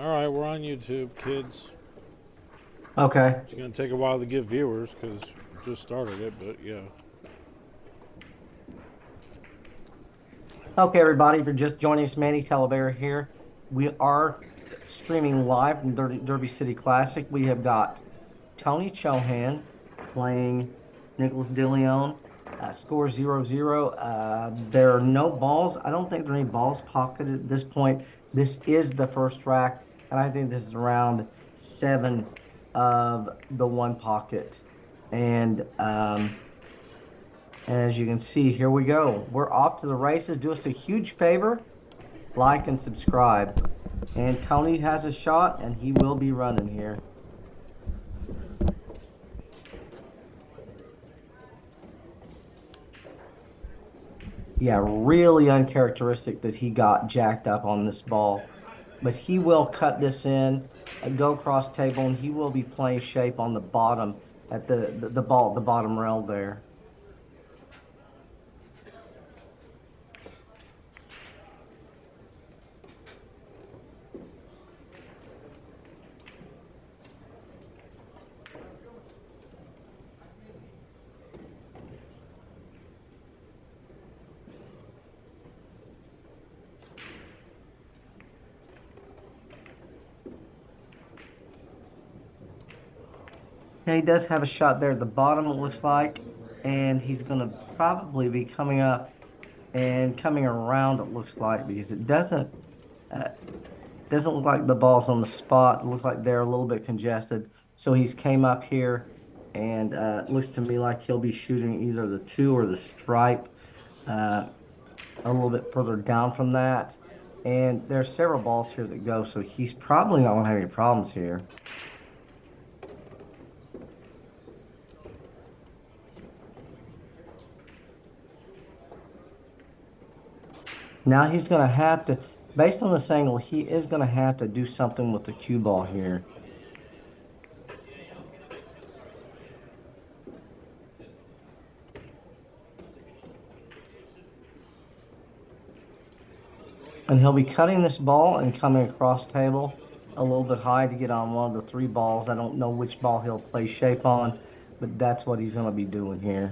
All right, we're on YouTube, kids. Okay. It's going to take a while to get viewers because we just started it, but yeah. Okay, everybody, if you're just joining us, Manny Talavera here. We are streaming live from Derby City Classic. We have got Tony Chohan playing Nicholas DeLeon. Score 0-0. There are no balls. I don't think there are any balls pocketed at this point. This is the first track, and I think this is round 7 of the one pocket. And as you can see, here we go. We're off to the races. Do us a huge favor, like and subscribe. And Tony has a shot, and he will be running here. Yeah, really uncharacteristic that he got jacked up on this ball. But he will cut this in and go across table, and he will be playing shape on the bottom at the ball at the bottom rail there. Yeah, he does have a shot there at the bottom, it looks like, and he's going to probably be coming up and coming around, it looks like, because it uh, doesn't look like the ball's on the spot. It looks like they're a little bit congested. So he's came up here, and it looks to me like he'll be shooting either the 2 or the stripe uh, a little bit further down from that. And there's several balls here that go, so he's probably not going to have any problems here. Now he's going to have to, based on this angle, he is going to have to do something with the cue ball here. And he'll be cutting this ball and coming across table a little bit high to get on one of the 3 balls. I don't know which ball he'll play shape on, but that's what he's going to be doing here.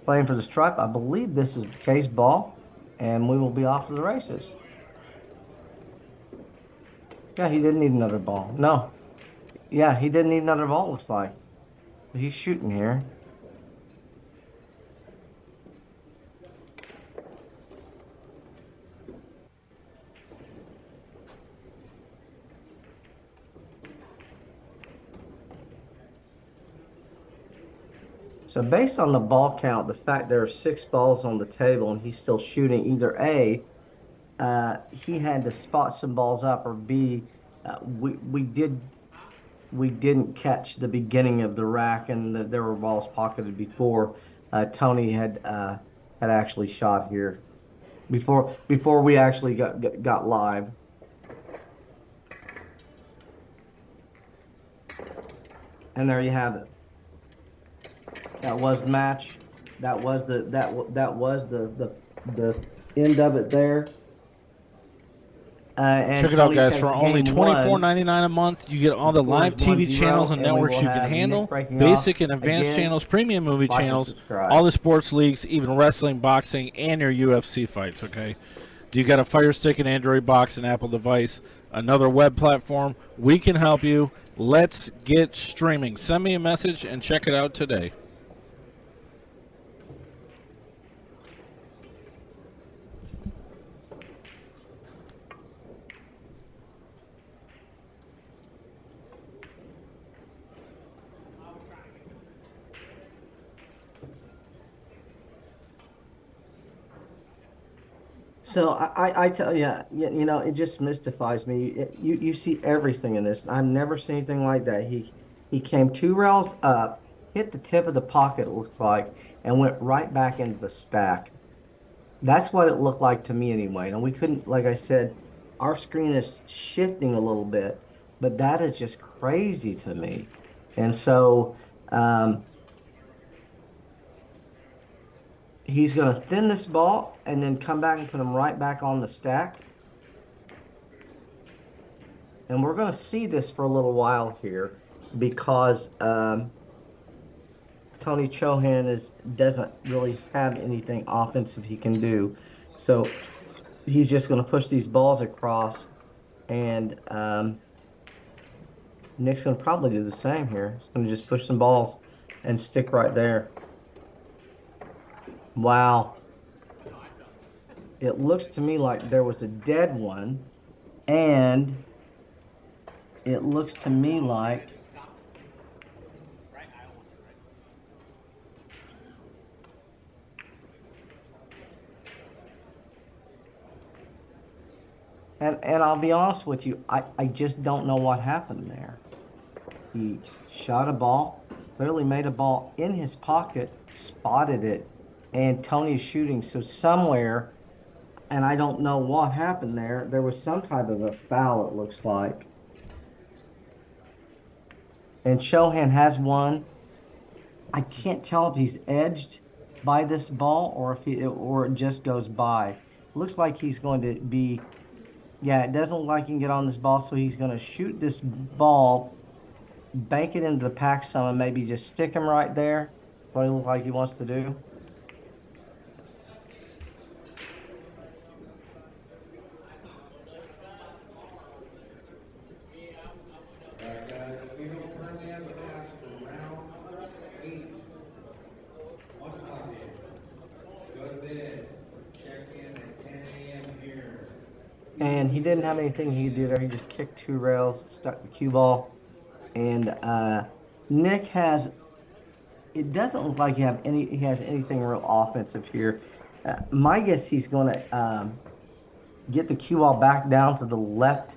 Playing for the stripe. I believe this is the case ball, and we will be off to the races. Yeah, he didn't need another ball. No. Yeah, he didn't need another ball, looks like. But he's shooting here. So based on the ball count, the fact there are 6 balls on the table and he's still shooting, either A, he had to spot some balls up, or B, we didn't catch the beginning of the rack, and there were balls pocketed before Tony had actually shot here, before we actually got live. And there you have it. That was the match. That was the end of it there. And Check it out, Tony guys. takes For only game 1. $24.99 a month, you get all the live TV channels and networks you can handle, basic and advanced channels, premium movie channels, all the sports leagues, even wrestling, boxing, and your UFC fights, okay? You got a Fire Stick, an Android box, an Apple device, another web platform. We can help you. Let's get streaming. Send me a message and check it out today. So I tell you, you know, it just mystifies me. You see everything in this. I've never seen anything like that. He came 2 rails up, hit the tip of the pocket, it looks like, and went right back into the stack. That's what it looked like to me anyway. And we couldn't, like I said, our screen is shifting a little bit, but that is just crazy to me. And so He's going to thin this ball and then come back and put him right back on the stack. And we're going to see this for a little while here because Tony Chohan doesn't really have anything offensive he can do. So he's just going to push these balls across, and Nick's going to probably do the same here. He's going to just push some balls and stick right there. Wow. It looks to me like there was a dead one, and it looks to me like and I'll be honest with you, I just don't know what happened there. He shot a ball, clearly made a ball in his pocket, spotted it, and Tony's shooting. So somewhere, and I don't know what happened there, there was some type of a foul, it looks like. And Chohan has one. I can't tell if he's edged by this ball or if it just goes by. Looks like he's going to be, yeah, it doesn't look like he can get on this ball, so he's going to shoot this ball, bank it into the pack some, and maybe just stick him right there. What it looks like he wants to do. And he didn't have anything he could do there. He just kicked two rails, stuck the cue ball. And Nick has, it doesn't look like he has anything real offensive here. My guess he's going to get the cue ball back down to the left,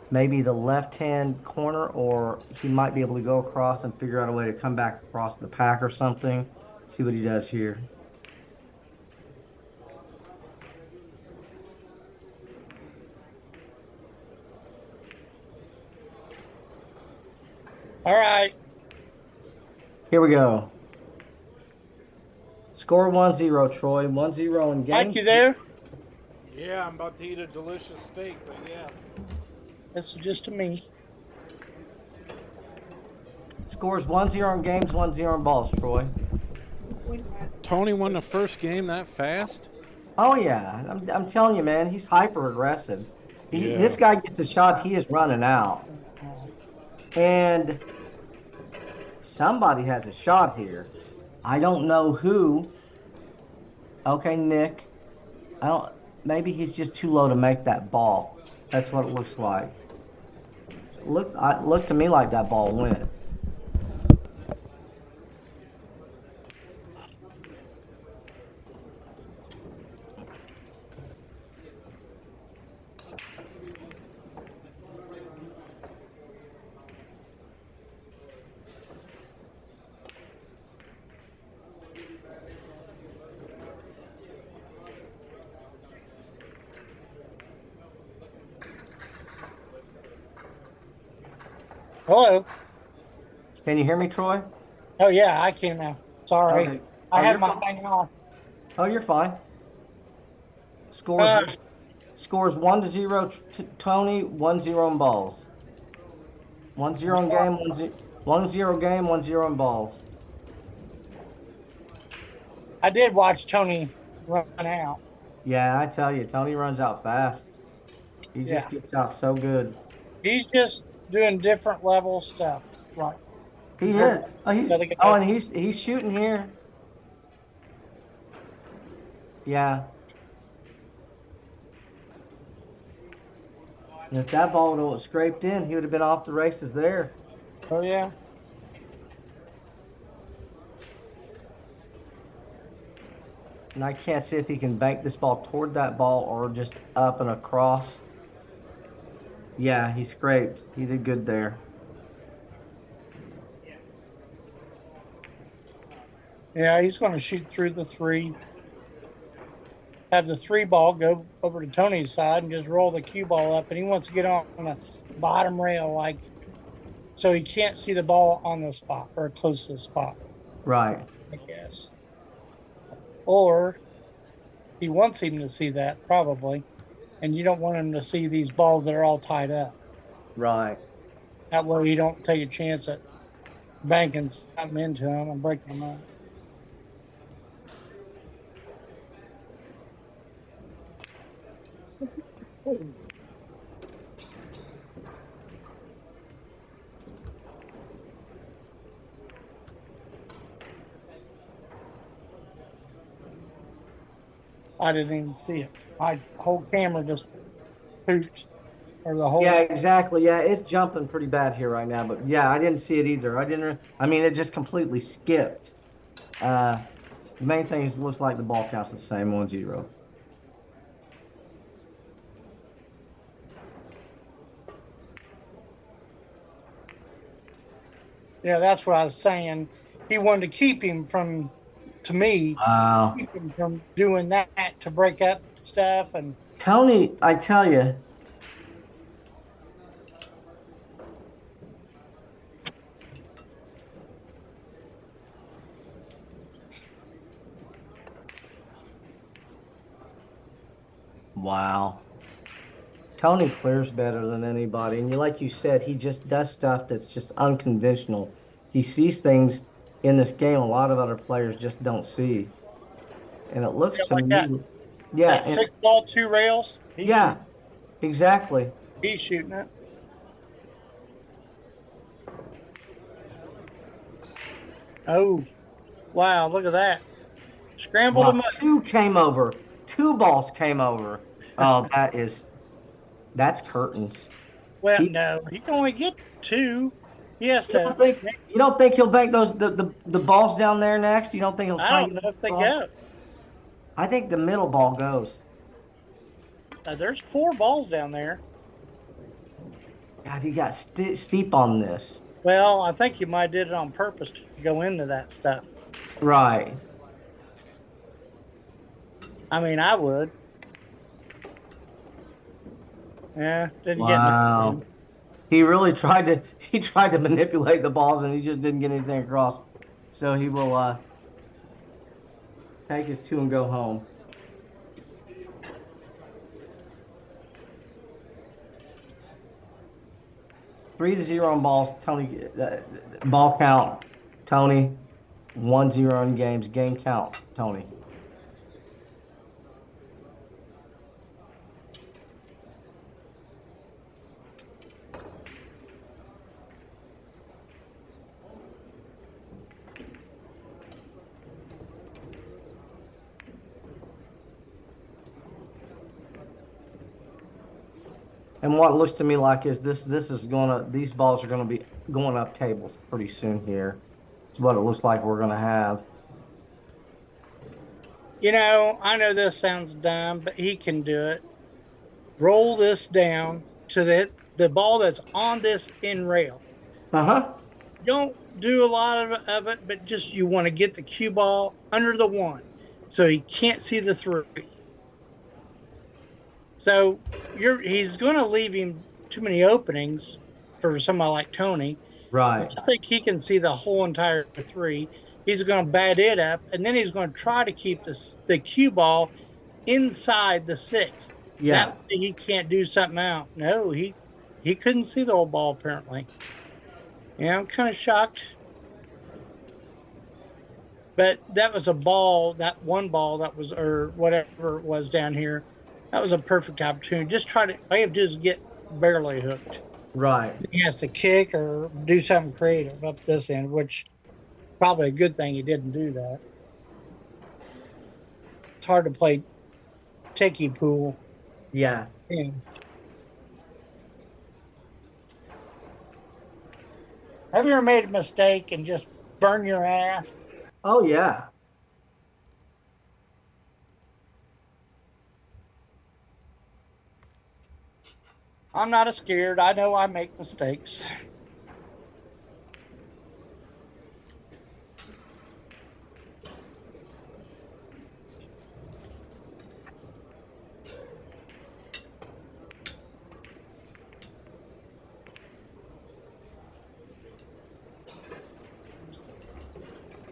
maybe the left-hand corner, or he might be able to go across and figure out a way to come back across the pack or something. See what he does here. All right. Here we go. Score 1-0, Troy. 1-0 in game. Mike, you there? Yeah, I'm about to eat a delicious steak, but yeah. This is just to me. Scores 1-0 in games, 1-0 in balls, Troy. Tony won the first game that fast? Oh, yeah. I'm telling you, man, he's hyper-aggressive. Yeah. This guy gets a shot, he is running out. And somebody has a shot here. I don't know who. Okay, Nick. Maybe he's just too low to make that ball. That's what it looks like. Looked to me like that ball went. Hello. Can you hear me, Troy? Oh, yeah, I can now. Sorry. Okay. I had my thing on. Oh, you're fine. Scores 1-0 Tony, 1-0 in balls. 1-0 in game, 1-0 game, 1-0 in balls. I did watch Tony run out. Yeah, I tell you, Tony runs out fast. He just gets out so good. He's just doing different level stuff. Right. He is. And he's shooting here. Yeah. And if that ball would have scraped in, he would have been off the races there. Oh, yeah. And I can't see if he can bank this ball toward that ball or just up and across. Yeah, he scraped. He did good there. Yeah, he's going to shoot through the three. Have the three ball go over to Tony's side and just roll the cue ball up. And he wants to get on the bottom rail, so he can't see the ball on the spot or close to the spot. Right. I guess. Or he wants him to see that, probably. And you don't want him to see these balls that are all tied up. Right. That way you don't take a chance at banking something into them and breaking them up. I didn't even see it. My whole camera just pooped. Or the whole. Yeah, exactly. Yeah, it's jumping pretty bad here right now. But yeah, I didn't see it either. I mean, it just completely skipped. The main thing is it looks like the ball count's the same, 1-0. Yeah, that's what I was saying. He wanted to keep him from, to me, Wow. keep him from doing that to break up stuff. And Tony, I tell you, wow. Tony clears better than anybody. And like you said, he just does stuff that's just unconventional. He sees things in this game a lot of other players just don't see. And it looks to like that, me, yeah, that and 6 ball, 2 rails, yeah, exactly. he's shooting it. Oh, wow, look at that. Scrambled Wow, him up. two came over. Two balls came over. Oh, that's curtains. Well, He no, he can only get 2. He has you don't to. think you don't think he'll bank those the balls down there next? You don't think he'll I try and don't get know those if they balls? go. I think the middle ball goes. There's 4 balls down there. God, he got steep on this. Well, I think you might have did it on purpose to go into that stuff. Right. I mean, I would. Yeah, didn't get Wow. nothing. He tried to manipulate the balls and he just didn't get anything across. So he will take his two and go home. 3-0 on balls. Tony, ball count. Tony, 1-0 in games. Game count. Tony. And what looks to me like is this is gonna these balls are gonna be going up tables pretty soon here. It's what it looks like we're gonna have. I know this sounds dumb, but he can do it. Roll this down to the ball that's on this end rail. Uh-huh. Don't do a lot of it, but just you want to get the cue ball under the 1 so he can't see the 3. So he's going to leave him too many openings for somebody like Tony. Right. I think he can see the whole entire 3. He's going to bat it up, and then he's going to try to keep the cue ball inside the 6. That Yeah. way he can't do something out. No, he couldn't see the whole ball apparently. Yeah, I'm kind of shocked. But that was a ball, that one ball that was, or whatever it was down here. That was a perfect opportunity. Just try to, all you have to do is get barely hooked. Right. He has to kick or do something creative up this end, which probably a good thing he didn't do that. It's hard to play techie pool. Yeah. Yeah. Have you ever made a mistake and just burn your ass? Oh yeah. I'm not scared. I know I make mistakes.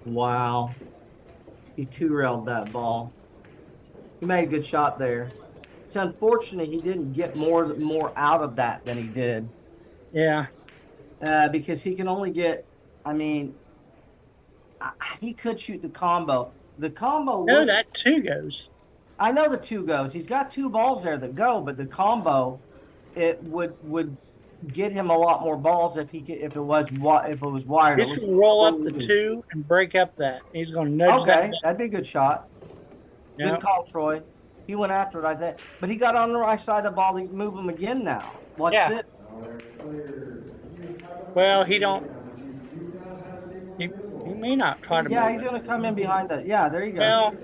Wow. He two-railed that ball. He made a good shot there. It's unfortunate he didn't get more out of that than he did. Yeah. Because he can only get, I mean, he could shoot the combo. The combo. No, that two goes. I know the two goes. He's got two balls there that go, but the combo, it would get him a lot more balls if it was wired. He's going to roll up the two and break up that. He's going to nudge that. Okay, that'd be a good shot. Yep. Good call, Troy. He went after it, I think. But he got on the right side of the ball to move him again now. What's it? Well, he don't. He may not try to. Yeah, he's going to come in behind that. Yeah, there you go. Well,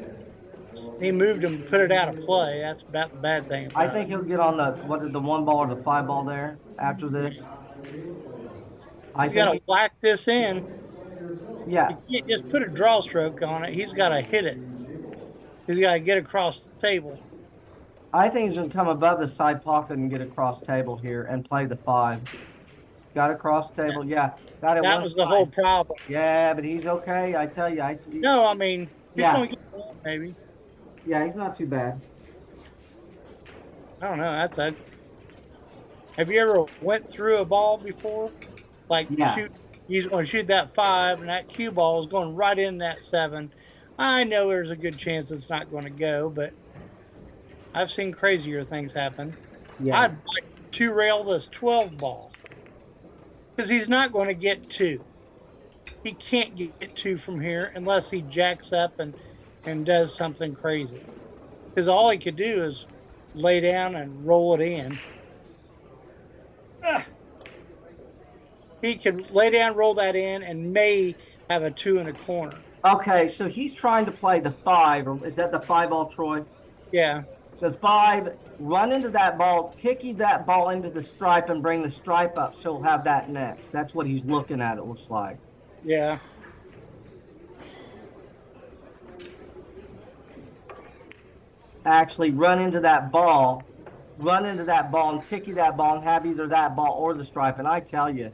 he moved him, put it out of play. That's about the bad thing. I think he'll get on the one ball or the five ball there after this. He's got to whack this in. Yeah. You can't just put a draw stroke on it. He's got to hit it. He's got to get across the table. I think he's going to come above the side pocket and get across table here and play the five. Got across table, yeah. Got it. That was the whole problem. Yeah, but he's okay. I tell you. No, I mean, he's going to get one, maybe. Yeah, he's not too bad. I don't know. That's a. Have you ever went through a ball before? Like he's going to shoot that five, and that cue ball is going right in that seven. I know there's a good chance it's not going to go, but I've seen crazier things happen. Yeah. I'd like to rail this 12 ball because he's not going to get two. He can't get two from here unless he jacks up and does something crazy. Because all he could do is lay down and roll it in. He could lay down, roll that in, and may have a two in a corner. Okay, so he's trying to play the five. Is that the five ball, Troy? Yeah. The five, run into that ball, kicky that ball into the stripe and bring the stripe up so he'll have that next. That's what he's looking at, it looks like. Yeah. Actually, run into that ball and ticky that ball and have either that ball or the stripe. And I tell you,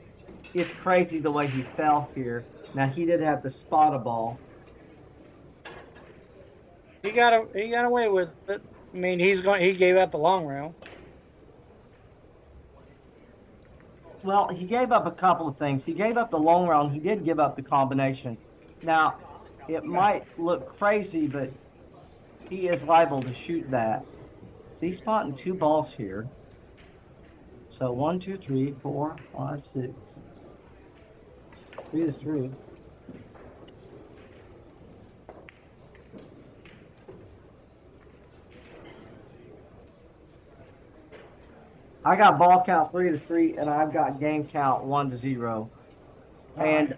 it's crazy the way he fell here. Now, he did have to spot a ball. He got away with it. I mean, he gave up a long rail. Well, he gave up a couple of things. He gave up the long rail, and he did give up the combination. Now, it might look crazy, but he is liable to shoot that. So he's spotting two balls here. So 1, 2, 3, 4, 5, 6. 3 to 3. I got ball count 3 to 3, and I've got game count 1 to 0. And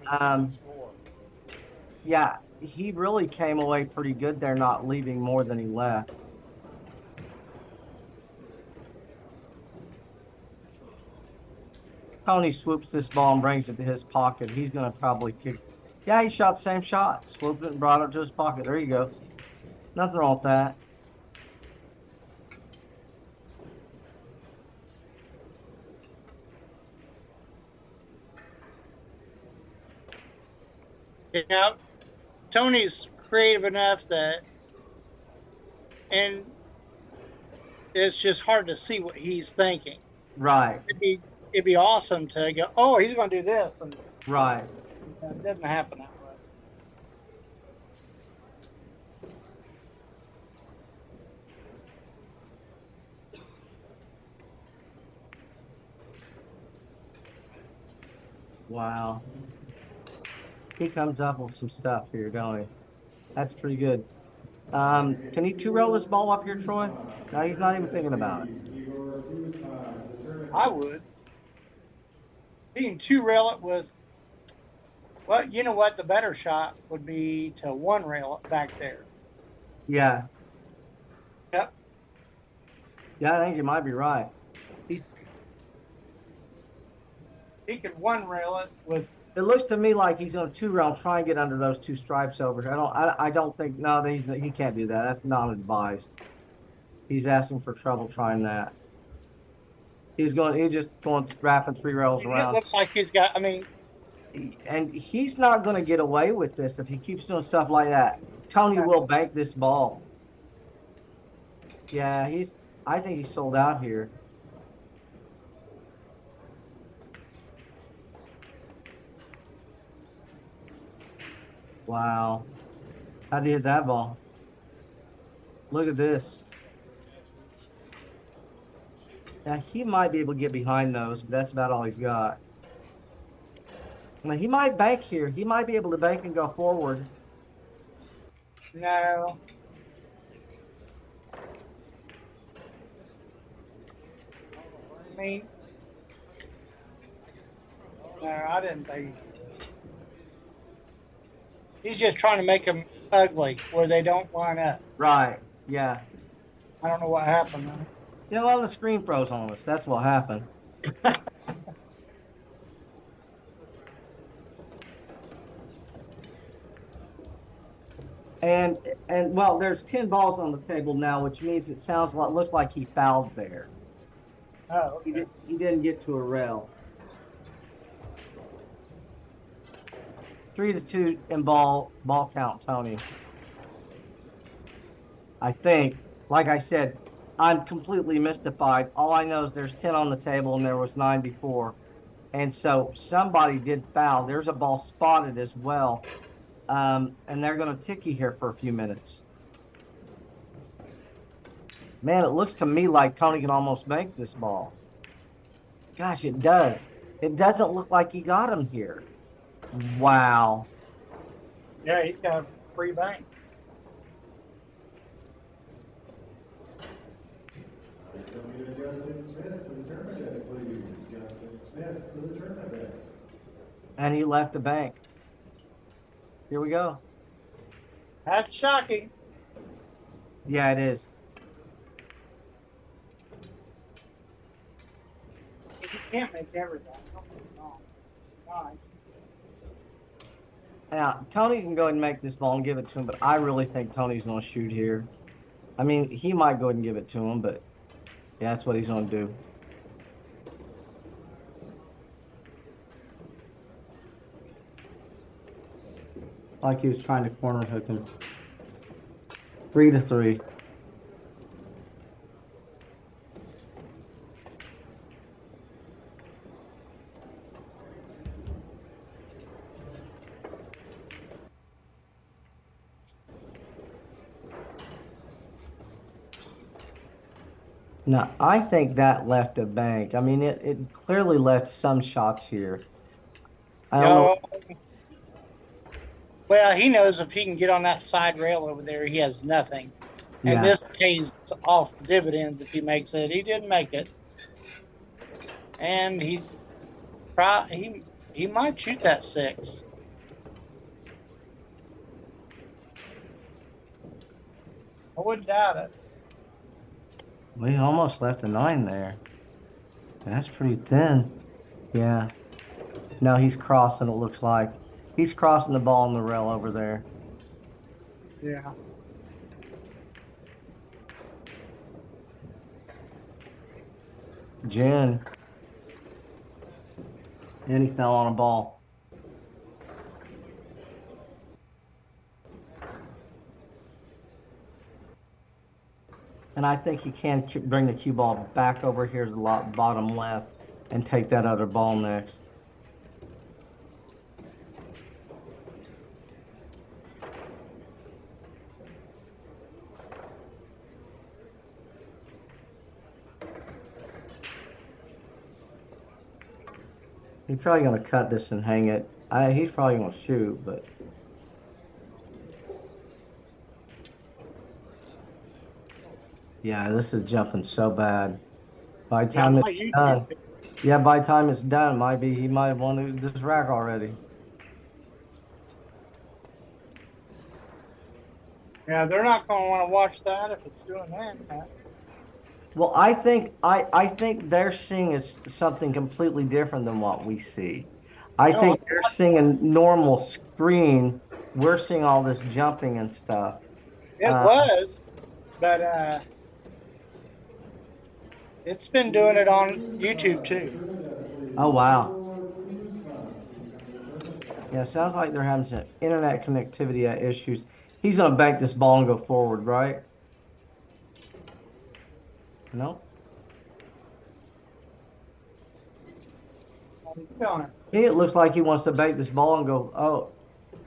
yeah, he really came away pretty good there, not leaving more than he left. Tony swoops this ball and brings it to his pocket. He's going to probably kick. Yeah, he shot the same shot. Swooped it and brought it to his pocket. There you go. Nothing wrong with that. Yeah, Tony's creative enough that, and it's just hard to see what he's thinking. Right. It'd be awesome to go, oh, he's going to do this, and right. It doesn't happen that way. Wow. He comes up with some stuff here, don't he? That's pretty good. Can he two-rail this ball up here, Troy? No, he's not even thinking about it. I would. He can two-rail it with, well, you know what? The better shot would be to one-rail it back there. Yeah. Yep. Yeah, I think you might be right. He could one-rail it with. It looks to me like he's going to two-rail, try and get under those two stripes over here. I don't think. No, he can't do that. That's not advised. He's asking for trouble trying that. He's just going wrapping three rails around. It looks like he's got. I mean, and he's not going to get away with this if he keeps doing stuff like that. Tony will bank this ball. Yeah, I think he's sold out here. Wow. How did he hit that ball? Look at this. Now, he might be able to get behind those, but that's about all he's got. Now, he might bank here. He might be able to bank and go forward. No. I mean, no, I didn't think. He's just trying to make them ugly where they don't line up. Right. Yeah. I don't know what happened. Yeah, well, the screen froze on us. That's what happened. And well, there's 10 balls on the table now, which means it looks like he fouled there. Oh, okay. He didn't get to a rail. 3-2 in ball count, Tony. I think, like I said, I'm completely mystified. All I know is there's 10 on the table and there was 9 before. And so somebody did foul. There's a ball spotted as well. And they're going to ticky here for a few minutes. Man, it looks to me like Tony can almost make this ball. Gosh, it does. It doesn't look like he got him here. Wow. Yeah, he's got a free bank. And he left the bank. Here we go. That's shocking. Yeah, it is. You can't make everything. Nice. Now, Tony can go ahead and make this ball and give it to him, but I really think Tony's going to shoot here. I mean, he might go ahead and give it to him, but yeah, that's what he's going to do. Like he was trying to corner hook him. 3-3. Now, I think that left a bank. I mean, it clearly left some shots here. I don't know. Well, he knows if he can get on that side rail over there, he has nothing. And Yeah. this pays off dividends if he makes it. He didn't make it. And he might shoot that 6. I wouldn't doubt it. We almost left a 9 there. That's pretty thin. Yeah. No, he's crossing, it looks like. He's crossing the ball on the rail over there. Yeah. Jen. And he fell on a ball. And I think he can bring the cue ball back over here to the bottom left and take that other ball next. He's probably going to cut this and hang it. He's probably going to shoot, but... Yeah, this is jumping so bad. By the time it's done... Yeah, by the time it's done, he might have won this rack already. Yeah, they're not going to want to watch that if it's doing that. Well, I think they're seeing is something completely different than what we see. I think they're seeing a normal screen. We're seeing all this jumping and stuff. It was, but it's been doing it on YouTube too. Oh wow. Yeah, sounds like they're having some internet connectivity issues. He's going to bank this ball and go forward, right? No? It looks like he wants to bank this ball and go, oh,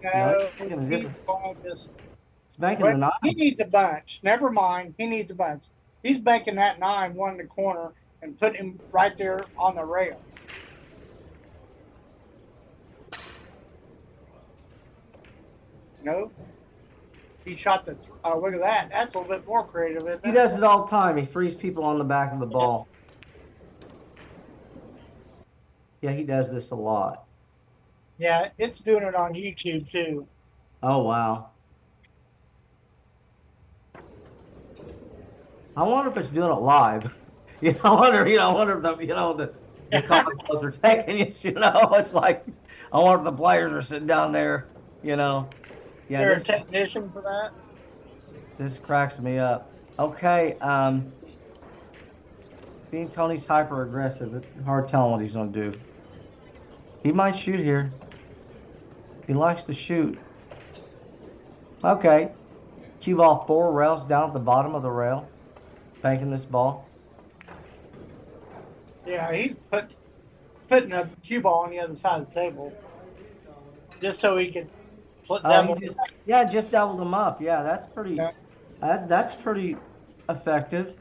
no, he's banking a different. He's banking the 9. He needs a bunch. Never mind. He needs a bunch. He's banking that 9 one in the corner and putting him right there on the rail. No. He shot the. Oh, look at that. That's a little bit more creative, isn't it? He does it all the time. He frees people on the back of the ball. Yeah, he does this a lot. Yeah, it's doing it on YouTube too. Oh, wow. I wonder if it's doing it live. I wonder if the comments are taking it, it's like, I wonder if the players are sitting down there, Yeah, They're a technician for that. This cracks me up. Okay, being Tony's hyper aggressive, it's hard telling what he's gonna do. He might shoot here. He likes to shoot. Okay. Cue ball 4 rails down at the bottom of the rail. Banking this ball. Yeah, he's putting a cue ball on the other side of the table. Just so he could double. Just doubled them up. Yeah, that's pretty that's pretty effective.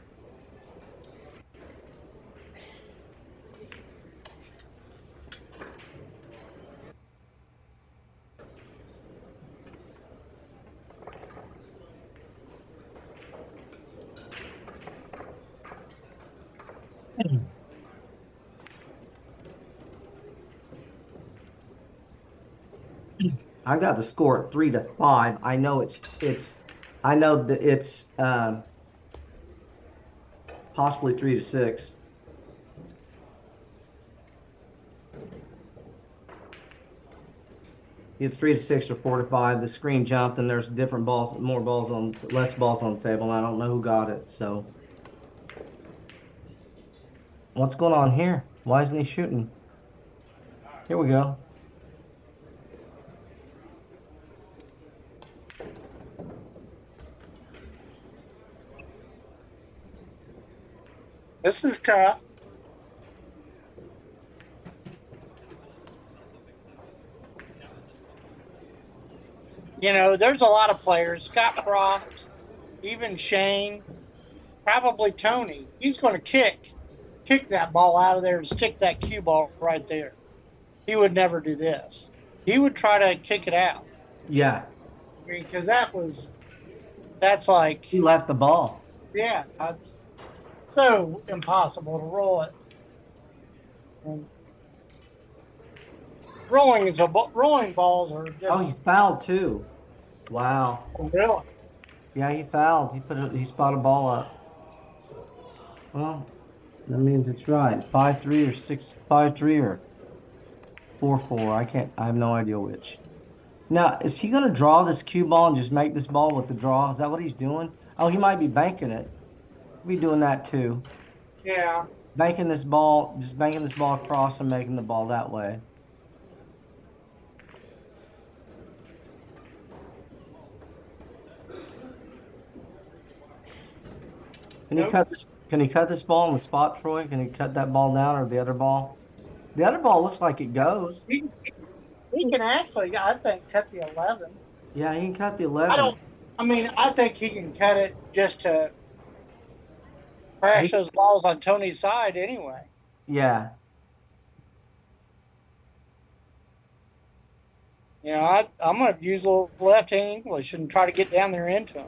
I got the score at 3-5. I know I know that it's possibly 3-6. Either 3-6 or 4-5. The screen jumped and there's different balls, less balls on the table, and I don't know who got it. So, what's going on here? Why isn't he shooting? Here we go. This is tough. There's a lot of players. Scott Croft, even Shane, probably Tony. He's going to kick that ball out of there and stick that cue ball right there. He would never do this. He would try to kick it out. Yeah. Because that's like... He left the ball. Yeah, that's so impossible to roll it. And rolling balls are just... Oh, he fouled too. Wow. Oh, really? Yeah, he fouled. He spotted a ball up. Well, that means it's right. 5-3 or 6-5-3 or 4-4. I have no idea which. Now, is he going to draw this cue ball and just make this ball with the draw? Is that what he's doing? Oh, he might be banking it. He'll be doing that too. Yeah. Banking this ball across and making the ball that way. Can he cut this ball on the spot, Troy? Can he cut that ball down, or the other ball? The other ball looks like it goes. He can actually, I think, cut the 11. Yeah, he can cut the 11. I think he can cut it just to crash those balls on Tony's side anyway. Yeah. I'm going to use a little left-hand English and try to get down there into him.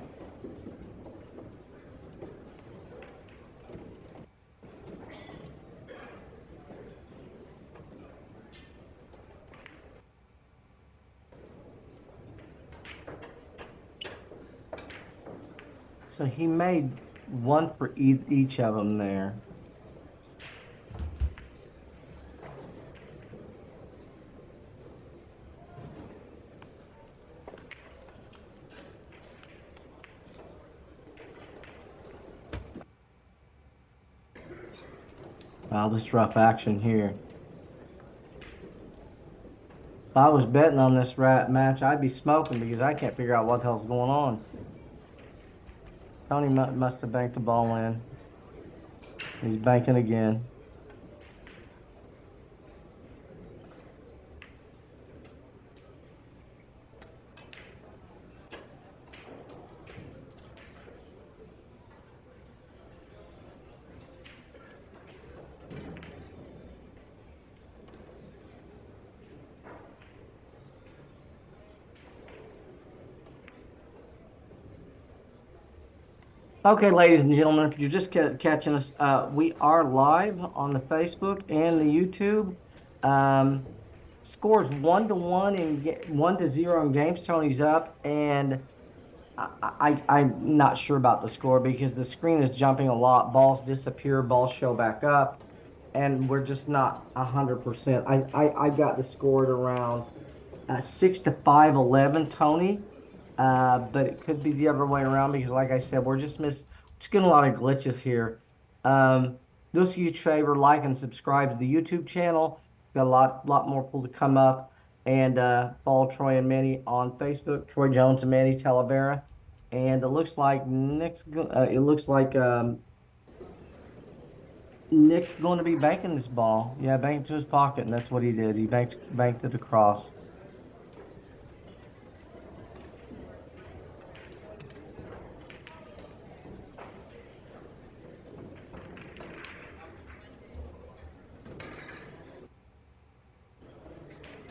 So he made one for each of them there. Wow, this rough action here. If I was betting on this rat match, I'd be smoking because I can't figure out what the hell's going on. Tony must have banked the ball in. He's banking again. Okay, ladies and gentlemen, if you're just catching us, we are live on the Facebook and the YouTube. Scores 1-1 in 1-0 in games. Tony's up, and I'm not sure about the score because the screen is jumping a lot. Balls disappear, balls show back up, and we're just not 100%. I got the score at around 6-5, 11, Tony. But it could be the other way around because, like I said, we're just getting a lot of glitches here. Those of you favor, like, and subscribe to the YouTube channel. Got a lot more people to come up, and follow Troy and Manny on Facebook. Troy Jones and Manny Talavera, and it looks like Nick's going to be banking this ball. Yeah, banked to his pocket, and that's what he did. He banked it across.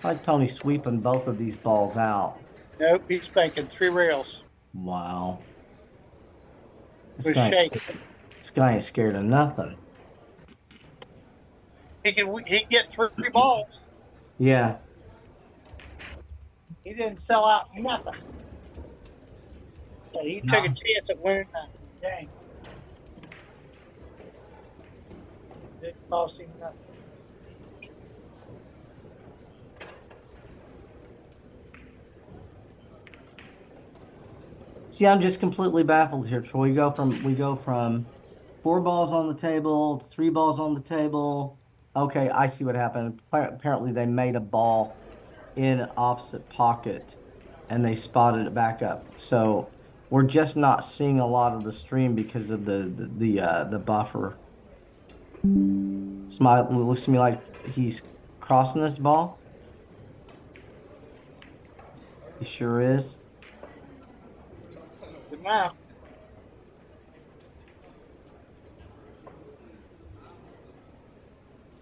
Like Tony sweeping both of these balls out. Nope, he's banking 3 rails. Wow. With shake. This guy ain't scared of nothing. He can get 3 balls. Yeah. He didn't sell out nothing. So he took a chance at winning that game. Didn't cost him nothing. See, I'm just completely baffled here, Troy. We go from 4 balls on the table to 3 balls on the table. Okay, I see what happened. Apparently, they made a ball in an opposite pocket, and they spotted it back up. So we're just not seeing a lot of the stream because of the buffer. It looks to me like he's crossing this ball. He sure is. Good now.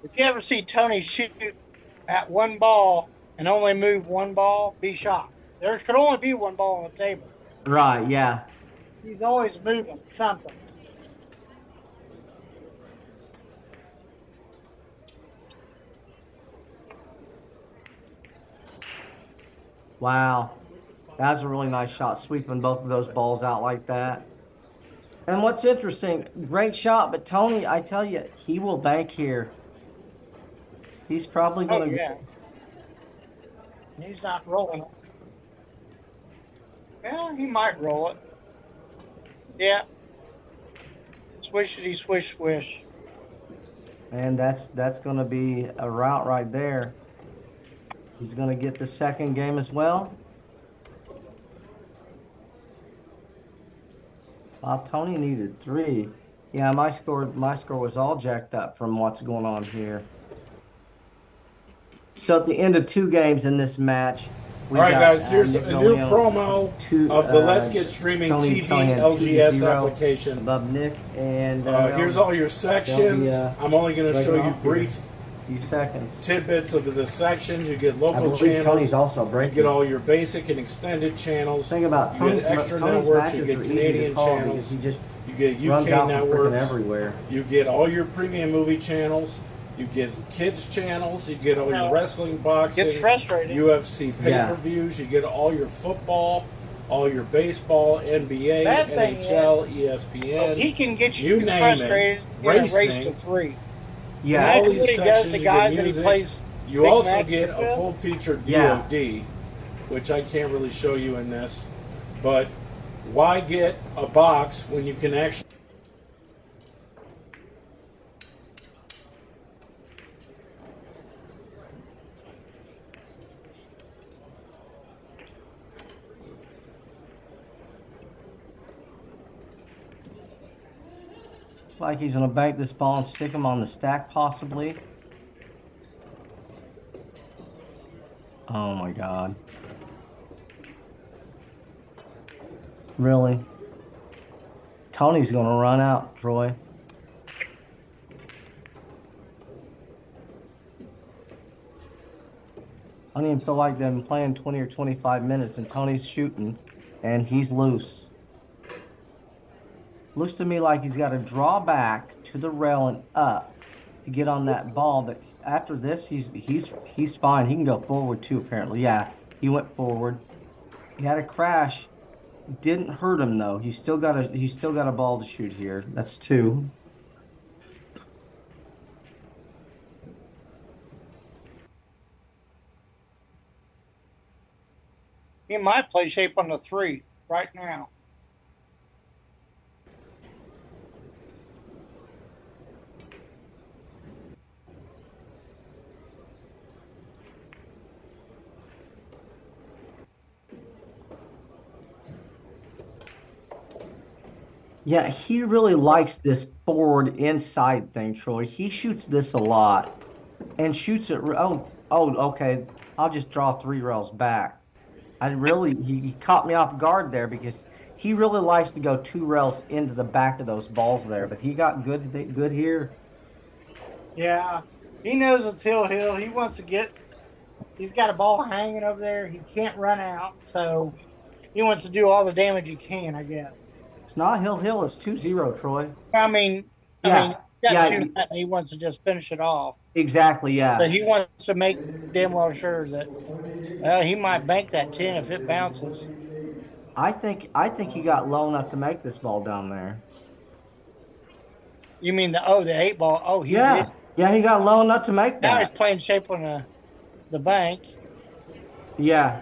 If you ever see Tony shoot at 1 ball and only move 1 ball, be shocked. There could only be 1 ball on the table. Right, yeah. He's always moving something. Wow. That's a really nice shot, sweeping both of those balls out like that. And what's interesting, great shot, but Tony, I tell you, he will bank here. He's probably going to. Yeah. He's not rolling it. Yeah, he might roll it. Yeah. Swishity swish swish. And that's going to be a route right there. He's going to get the second game as well. Tony needed 3. Yeah, my score was all jacked up from what's going on here. So at the end of 2 games in this match, all right, guys, here's a new promo of the Let's Get Streaming TV LGS application. Above Nick, and here's all your sections. I'm only going to show you brief seconds tidbits of the sections. You get local channels. Tony's also breaking. You get all your basic and extended channels. Think about you get extra networks. You get Canadian channels. You get UK networks. Everywhere. You get all your premium movie channels. You get kids channels. You get all your wrestling, boxing, gets frustrating. UFC pay-per-views. You get all your football, all your baseball, NBA, NHL, ESPN. He can get you frustrated in a race to 3. Yeah, all these sections, the guys that he plays. You also get a full-featured VOD, which I can't really show you in this. But why get a box when you can actually... like he's going to bank this ball and stick him on the stack, possibly. Oh, my God. Really? Tony's going to run out, Troy. I don't even feel like they've been playing 20 or 25 minutes, and Tony's shooting, and he's loose. Looks to me like he's got to draw back to the rail and up to get on that ball. But after this, he's fine. He can go forward too, apparently. Yeah, he went forward. He had a crash. Didn't hurt him though. He's still got a ball to shoot here. That's 2. He might play shape on the 3 right now. Yeah, he really likes this forward inside thing, Troy. He shoots this a lot and shoots it. Okay. I'll just draw 3 rails back. He caught me off guard there because he really likes to go 2 rails into the back of those balls there, but he got good here. Yeah, he knows it's hill. He wants to get. He's got a ball hanging over there. He can't run out, so he wants to do all the damage he can, I guess. It's not hill. It's 2-0, Troy. I mean, Yeah, he's got yeah, 2 and he wants to just finish it off. exactly. So Yeah, he wants to make damn well sure that he might bank that 10 if it bounces. I think he got low enough to make this ball down there. You mean the 8 ball? Oh, he Yeah, did. yeah, he got low enough to make Now he's that. playing shape on the bank. Yeah.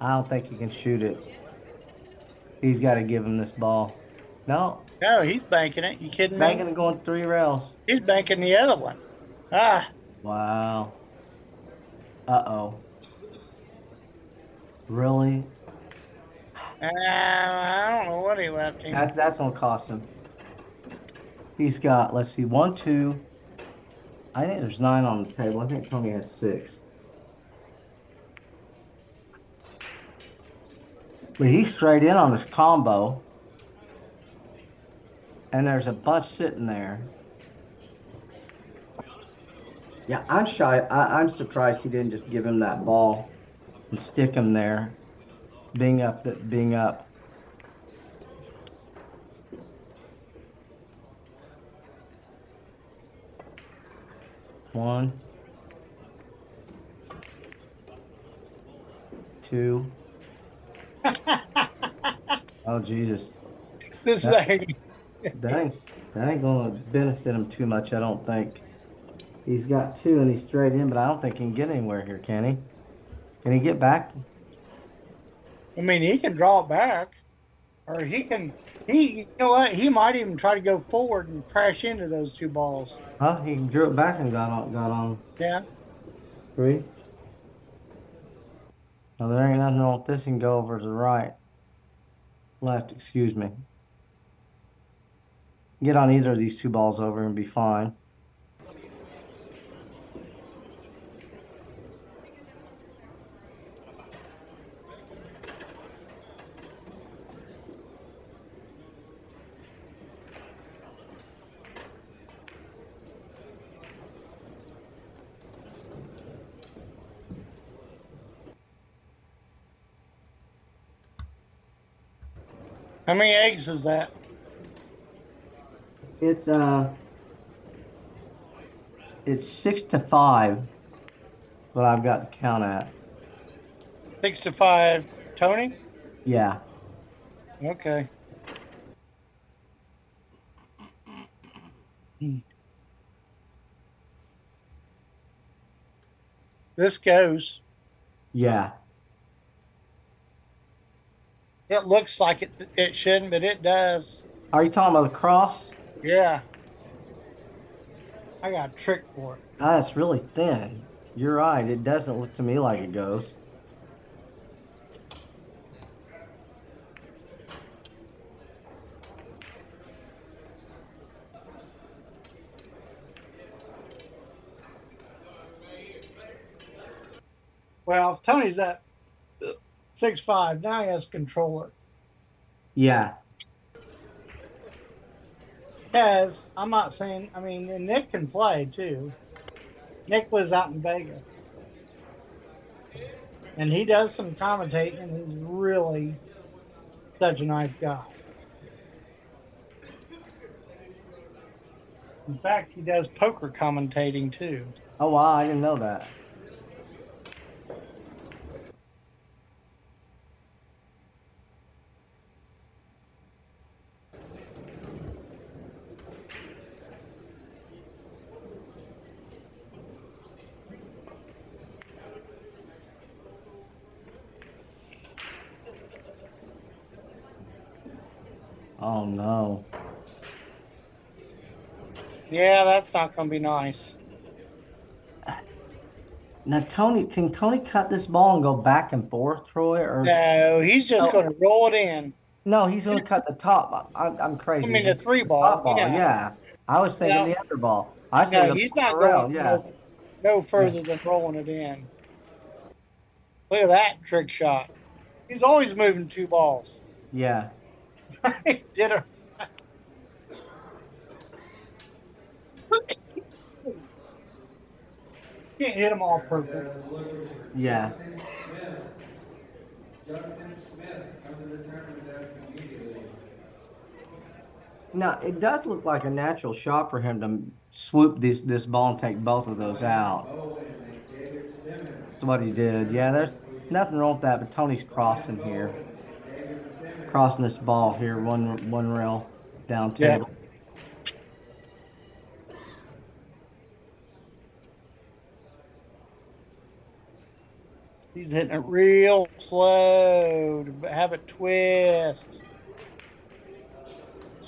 I don't think he can shoot it. He's got to give him this ball. No, No, he's banking it. You kidding me? banking and going 3 rails. He's banking the other one. Ah. Wow. Uh-oh. Really? I don't know what he left him. That's gonna cost him. He's got, let's see, 1, 2. I think there's 9 on the table. I think Tony has 6. But he's straight in on his combo. And there's a bunch sitting there. Yeah, I'm shy. I'm surprised he didn't just give him that ball and stick him there. Being up. 1, 2. Oh Jesus. This That- thing. That ain't gonna benefit him too much, I don't think. He's got 2 and he's straight in, but I don't think he can get anywhere here, can he? Can he get back? I mean, he can draw it back, or he can. You know what? He might even try to go forward and crash into those 2 balls. Huh? He drew it back and got on Yeah. 3. No, there ain't nothing wrong with this. He can go over to the right. Left, excuse me. Get on either of these 2 balls over and be fine. How many eggs is that? It's 6-5, what I've got to count at. 6-5. Tony? Yeah. Okay. This goes. Yeah. It looks like it shouldn't, but it does. Are you talking about the cross? Yeah. I got a trick for it. Ah, it's really thin. You're right. It doesn't look to me like it goes. Well, if Tony's at 6'5", now he has to control it. Yeah. Because I'm not saying, I mean, and Nick can play too. Nick lives out in Vegas. And he does some commentating, and he's really such a nice guy. In fact, he does poker commentating too. Oh, wow. I didn't know that. Oh, no. Yeah, that's not going to be nice. Now, can Tony cut this ball and go back and forth, Troy? Or No, he's just going to roll it in. no, he's going to cut the top. I'm crazy. I mean, the three The ball. top ball, yeah. I was thinking No, the other ball. I was no, thinking he's the not rail, going yeah. no further than rolling it in. Look at that trick shot. He's always moving two balls. Yeah. He did it. Can't hit them all perfect. Yeah. Now, it does look like a natural shot for him to swoop this ball and take both of those out. That's what he did. Yeah, there's nothing wrong with that, but Tony's crossing here. Crossing this ball here, one rail down table. Yeah. He's hitting it real slow to have it twist.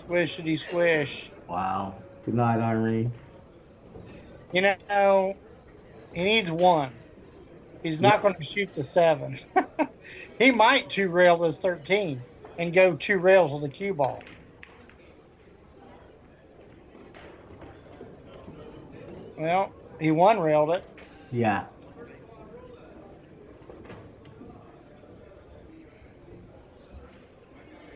Swishity swish. Wow. Good night, Irene. You know, he needs one. He's not going to shoot the 7. He might two rail this 13 and go 2 rails with a cue ball. Well, he one railed it. Yeah.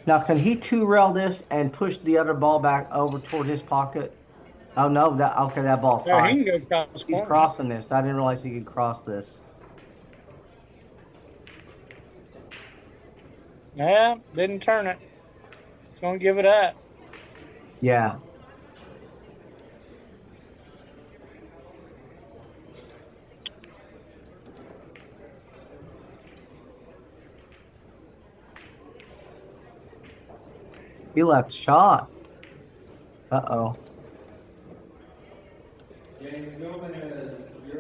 Now, can he two rail this and push the other ball back over toward his pocket? Oh no, that ball's Yeah, high. he can go cross. He's crossing this. I didn't realize he could cross this. Yeah, didn't turn it. He's going to give it up. Yeah. He left shot. Uh-oh.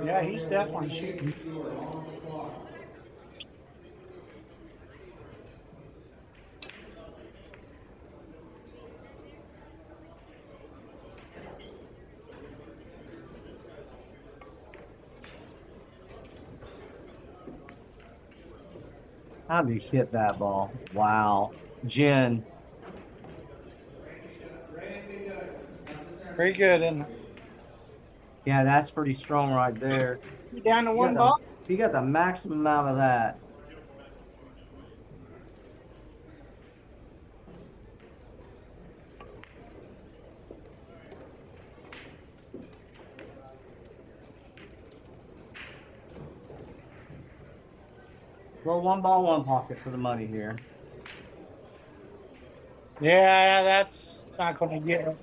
Yeah, he's definitely shooting. How did he hit that ball? Wow. Jen. Pretty good, isn't it? Yeah, that's pretty strong right there. You down to one ball? He got the maximum amount of that. Well, one ball, one pocket for the money here. Yeah, that's not going to get it.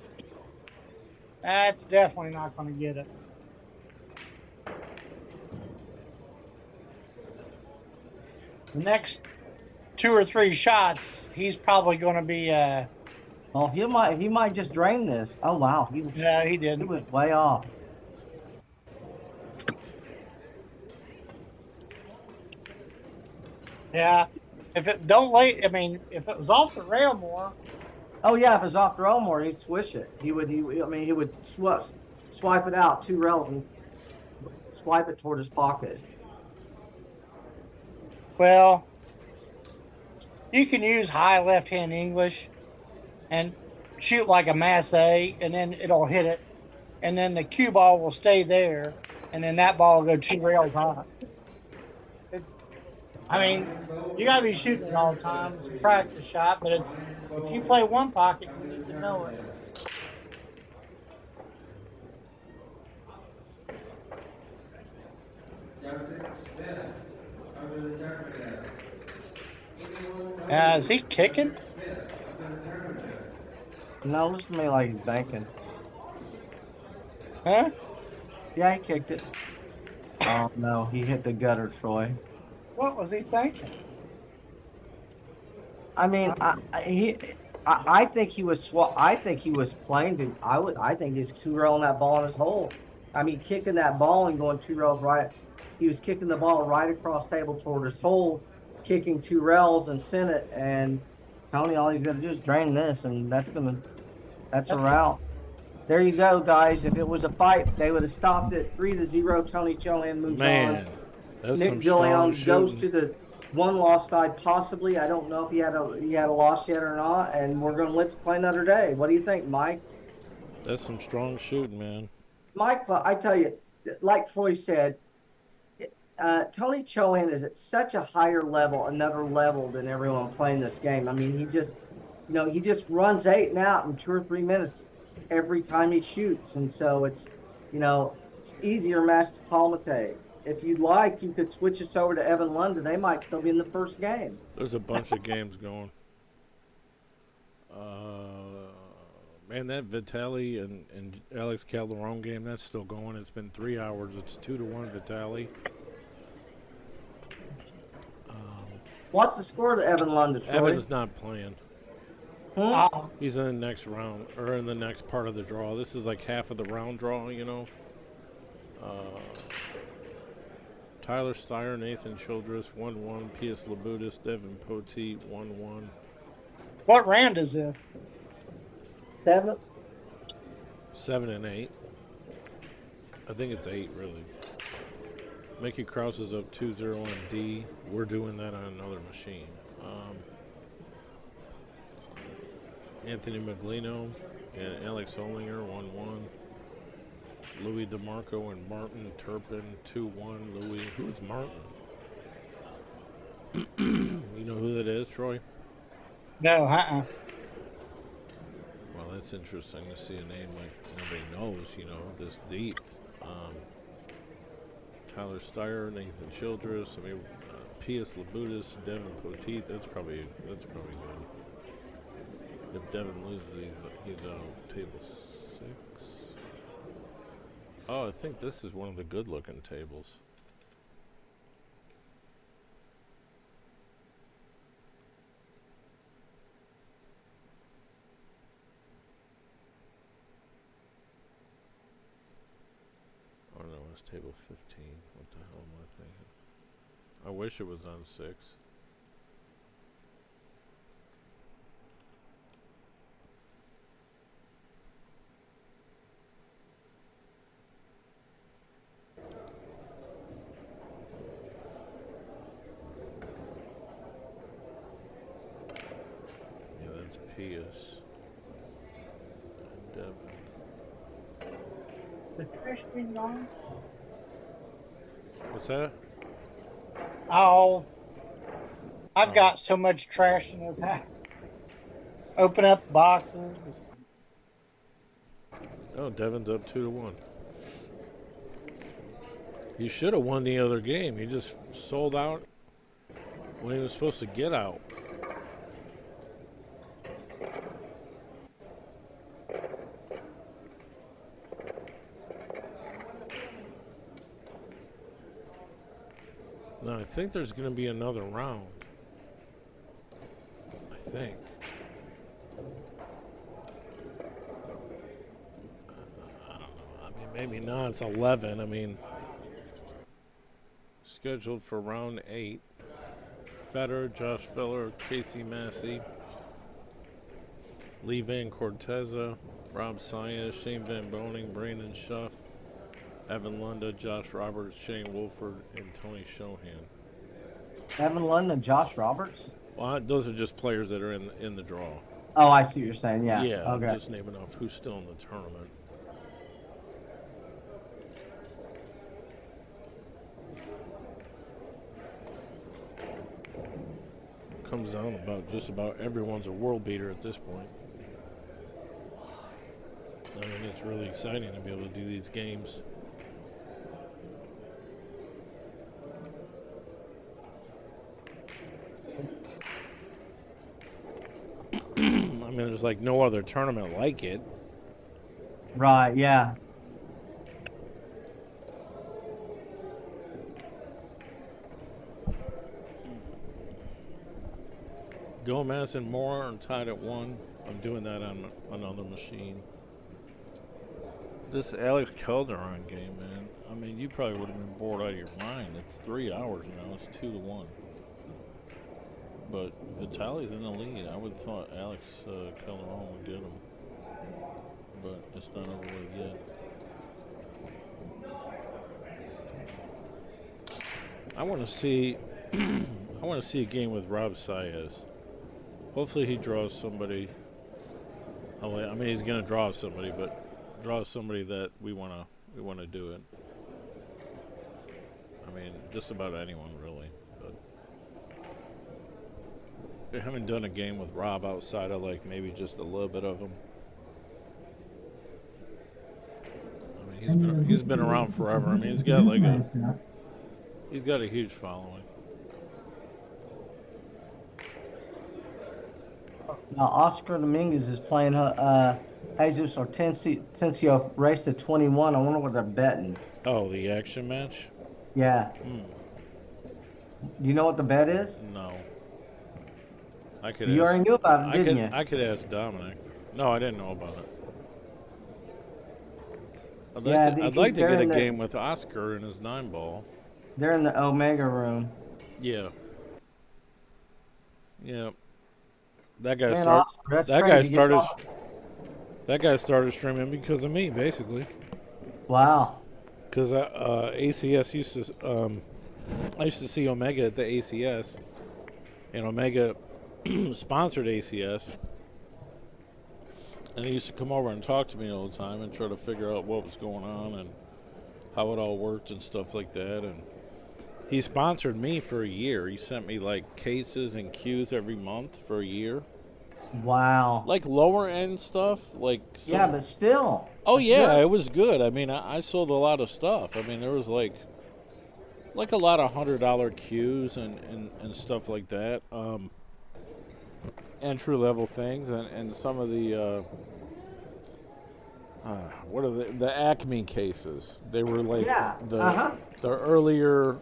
That's definitely not going to get it. The next 2 or 3 shots, he's probably going to be. Well, he might just drain this. Oh wow, Yeah, he didn't. He was way off. Yeah, if it don't lay, I mean, if it was off the rail more. Oh yeah, if it's off the rail more, he'd swish it. He would swipe it out 2 rails and swipe it toward his pocket. Well, you can use high left-hand English and shoot like a mass A, and then it'll hit it, and then the cue ball will stay there, and then that ball will go 2 rails high. I mean, you gotta be shooting it all the time. It's a practice shot, but if you play one pocket, you need to know it. Is he kicking? No, looks to me like he's banking. Huh? Yeah, he kicked it. Oh no, he hit the gutter, Troy. What was he thinking? I mean, I think he was I think he was playing to. I think he's 2 railing that ball in his hole. I mean, kicking that ball and going 2 rails right. He was kicking the ball right across table toward his hole, kicking 2 rails and sent it. And Tony, all he's got to do is drain this, and that's a route. There you go, guys. If it was a fight, they would have stopped it 3-0. Tony Chohan moves on. That's Nick some strong Gilliam goes shooting. to the 1 loss side, possibly. I don't know if he had a loss yet or not, and we're going to let play another day. What do you think, Mike? That's some strong shooting, man. Mike, I tell you, like Troy said, Tony Chohan is at such a higher level, another level than everyone playing this game. I mean, he just runs 8 and out in 2 or 3 minutes every time he shoots, and so it's easier match to Palmate. If you'd like, you could switch us over to Evan London. They might still be in the first game. There's a bunch of games going. Man, that Vitali and Alex Calderon game, that's still going. It's been 3 hours. It's 2-1 Vitali. What's the score to Evan London, Troy? Evan's not playing. Hmm? He's in the next round, or in the next part of the draw. This is like half of the round draw, Tyler Steyer, Nathan Childress, 1-1. P.S. Labutis, Devin Poteet, 1-1. What round is this? 7th? 7 and 8. I think it's 8, really. Mickey Krause is up 2-0 on D. We're doing that on another machine. Anthony Maglino and Alex Olinger, 1-1. Louis DeMarco and Martin Turpin, 2-1. Louis, who's Martin? You know who that is, Troy? No, Well, that's interesting to see a name like nobody knows, this deep. Tyler Steyer, Nathan Childress, P.S. Labutis, Devin Poteet. That's probably good. If Devin loses, he's out table 6. Oh, I think this is one of the good-looking tables. Oh no, it's table 15. What the hell am I thinking? I wish it was on 6. Yeah, that's Pius and Devin. the trash being gone. What's that? Oh, I've got so much trash in this house. Open up boxes. Oh, Devin's up 2-1. He should have won the other game. He just sold out when he was supposed to get out. Now, I think there's going to be another round. I think. I don't know. Maybe not. It's 11. Scheduled for round 8. Federer, Josh Filler, Casey Massey, Lee Van Corteza, Rob Saez, Shane Van Boning, Brandon Schuff, Evan Lunda, Josh Roberts, Shane Wolford, and Tony Chohan. Evan Lunda, Josh Roberts? Well, those are just players that are in the draw. Oh, I see what you're saying. Yeah. Yeah, Okay. I'm just naming off who's still in the tournament. Comes down about just about everyone's a world beater at this point. I mean, it's really exciting to be able to do these games. I mean, there's like no other tournament like it. Right, yeah. Gomez and Moore are tied at 1. I'm doing that on another machine. This Alex Calderon game, man. I mean, you probably would have been bored out of your mind. It's 3 hours now. It's 2-1. But Vitaly's in the lead. I would have thought Alex Calderon would get him. But it's not over with yet. I want to see a game with Rob Saez. Hopefully he draws somebody. I mean, he's going to draw somebody, but draw somebody that we want to do it. I mean, just about anyone really. But I haven't done a game with Rob outside of like maybe just a little bit of him. I mean, he's been around forever. I mean, he's got a huge following. Now, Oscar Dominguez is playing Jesus Hortensio race to 21. I wonder what they're betting. Oh, the action match? Yeah. Do you know what the bet is? No. You already knew about it, didn't you? I could ask Dominic. No, I didn't know about it. I'd like to get a game with Oscar in his 9-ball. They're in the Omega room. Yeah. Yeah. That guy started streaming because of me, basically. Wow. Because ACS used to, I used to see Omega at the ACS, and Omega sponsored ACS, and he used to come over and talk to me all the time and try to figure out what was going on and how it all worked and stuff like that. And he sponsored me for a year. He sent me like cases and cues every month for a year. Wow. Like lower end stuff, like yeah, but still. Oh yeah, it was good. I mean, I sold a lot of stuff. I mean, there was like a lot of $100 cues and stuff like that. Entry level things and some of the what are the Acme cases? They were like the earlier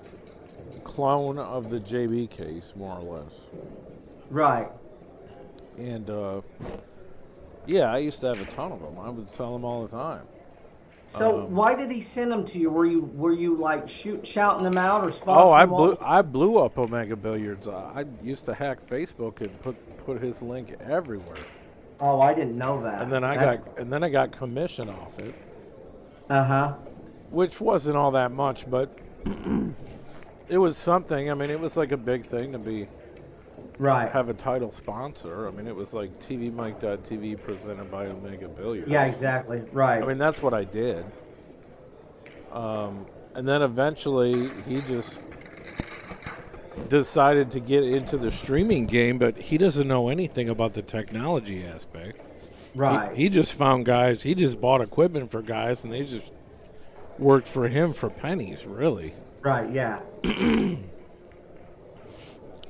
clone of the JB case, more or less. Right. And yeah, I used to have a ton of them. I would sell them all the time. So why did he send them to you? Were you like shouting them out or sponsoring? Oh, I blew up Omega Billiards. I used to hack Facebook and put his link everywhere. Oh, I didn't know that. And then I got commission off it. Which wasn't all that much, but it was something. I mean, it was like a big thing to be have a title sponsor. I mean, it was like TvMike.tv presented by Omega Billiards. Yeah, exactly. Right. I mean, that's what I did. And then eventually he just decided to get into the streaming game, but he doesn't know anything about the technology aspect. Right. He just found guys. He just bought equipment for guys, and they just worked for him for pennies, really. Right, yeah.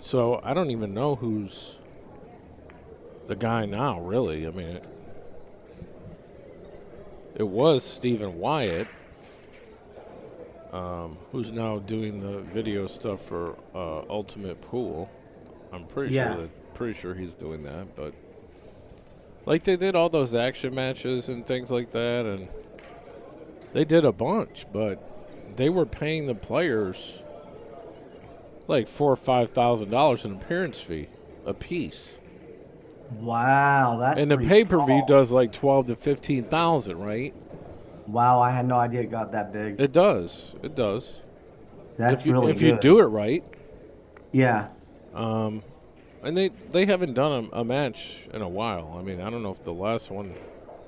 So I don't even know who's the guy now, really. I mean, it was Stephen Wyatt, who's now doing the video stuff for Ultimate Pool. I'm pretty sure he's doing that. But like they did all those action matches and things like that, and they did a bunch, but they were paying the players like $4,000 or $5,000 in appearance fee a piece. Wow, that's And the pretty pay-per-view small. does like 12 to 15,000, right? Wow, I had no idea it got that big. It does. It does. That's really If you good. do it right. Yeah. And they haven't done a match in a while. I mean, I don't know if the last one,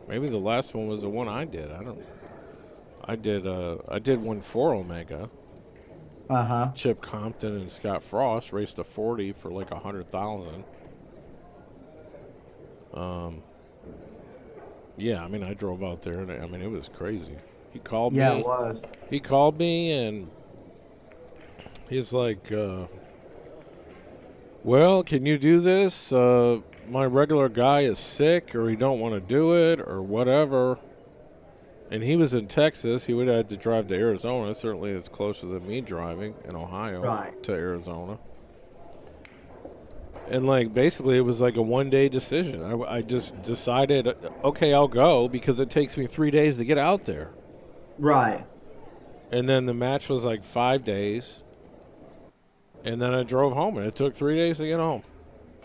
maybe the last one was the one I did. I did one for Omega. Uh-huh. Chip Compton and Scott Frost raced a 40 for like 100,000. Yeah, I mean, I drove out there, and I mean, it was crazy. He called me. Yeah, it was. He called me, and he's like, well, can you do this? My regular guy is sick, or he don't want to do it, or whatever. And he was in Texas. He would have had to drive to Arizona. Certainly it's closer than me driving in Ohio to Arizona. And, like, basically it was like a one-day decision. I just decided, okay, I'll go because it takes me 3 days to get out there. Right. And then the match was like 5 days. And then I drove home, and it took 3 days to get home.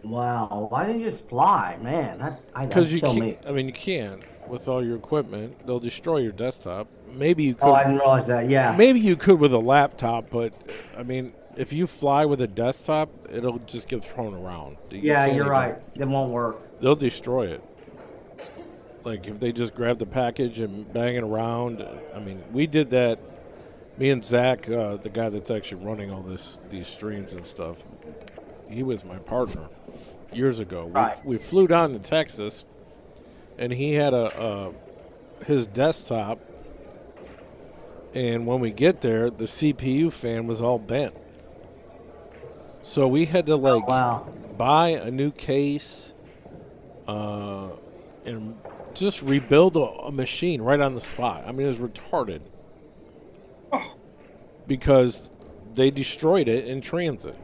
Wow. Why didn't you just fly? Man, Because you kill can't, me. I mean, you can't with all your equipment. They'll destroy your desktop. Maybe you could. Oh, I didn't realize that. Yeah. Maybe you could with a laptop, but, I mean, if you fly with a desktop, it'll just get thrown around. Yeah, you're right. It won't work. They'll destroy it. Like, if they just grab the package and bang it around. I mean, we did that. Me and Zach, the guy that's actually running all these streams and stuff, he was my partner years ago. Right. We flew down to Texas, and he had his desktop, and when we get there, the CPU fan was all bent. So we had to, like, buy a new case and just rebuild a machine right on the spot. I mean, it was retarded. Because they destroyed it in transit.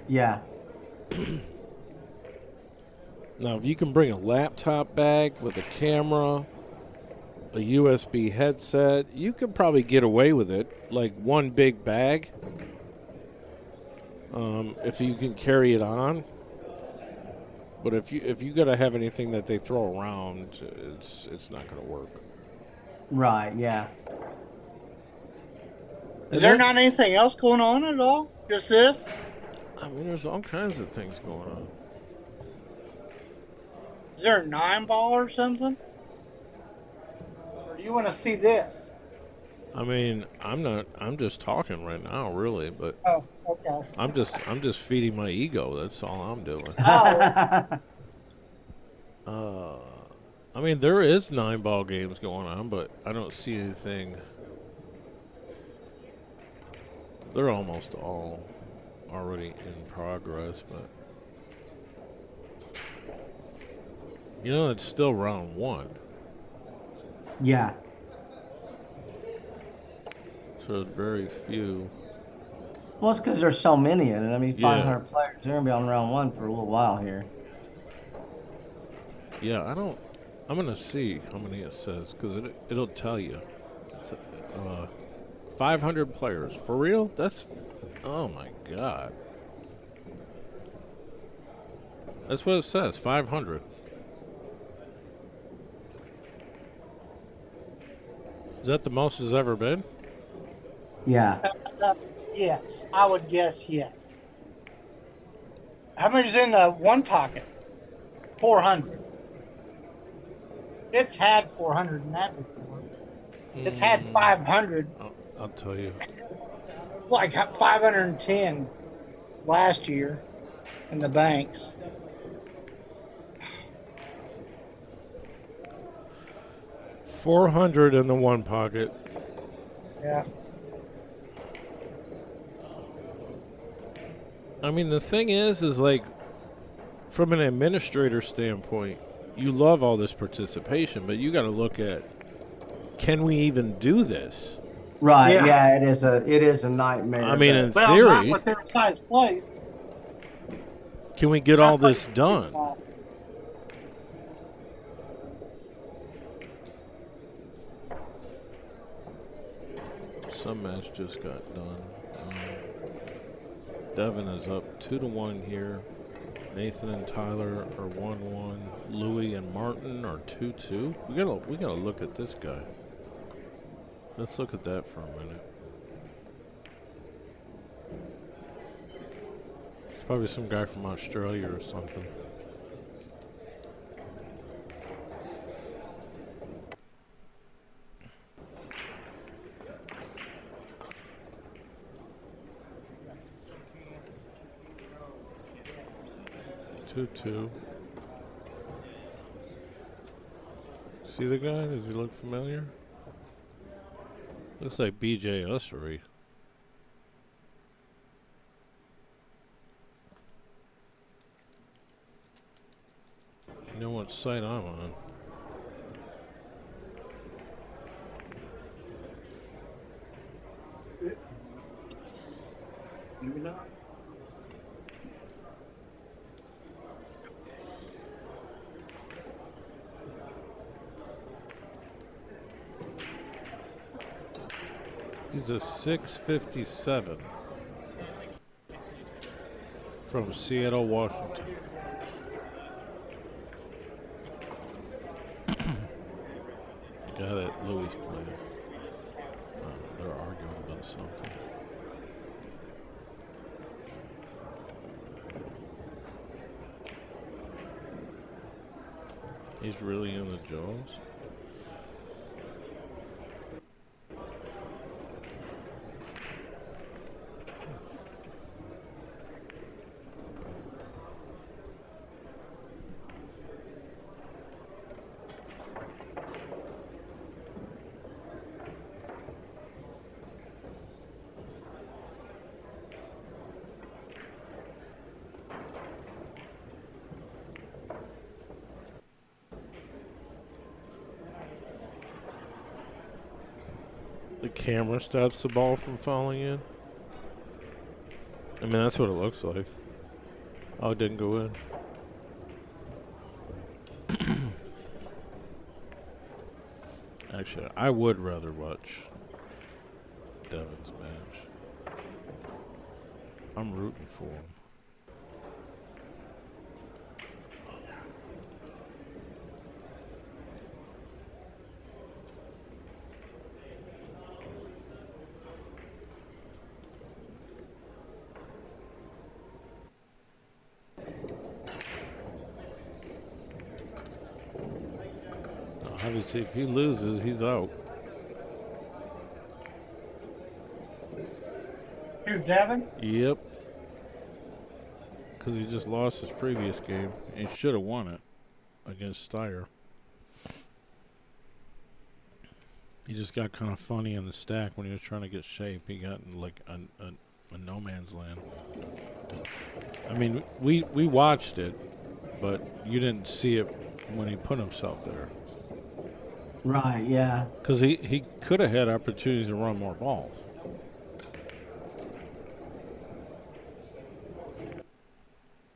Yeah. Now, if you can bring a laptop bag with a camera, a USB headset, you could probably get away with it. Like one big bag. If you can carry it on. But if you gotta have anything that they throw around, it's not gonna work. Right. Yeah. Is there not anything else going on at all? Just this? I mean, there's all kinds of things going on. Is there a 9-ball or something? Or do you want to see this? I mean, I'm just talking right now, really, but Oh, okay. I'm just feeding my ego. That's all I'm doing. I mean, there is 9-ball games going on, but I don't see anything. They're almost all already in progress, but you know, it's still round one. Yeah. So there's very few. Well, it's because there's so many in it. I mean, Yeah. 500 players. They're going to be on round one for a little while here. Yeah, I'm going to see how many it says, because it'll tell you. It's 500 players. For real? That's, oh my God. That's what it says, 500. Is that the most has ever been? Yeah. Yes, I would guess yes. How many's in the one pocket? 400. It's had 400 in that before. It's had 500. I'll tell you. Like 510 last year in the banks. $400 in the one pocket. Yeah. I mean, the thing is like, from an administrator standpoint, you love all this participation, but you got to look at, can we even do this? Right. Yeah. Yeah. It is a nightmare. I mean, in Well, not theory, with their size place. can we get all this done? Some match just got done. Devin is up 2-1 here. Nathan and Tyler are 1-1. Louie and Martin are 2-2. We gotta look at this guy. Let's look at that for a minute. It's probably some guy from Australia or something. Two. See the guy? Does he look familiar? Looks like BJ Ussery. You know what site I'm on? Maybe not. He's a 657 from Seattle, Washington. The guy that Louis played. They're arguing about something. He's really in the jaws. The camera stops the ball from falling in. I mean, that's what it looks like. Oh, it didn't go in. Actually, I would rather watch Devin's match. I'm rooting for him. Obviously, if he loses, he's out. Who, Devin? Yep. Because he just lost his previous game. He should have won it against Steyer. He just got kind of funny in the stack when he was trying to get shape. He got in like a no man's land. I mean, we watched it, but you didn't see it when he put himself there. Right, yeah. Because he could have had opportunities to run more balls.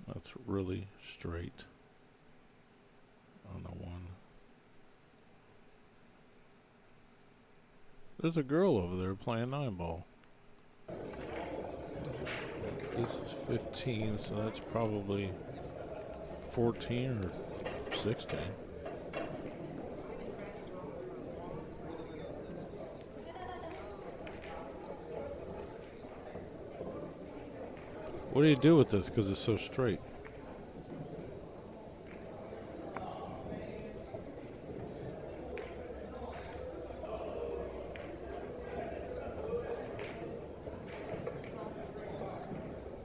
That's really straight on the one. There's a girl over there playing 9-ball. This is 15, so that's probably 14 or 16. What do you do with this? Because it's so straight.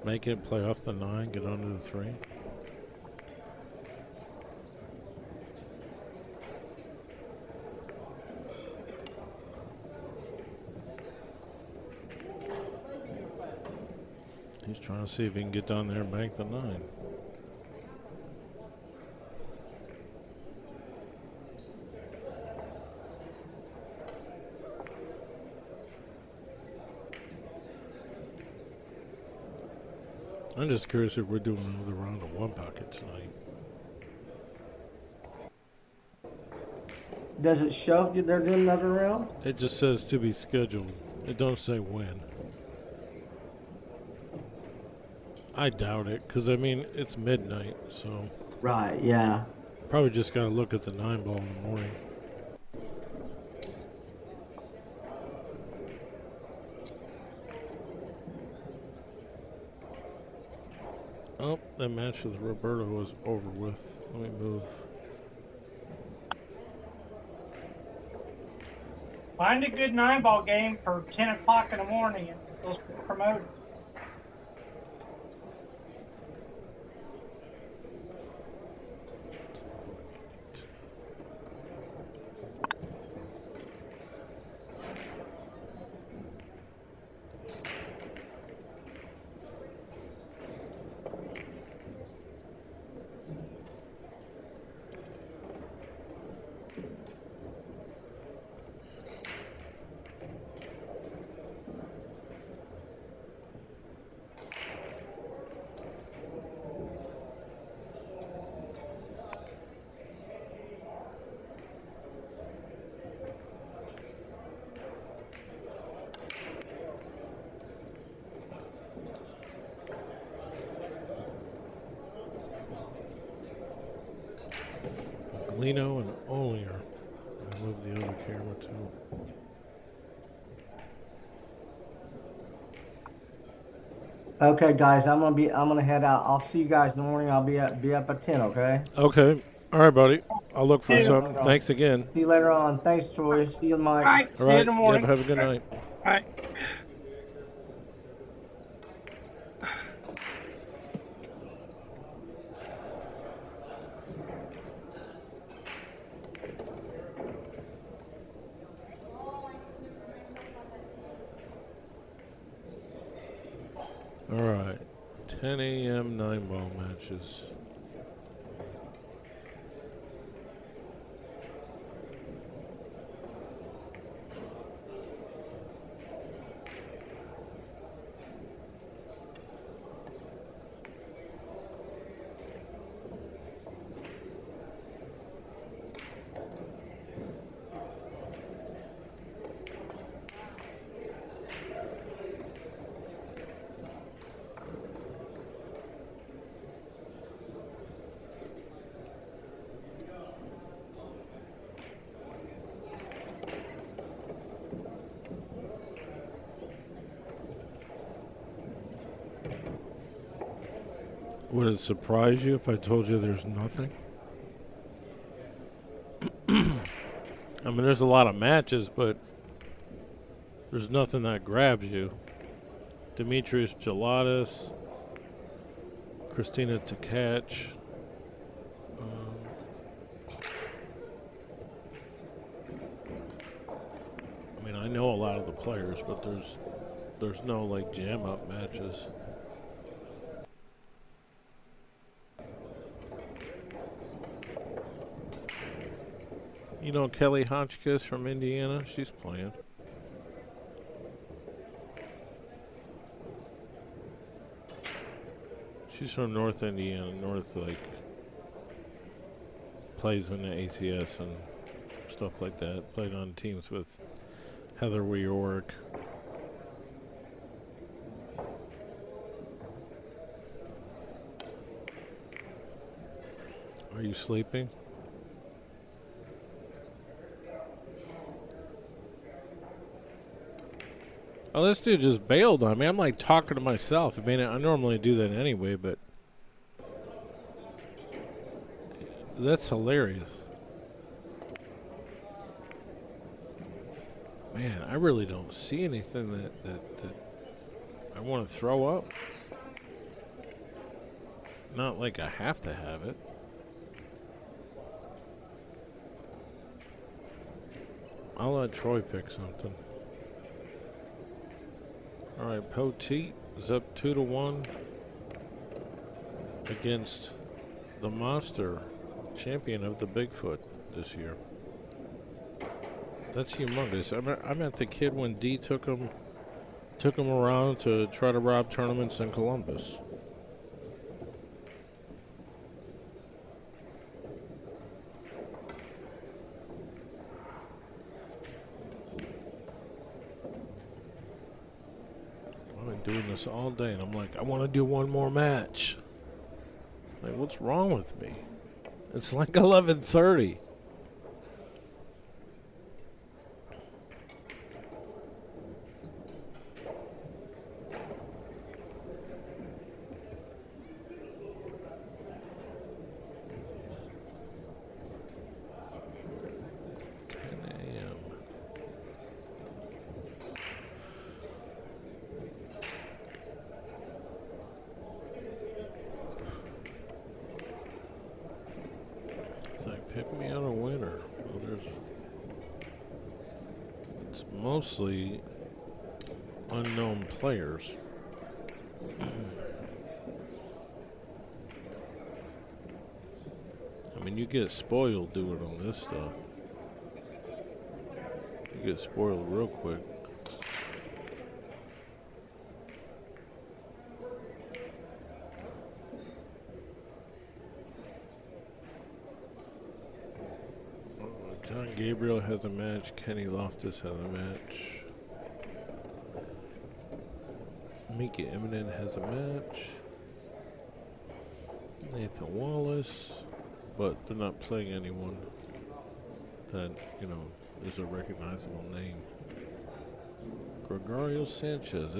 Make it play off the 9, get under the 3. He's trying to see if he can get down there and bank the 9. I'm just curious if we're doing another round of 1 pocket tonight. Does it show if they're doing another round? It just says to be scheduled. It don't say when. I doubt it, because, I mean, it's midnight, so Right, yeah. probably just got to look at the 9-ball in the morning. Oh, that match with Roberto was over with. Let me move. Find a good 9-ball game for 10 o'clock in the morning and let's promote it. Lino and Olier. I move the other camera too. Okay, guys, I'm gonna head out. I'll see you guys in the morning. I'll be up at 10. Okay. Okay. All right, buddy. I'll look for See you something. later on. Thanks again. See you later on. Thanks, Troy. See you, Mike. All right, All see you right. in the morning. Yep, have a good night. All right. All right. 10 a.m. 9-ball matches. Would it surprise you if I told you there's nothing? I mean, there's a lot of matches, but there's nothing that grabs you. Demetrius Gelatis, Christina Tkach. I mean, I know a lot of the players, but there's no like jam up matches. You know Kelly Hotchkiss from Indiana? She's playing. She's from North Indiana, plays in the ACS and stuff like that. Played on teams with Heather York. Are you sleeping? Oh, this dude just bailed on me. I'm like talking to myself. I mean, I normally do that anyway, but that's hilarious. Man, I really don't see anything that I want to throw up. Not like I have to have it. I'll let Troy pick something. All right, Poteet is up 2-1 against the monster champion of the Bigfoot this year. That's humongous. I met the kid when D took him around to try to rob tournaments in Columbus. doing this all day, and I'm like, I want to do one more match. Like, what's wrong with me? It's like 11:30. Pick me out a winner. Well, it's mostly unknown players. I mean, you get spoiled doing all this stuff. You get spoiled real quick. John Gabriel has a match. Kenny Loftus has a match. Mika Immonen has a match. Nathan Wallace, but they're not playing anyone that, you know, is a recognizable name. Gregorio Sanchez.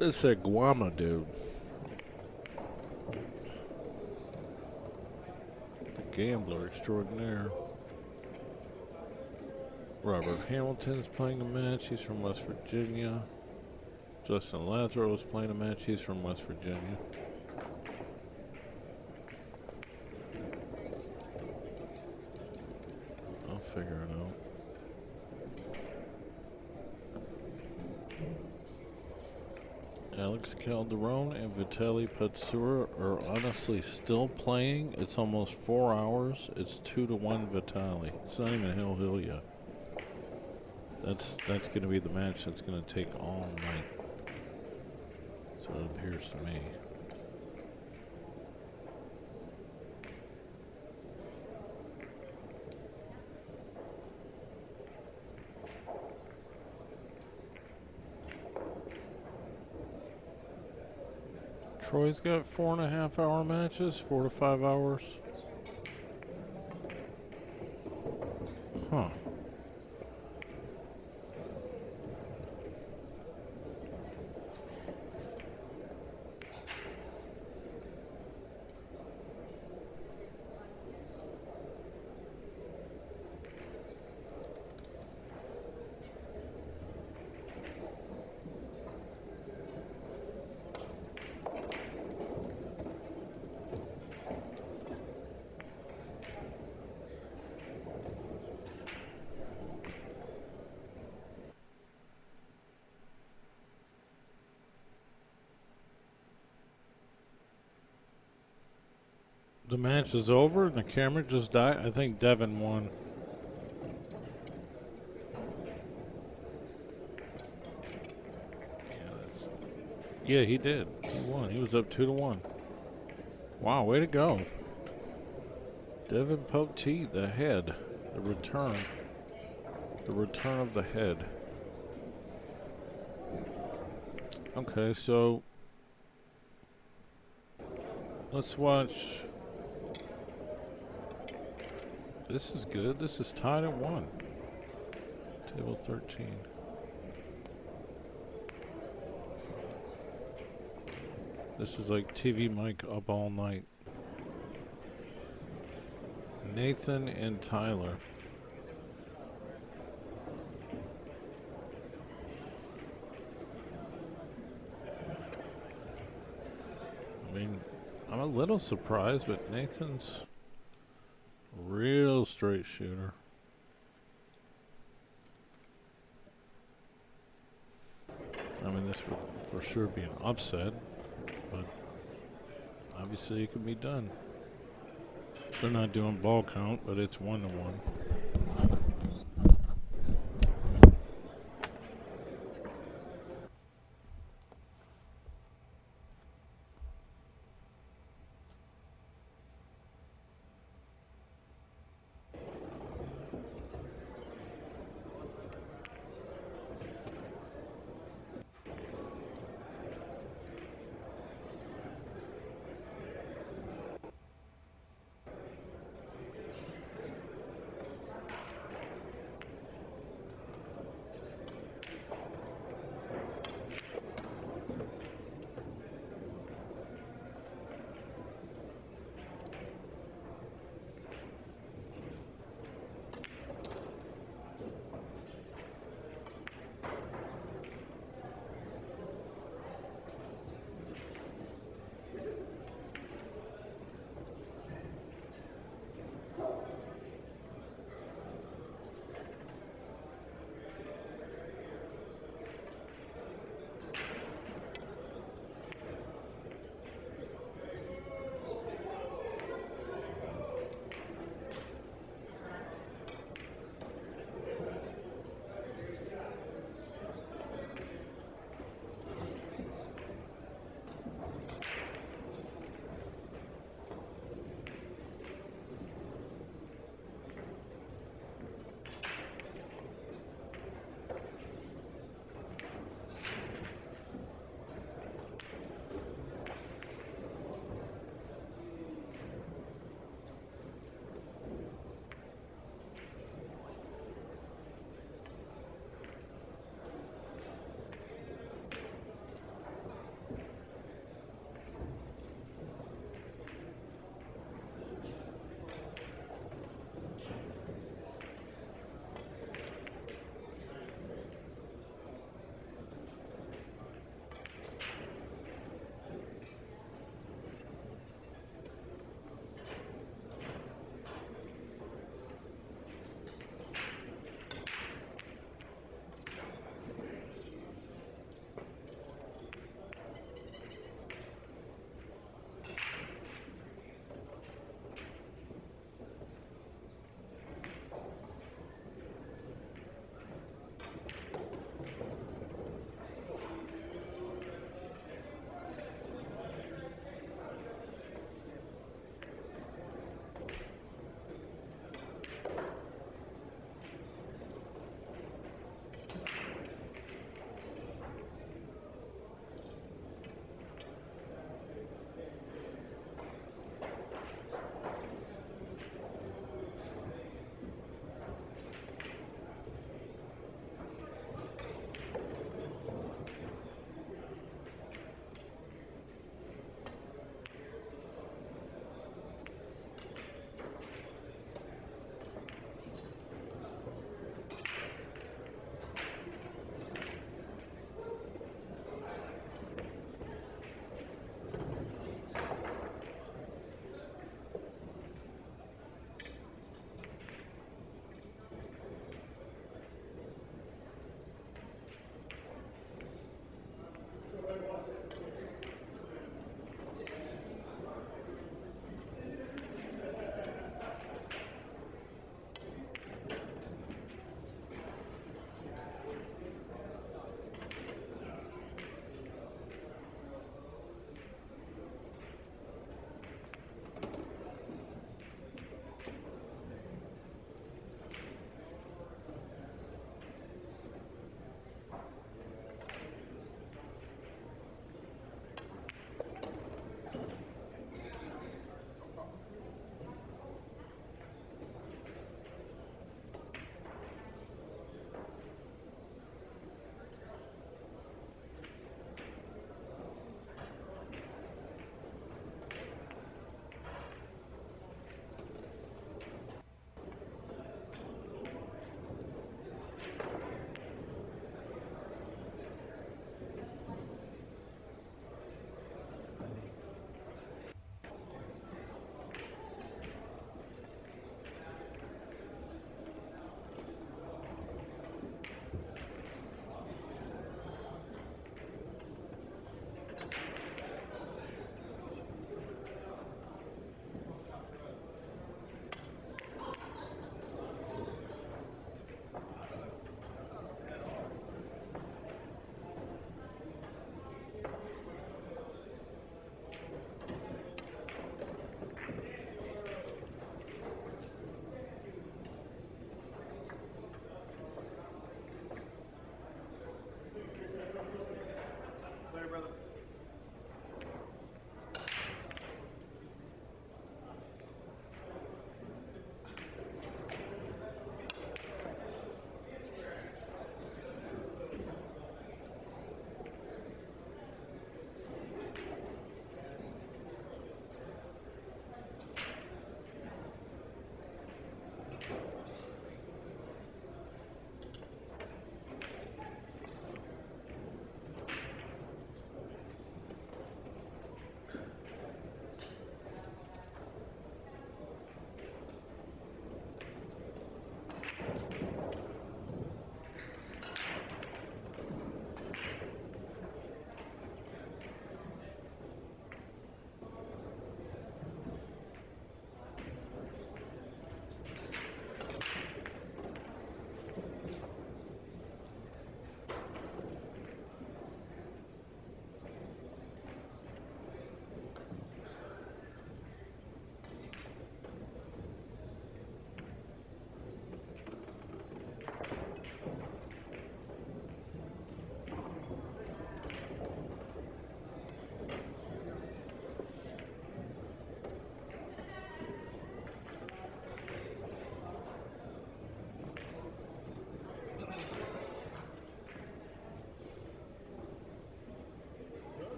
It's a Guama dude. The gambler extraordinaire. Robert Hamilton's playing a match. He's from West Virginia. Justin Lazaro is playing a match. He's from West Virginia. I'll figure it out. Alex Calderon and Vitaly Patsura are honestly still playing. It's almost 4 hours. It's 2-1 Vitaly. It's not even Hill yet. That's going to be the match that's going to take all night. So it appears to me. Troy's got 4.5 hour matches, 4 to 5 hours. Huh. The match is over and the camera just died. I think Devin won. Yeah, he did. He won. He was up 2-1. Wow, way to go. Devin Poteet, the head. The return. The return of the head. Okay, so let's watch. This is good. This is tied at 1. Table 13. This is like TvMike up all night. Nathan and Tyler. I mean, I'm a little surprised, but Nathan's real straight shooter. I mean, this would for sure be an upset, but obviously it can be done. They're not doing ball count, but it's 1-1.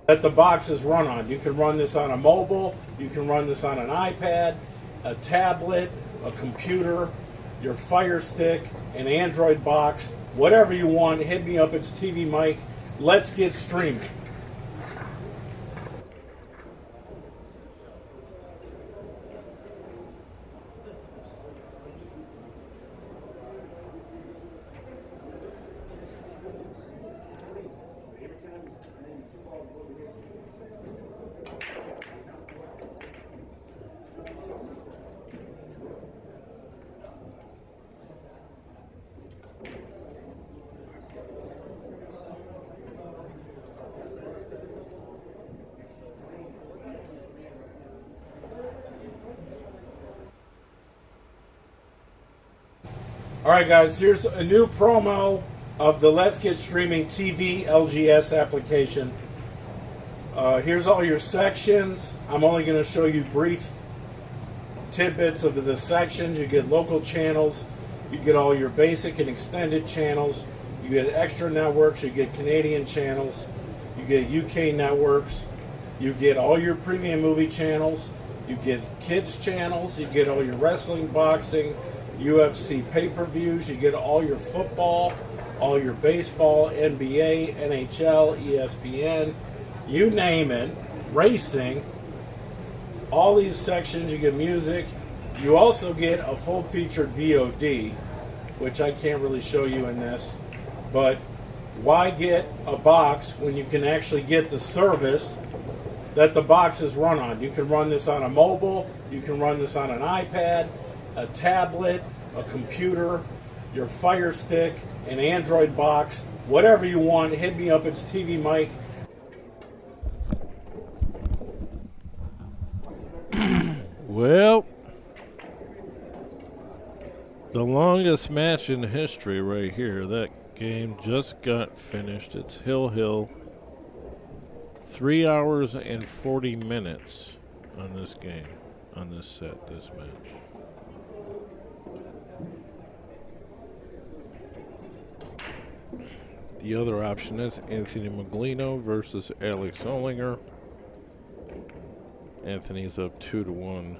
that the boxes run on. You can run this on a mobile, you can run this on an iPad, a tablet, a computer, your Fire Stick, an Android box, whatever you want. Hit me up, it's TvMike. Let's get streaming. Alright guys, here's a new promo of the Let's Get Streaming TV LGS application. Here's all your sections. I'm only going to show you brief tidbits of the sections. You get local channels, you get all your basic and extended channels, you get extra networks, you get Canadian channels, you get UK networks, you get all your premium movie channels, you get kids channels, you get all your wrestling, boxing, UFC pay-per-views, you get all your football, all your baseball, NBA, NHL, ESPN, you name it, racing, all these sections. You get music. You also get a full-featured VOD, which I can't really show you in this, but why get a box when you can actually get the service that the boxes run on? You can run this on a mobile, you can run this on an iPad, a tablet, a computer, your Fire Stick, an Android box, whatever you want. Hit me up, it's TvMike. Well, the longest match in history right here. That game just got finished. It's Hill. 3 hours and 40 minutes on this game, on this set, this match. The other option is Anthony Maglino versus Alex Ollinger. Anthony's up 2-1.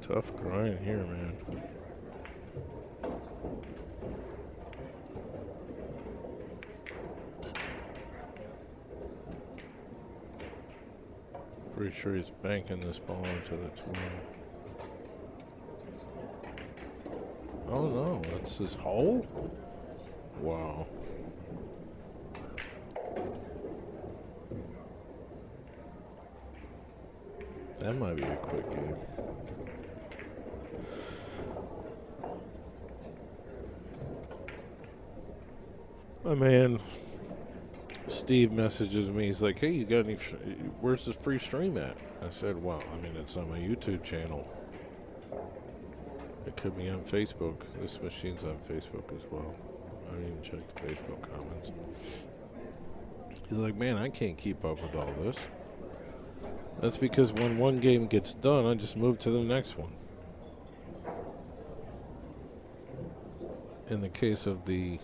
Tough grind here, man. Pretty sure he's banking this ball into the 12. Oh no, that's his hole? Wow. That might be a quick game. My man Steve messages me. He's like, "Hey, you got any? Where's the free stream at?" I said, "Well, I mean, it's on my YouTube channel. It could be on Facebook. This machine's on Facebook as well. I didn't even check the Facebook comments." He's like, "Man, I can't keep up with all this." That's because when one game gets done, I just move to the next one. In the case of the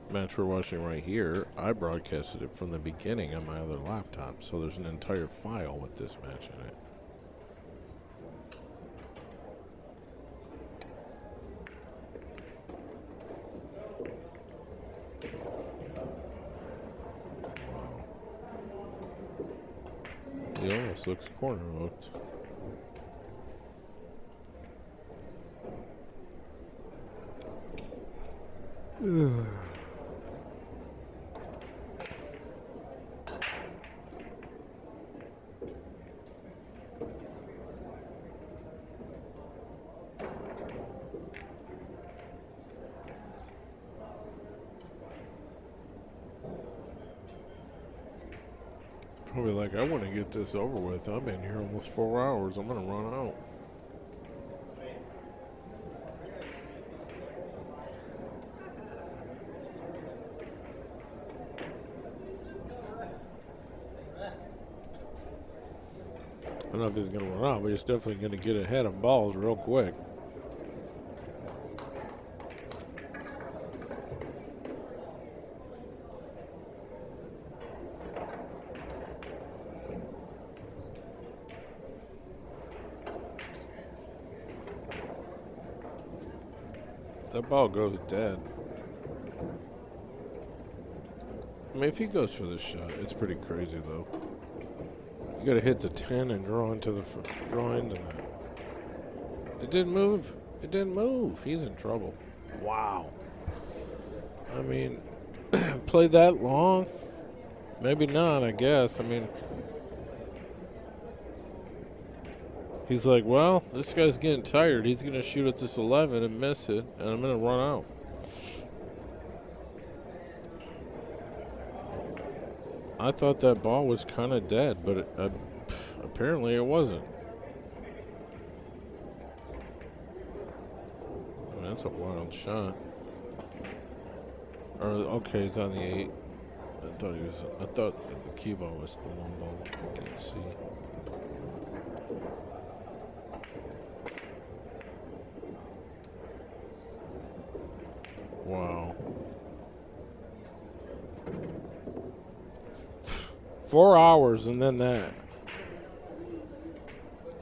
match we're watching right here, I broadcasted it from the beginning on my other laptop, so there's an entire file with this match in it. Wow. He almost looks corner hooked. Probably like, I want to get this over with. I've been here almost 4 hours. I'm going to run out. don't know if he's going to run out, but he's definitely going to get ahead of balls real quick. That ball goes dead. I mean, if he goes for this shot, it's pretty crazy, though. You got to hit the 10 and draw into the It didn't move. It didn't move. He's in trouble. Wow. I mean, play that long? Maybe not, I guess. I mean, he's like, well, this guy's getting tired. He's going to shoot at this 11 and miss it, and I'm going to run out. I thought that ball was kind of dead, but apparently it wasn't. I mean, that's a wild shot. Or, okay, he's on the 8. I thought the cue ball was the one ball. Can't see. Wow. 4 hours and then that.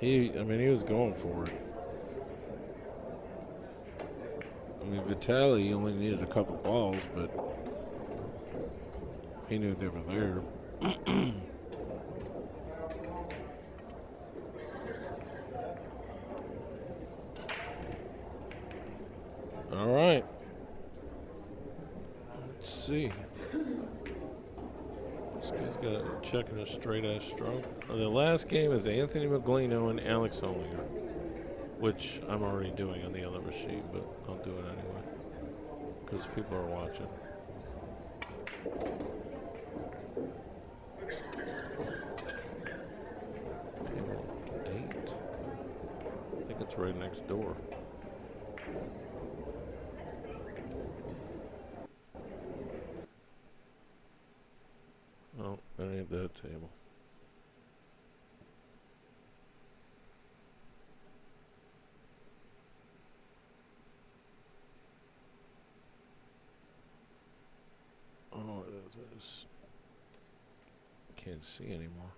He was going for it. I mean, Vitaly only needed a couple balls, but he knew they were there. All right. Let's see. This guy's got a check and a straight-ass stroke. The last game is Anthony Maglino and Alex Olinger, which I'm already doing on the other machine, but I'll do it anyway because people are watching. Table 8. I think it's right next door. Oh, that ain't that table. Oh, it is. Can't see anymore.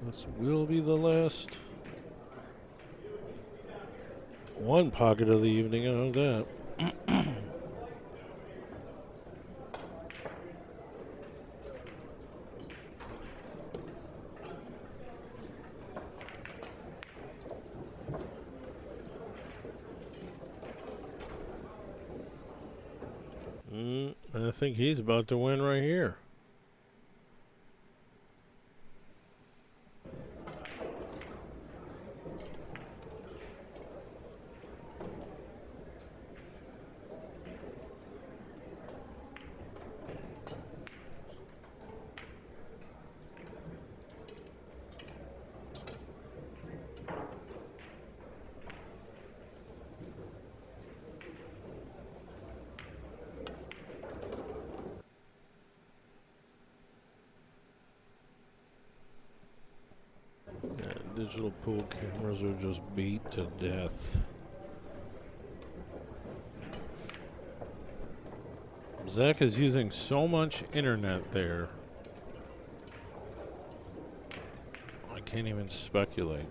This will be the last one pocket of the evening, I know that. I think he's about to win right here. Digital pool cameras are just beat to death. Zach is using so much internet there. I can't even speculate.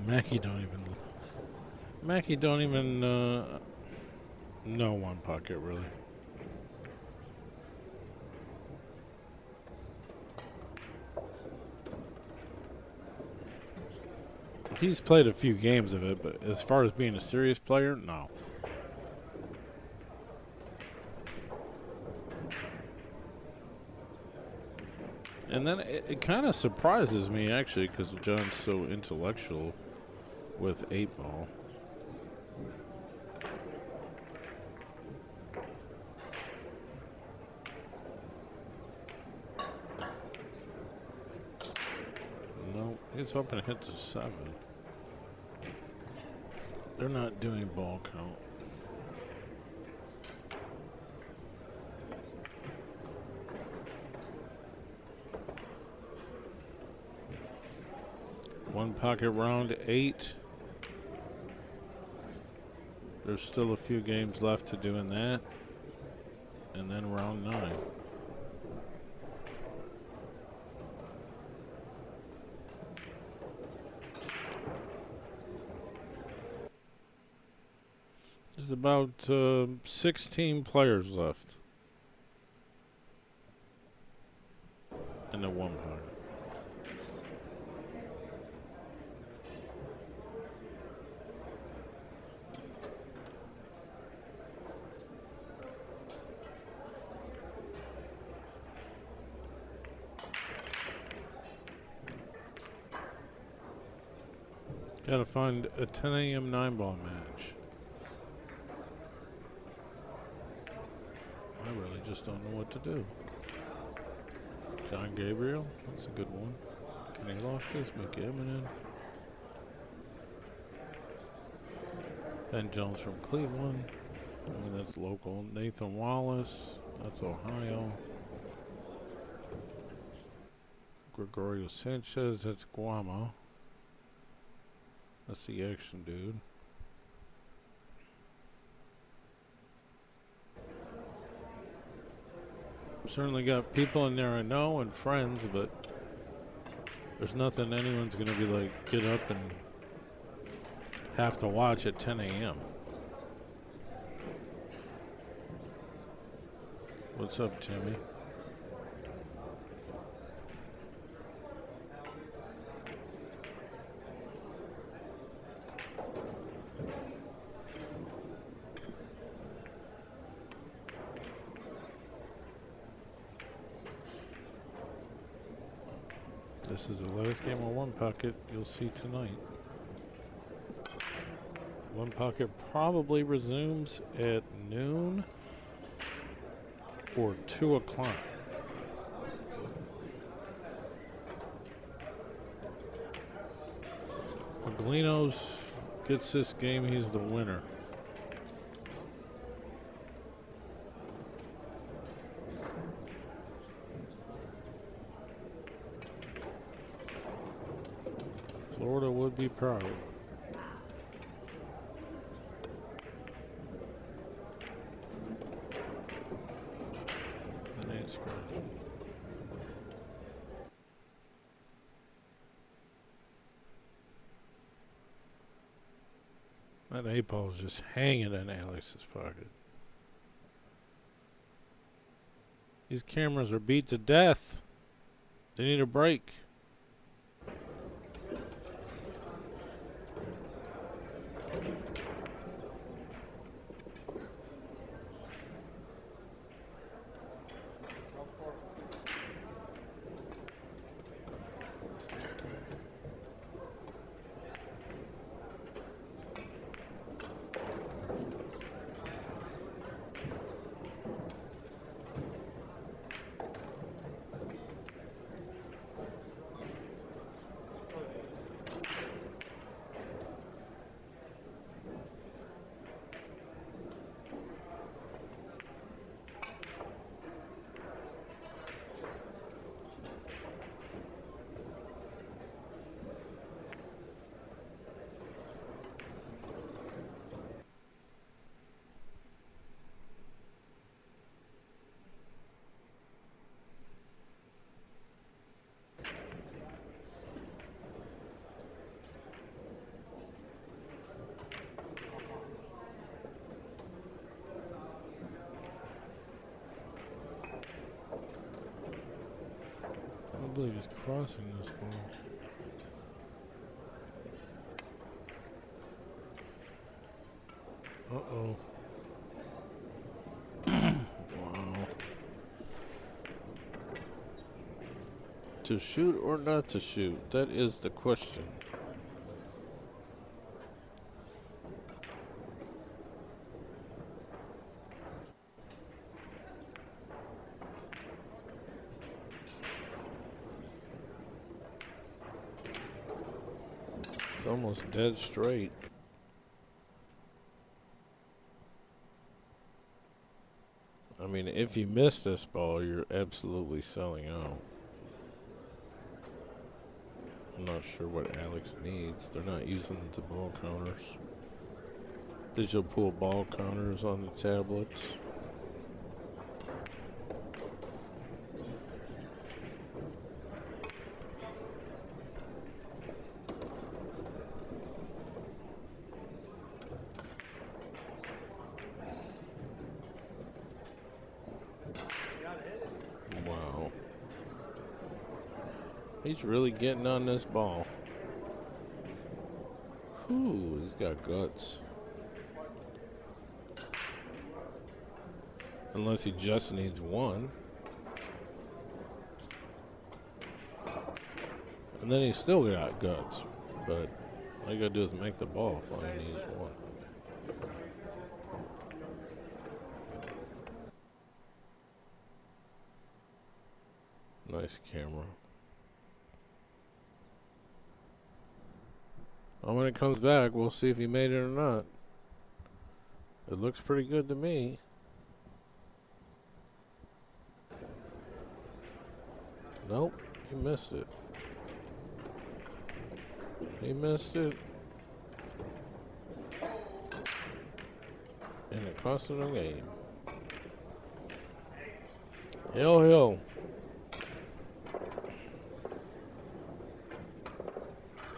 Mackie don't even know one pocket really. He's played a few games of it, but as far as being a serious player, no. And then it kind of surprises me, actually, because John's so intellectual with 8-ball. No, he's hoping to hit the 7. They're not doing ball count. One pocket round 8. There's still a few games left to do in that. And then round 9. There's about 16 players left in the one pocket. Gotta find a 10 a.m. 9-ball match. I really just don't know what to do. John Gabriel, that's a good one. Kenny Loftus, Mickey Eminem. Ben Jones from Cleveland. I mean, that's local. Nathan Wallace, that's Ohio. Gregorio Sanchez, that's Guam. That's the action dude. Certainly got people in there I know and friends, but there's nothing anyone's going to be like, get up and have to watch at 10 a.m. What's up, Timmy? This is the last game of one pocket you'll see tonight. One pocket probably resumes at noon or 2 o'clock. Maglinos gets this game, he's the winner. Florida would be proud. An 8 scratch. That 8-ball is just hanging in Alex's pocket. These cameras are beat to death. They need a break. believe he's crossing this ball. Uh-oh. Wow. To shoot or not to shoot? That is the question. It's almost dead straight. I mean, if you miss this ball, you're absolutely selling out. I'm not sure what Alex needs. They're not using the ball counters. Digital pool ball counters on the tablets. Wow. He's really getting on this ball. Whew, he's got guts. Unless he just needs one. And then he's still got guts. But all you gotta do is make the ball fly and he needs one. Nice camera. Well, when it comes back, we'll see if he made it or not. It looks pretty good to me. Nope, he missed it. He missed it. And it cost him a game. Yo.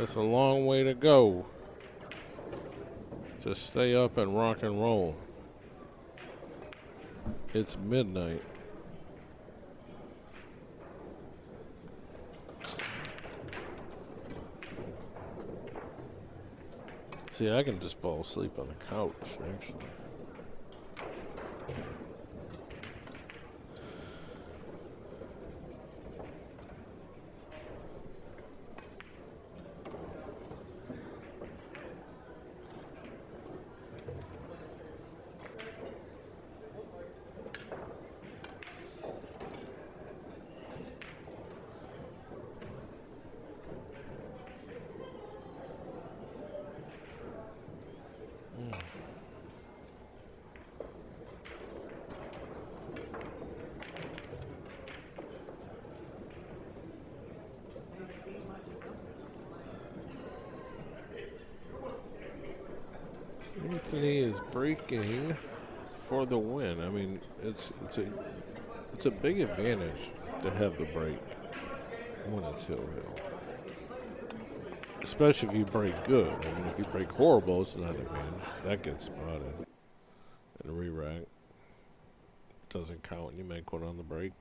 It's a long way to go to stay up and rock and roll. It's midnight. See, I can just fall asleep on the couch, actually. Anthony is breaking for the win. I mean, it's a big advantage to have the break when it's hill. Especially if you break good. I mean, if you break horrible, it's not an advantage. That gets spotted. And a re-rack doesn't count. You make one on the break.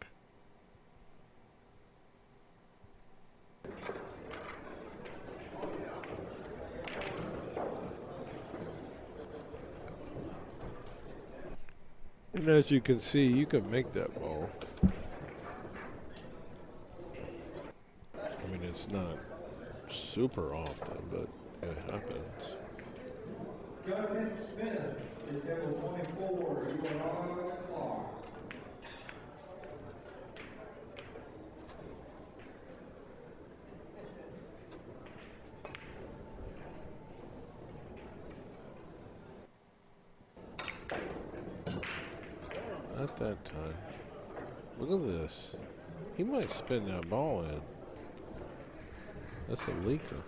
And as you can see, you can make that ball. I mean, it's not super often, but it happens. Judgment Smith is table 24. You are on the clock. At that time. Look at this. He might spin that ball in. That's a leaker.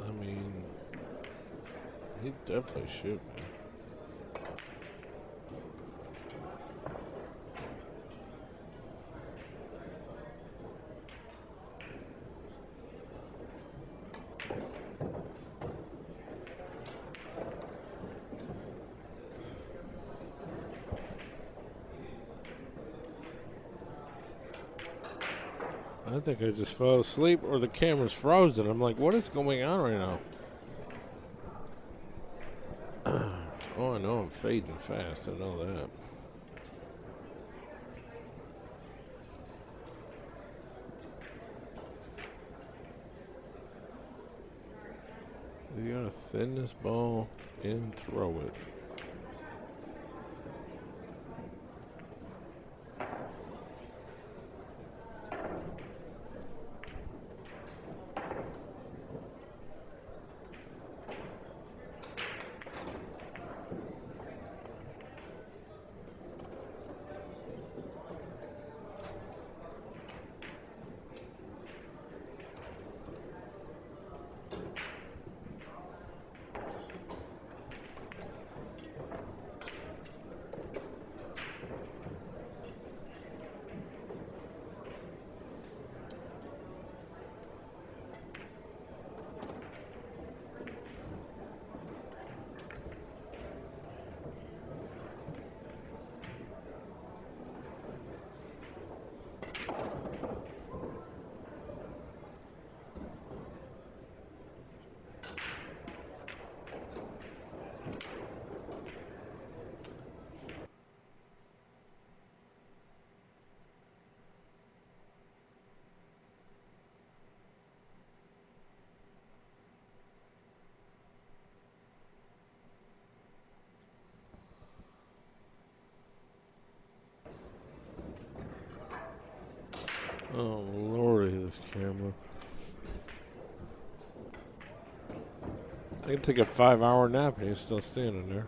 I mean, he definitely should be. I think I just fell asleep or the camera's frozen. I'm like, what is going on right now? Oh, I know I'm fading fast. I know that. He's going to thin this ball and throw it. Oh, lordy, this camera. I can take a 5-hour nap and he's still standing there.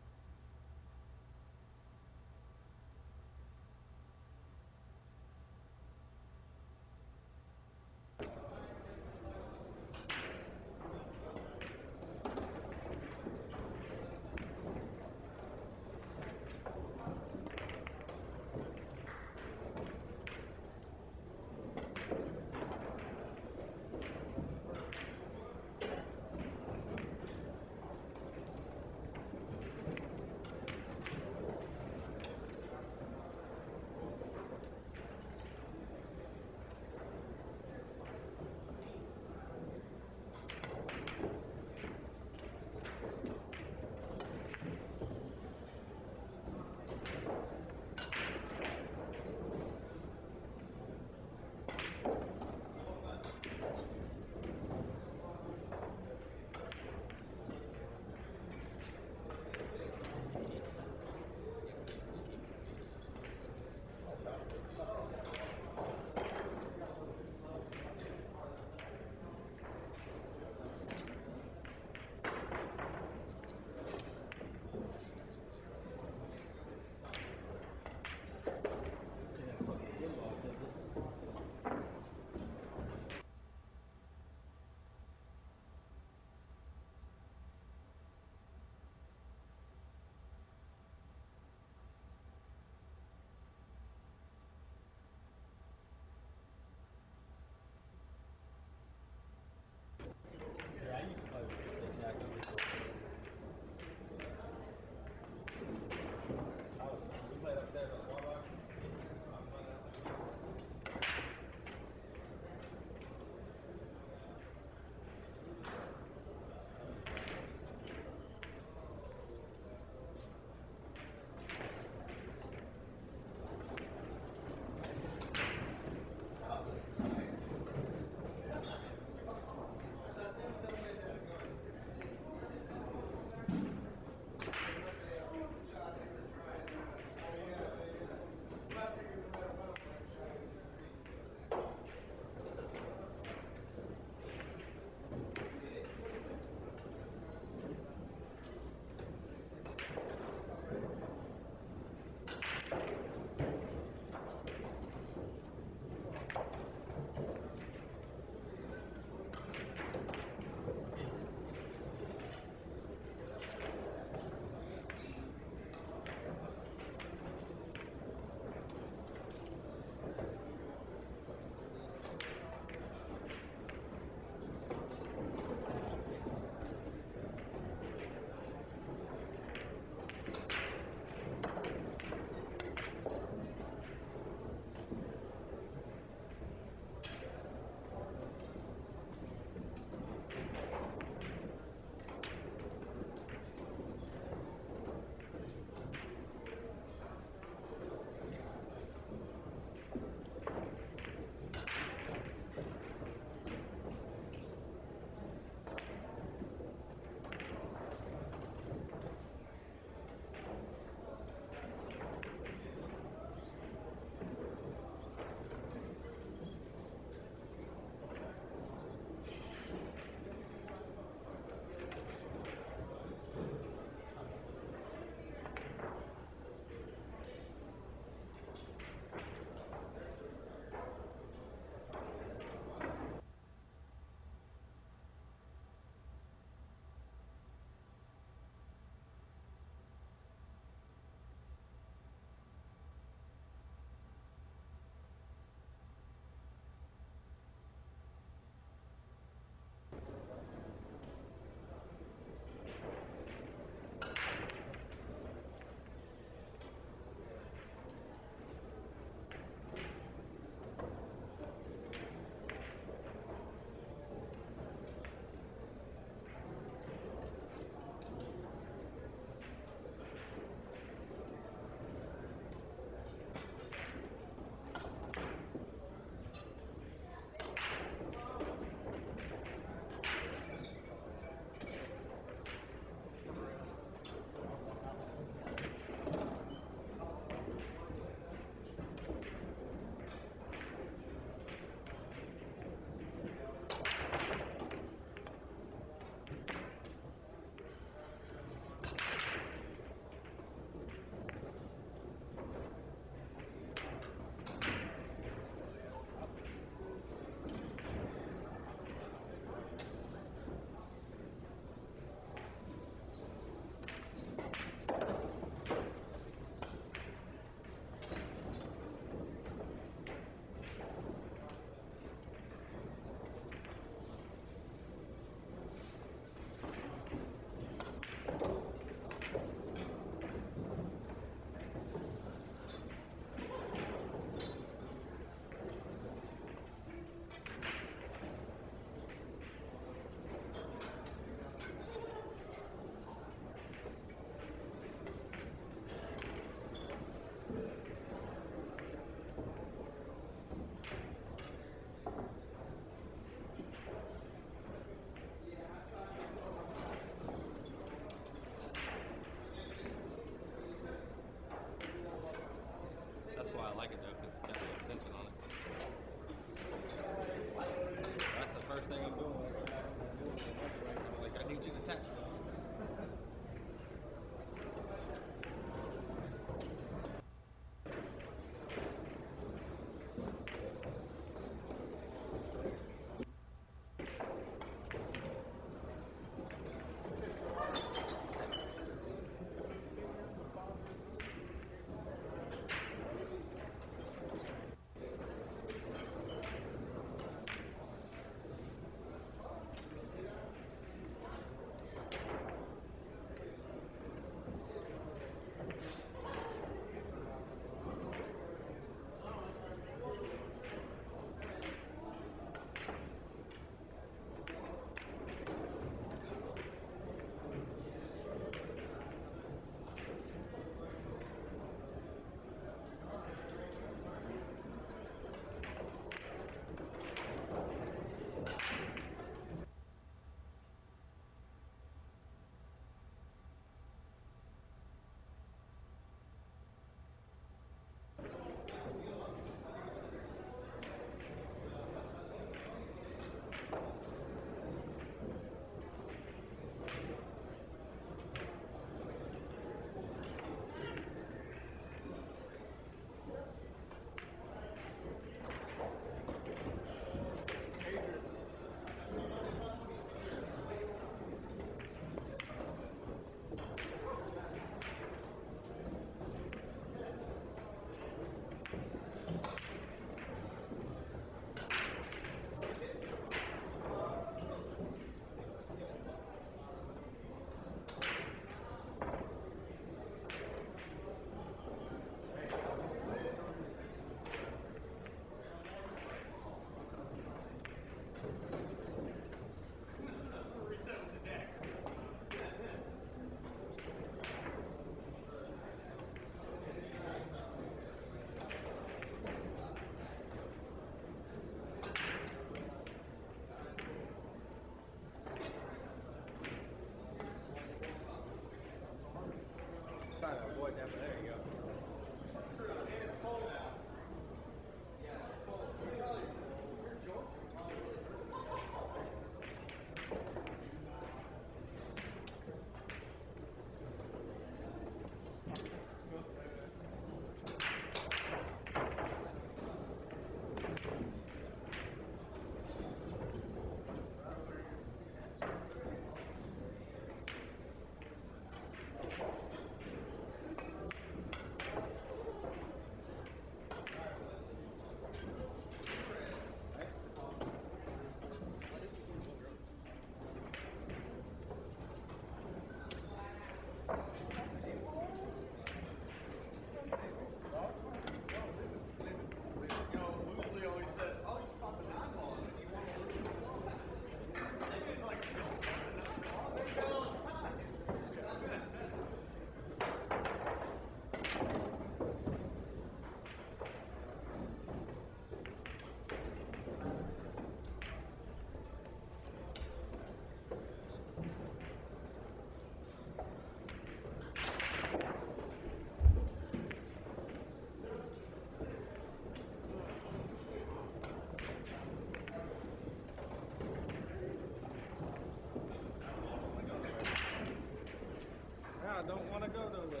want to go nowhere.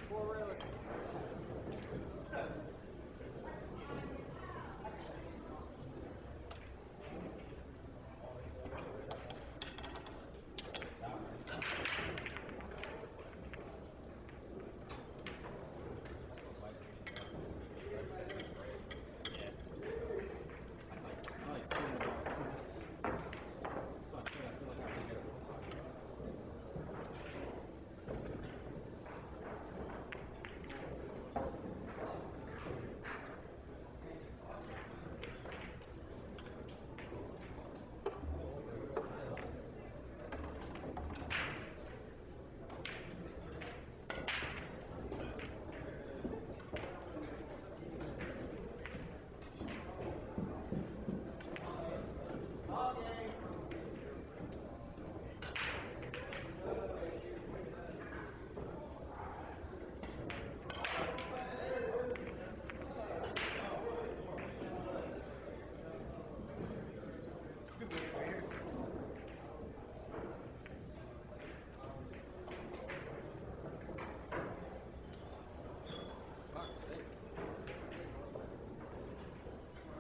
Four railer.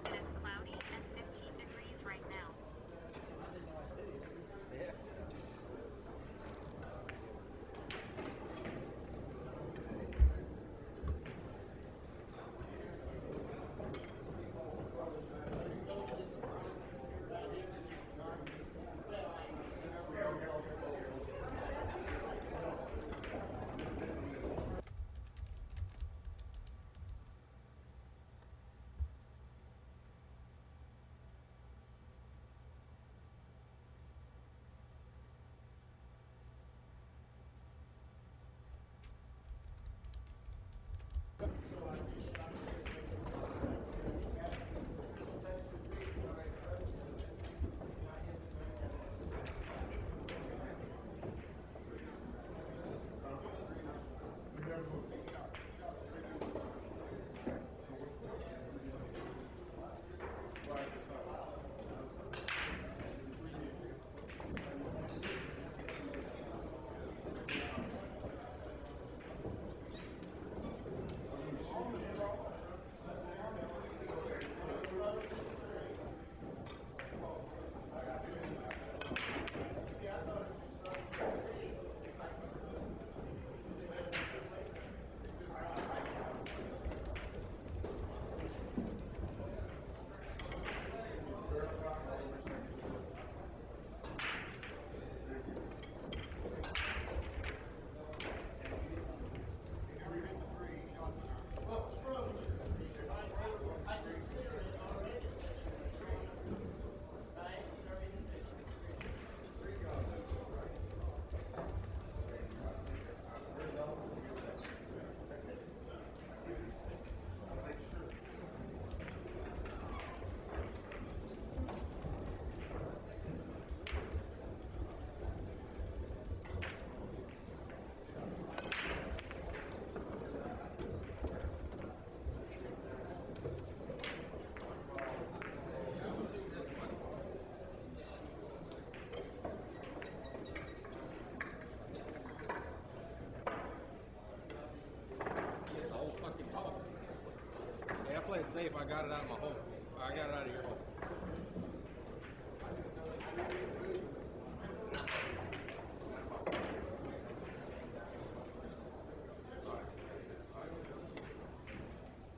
It is cloudy and 15 degrees right now. Hey, I played safe. I got it out of my hole. I got it out of your hole.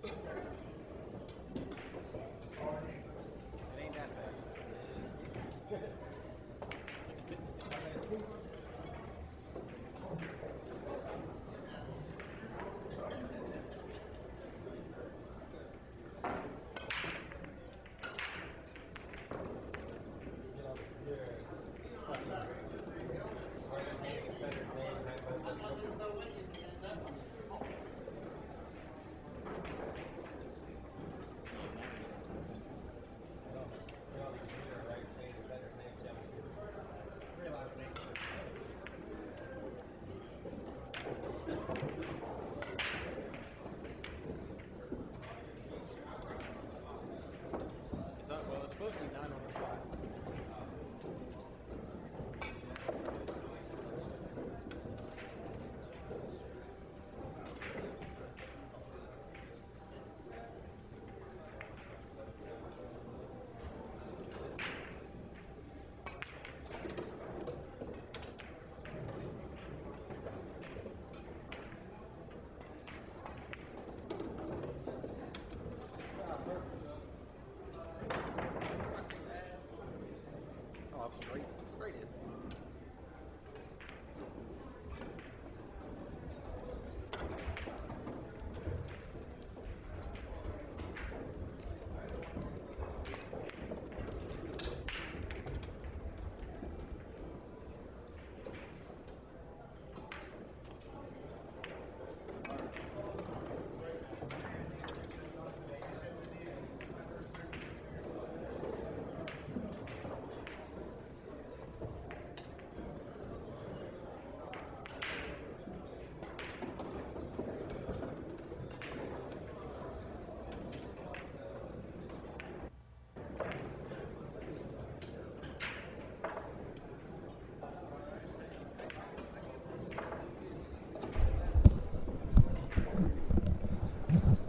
It ain't that bad. supposed to be 9 on the flat. Oh, straight hit.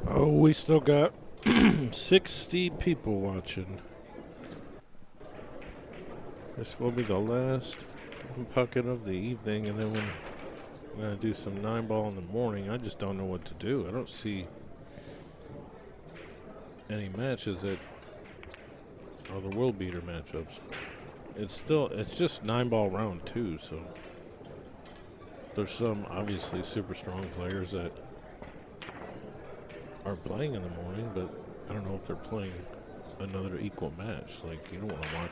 Oh, we still got 60 people watching. This will be the last pucket of the evening, and then we're going to do some 9-ball in the morning. I just don't know what to do. I don't see any matches that are the world beater matchups. It's just 9-ball round 2, so there's some obviously super strong players that are playing in the morning, but I don't know if they're playing another equal match. Like, you don't want to watch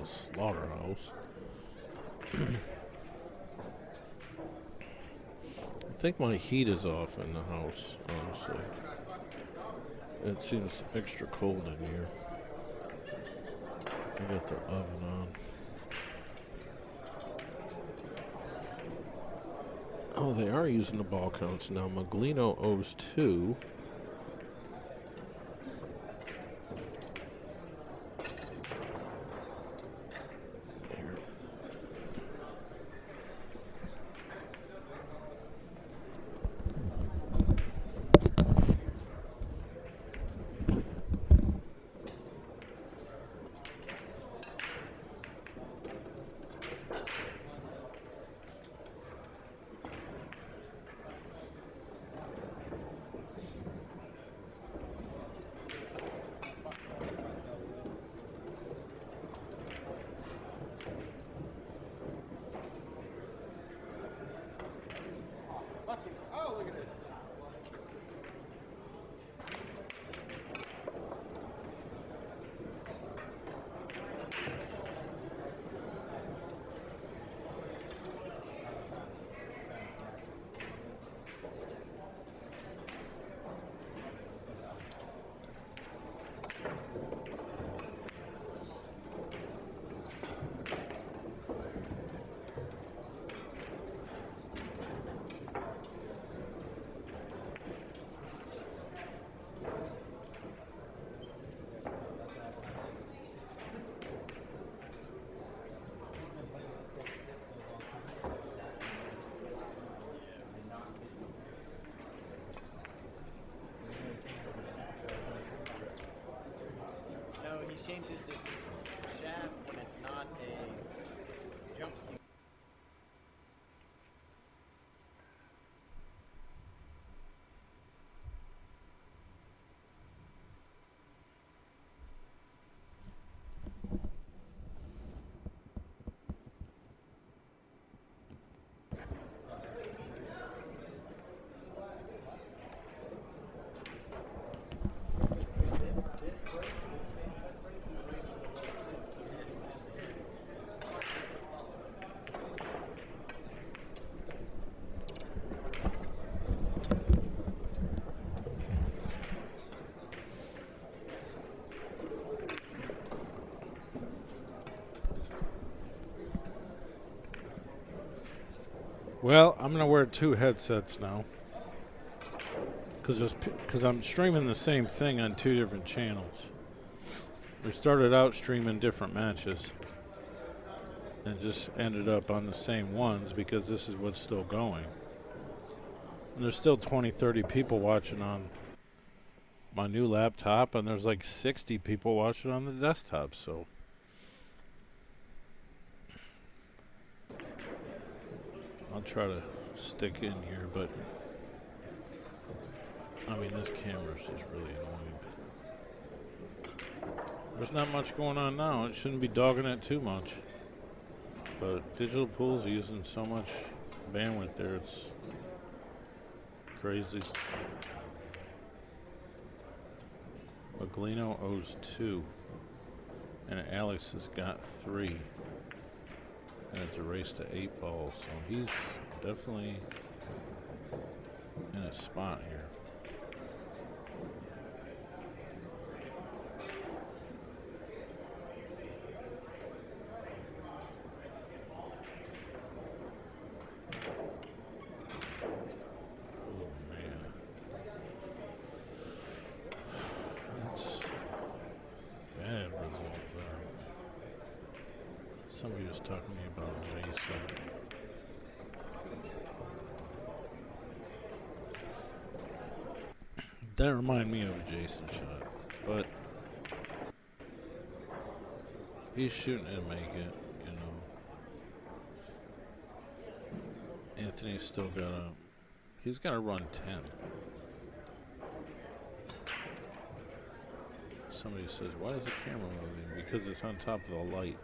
a slaughterhouse. I think my heat is off in the house, honestly. It seems extra cold in here. I got the oven on. Oh, they are using the ball counts now. Maglino owes 2. Oh, look at this. No, he changes his shaft when it's not a jump cue. Well, I'm going to wear 2 headsets now. Because I'm streaming the same thing on 2 different channels. We started out streaming different matches and just ended up on the same ones because this is what's still going. And there's still 20, 30 people watching on my new laptop, and there's like 60 people watching on the desktop, so. I'll try to stick in here, but I mean, this camera's just really annoying. There's not much going on now. It shouldn't be dogging it too much. But digital pools are using so much bandwidth there, it's crazy. Maglino owes 2, and Alex has got 3. And it's a race to 8 balls, so he's definitely in a spot here. Oh man, that's a bad result there. Somebody was talking to me about Jason. That reminded me of a Jason shot, but he's shooting to make it, you know. Anthony's still he's got to run 10. Somebody says, why is the camera moving? Because it's on top of the light.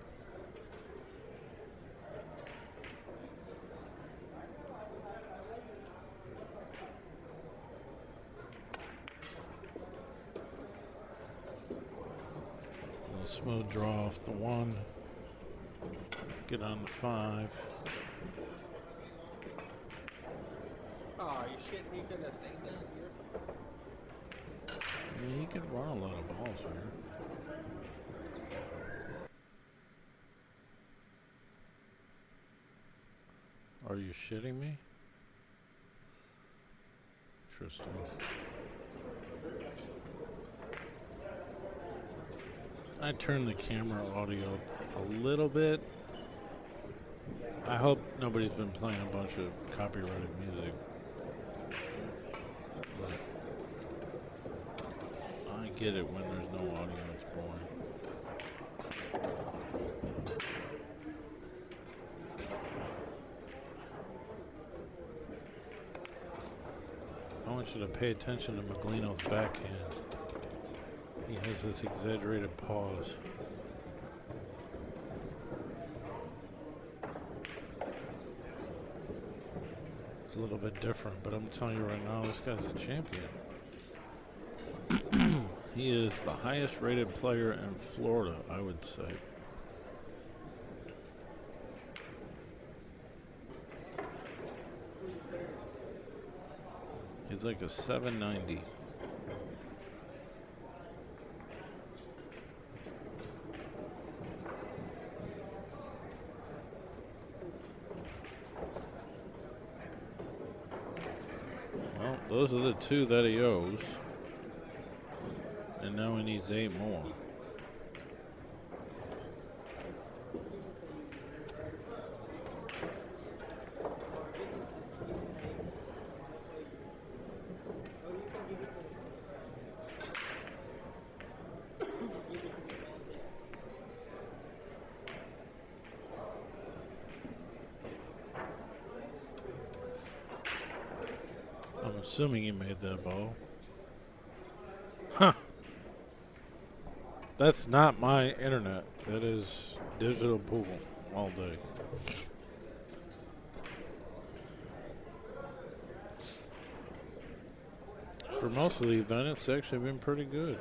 Smooth draw off the 1. Get on the 5. Oh, you shitting me? Could have stayed down here. I mean, he could run a lot of balls here. Are you shitting me? Interesting. I turned the camera audio a little bit. I hope nobody's been playing a bunch of copyrighted music. But I get it when there's no audio, it's boring. I want you to pay attention to Maglino's backhand. He has this exaggerated pause. It's a little bit different, but I'm telling you right now, this guy's a champion. He is the highest rated player in Florida, I would say. He's like a 790. Well, those are the 2 that he owes. And now he needs 8 more. I'm assuming he made that ball. Huh. That's not my internet. That is digital pool all day. For most of the event, it's actually been pretty good.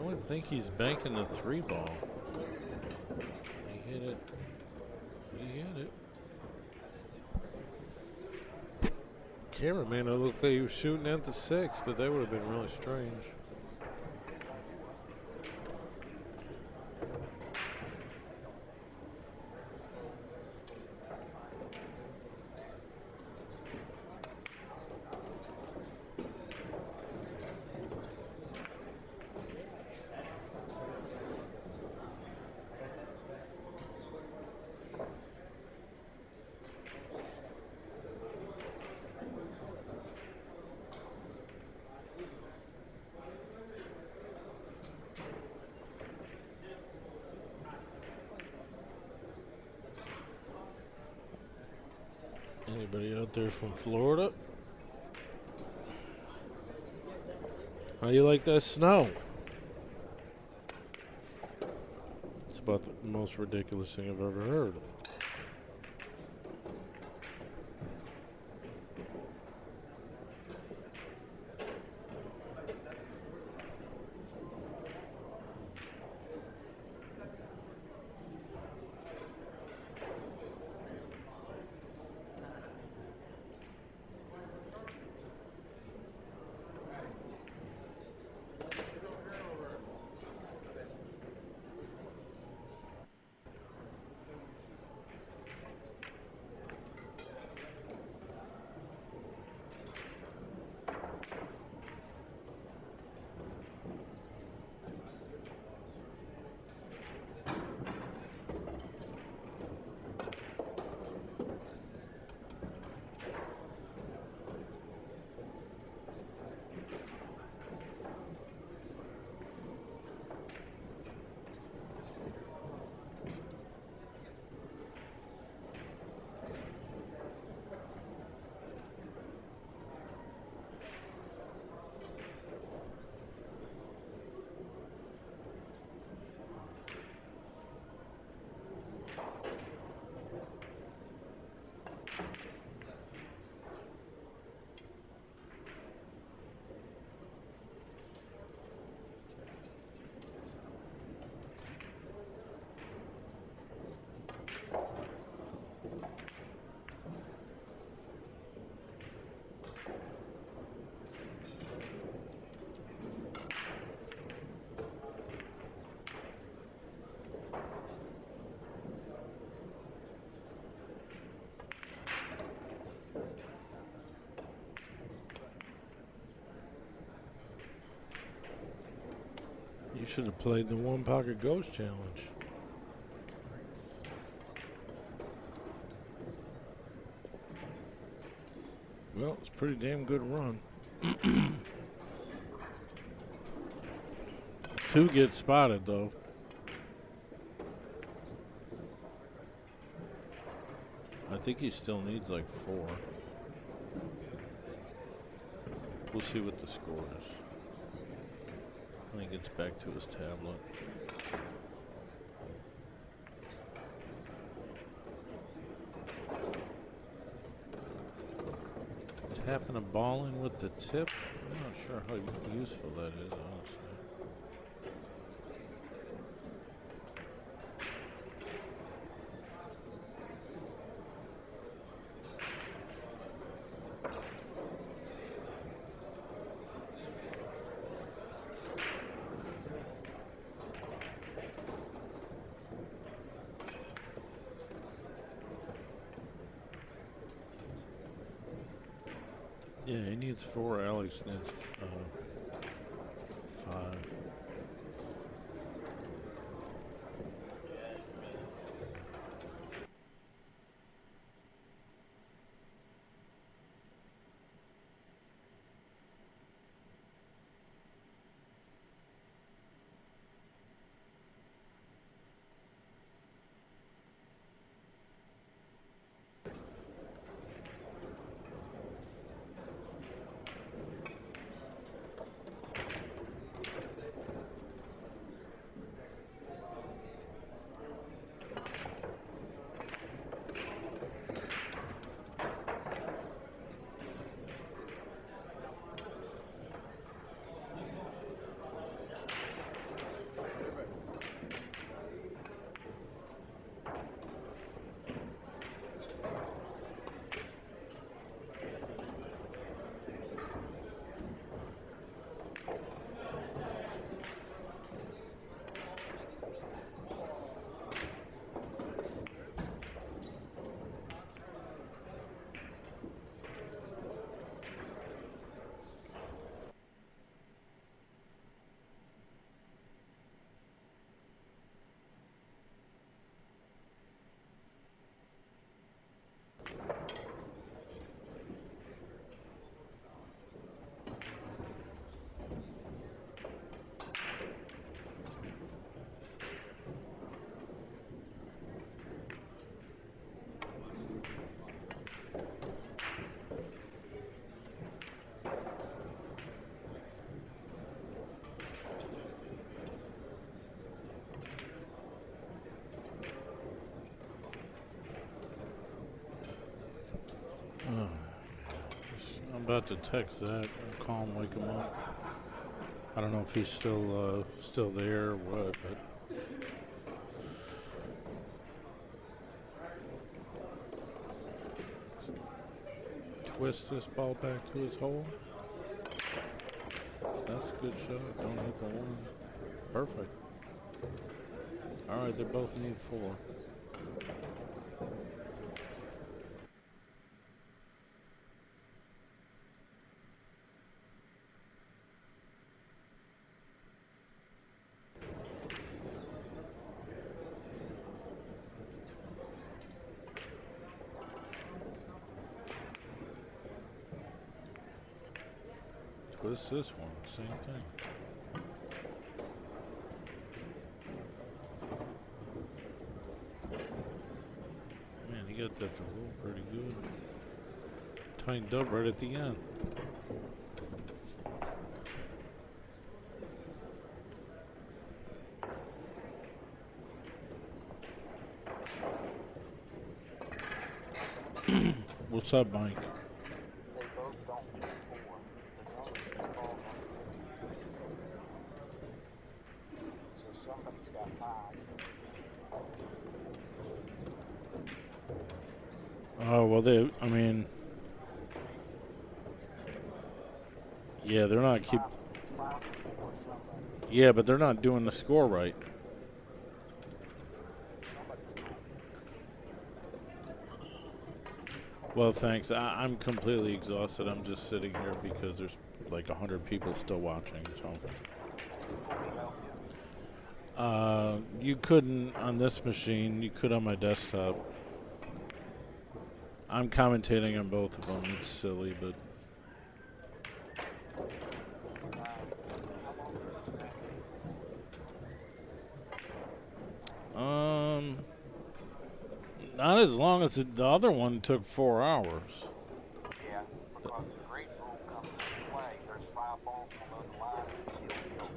I think he's banking the 3 ball. He hit it. He hit it. Cameraman, it looked like he was shooting at the 6, but that would have been really strange. Anybody out there from Florida? How you like that snow? It's about the most ridiculous thing I've ever heard. You should have played the One Pocket Ghost Challenge. Well, it's a pretty damn good run. 2 get spotted, though. I think he still needs like 4. We'll see what the score is when he gets back to his tablet. Tapping a ball in with the tip. I'm not sure how useful that is, honestly. Yeah, he needs 4. Alex needs 5. I'm about to text that and call him, wake him up. I don't know if he's still there or what, but twist this ball back to his hole. That's a good shot. Don't hit the one. Perfect. All right, they both need 4. Twist this one, same thing. Man, he got that to roll pretty good. Tightened up right at the end. What's up, Mike? They both don't need 4. There's only 6 balls on the table. So somebody's got 5. Oh, well, I mean, yeah, they're not keep. It's 5 to 4, somebody. Yeah, but they're not doing the score right. Somebody's not. Well, thanks. I'm completely exhausted. I'm just sitting here because there's like 100 people still watching. So, you couldn't on this machine. You could on my desktop. I'm commentating on both of them. It's silly, but not as long as the other one took 4 hours. Yeah, because the great rule comes into play. There's 5 balls below the line and it's heel field.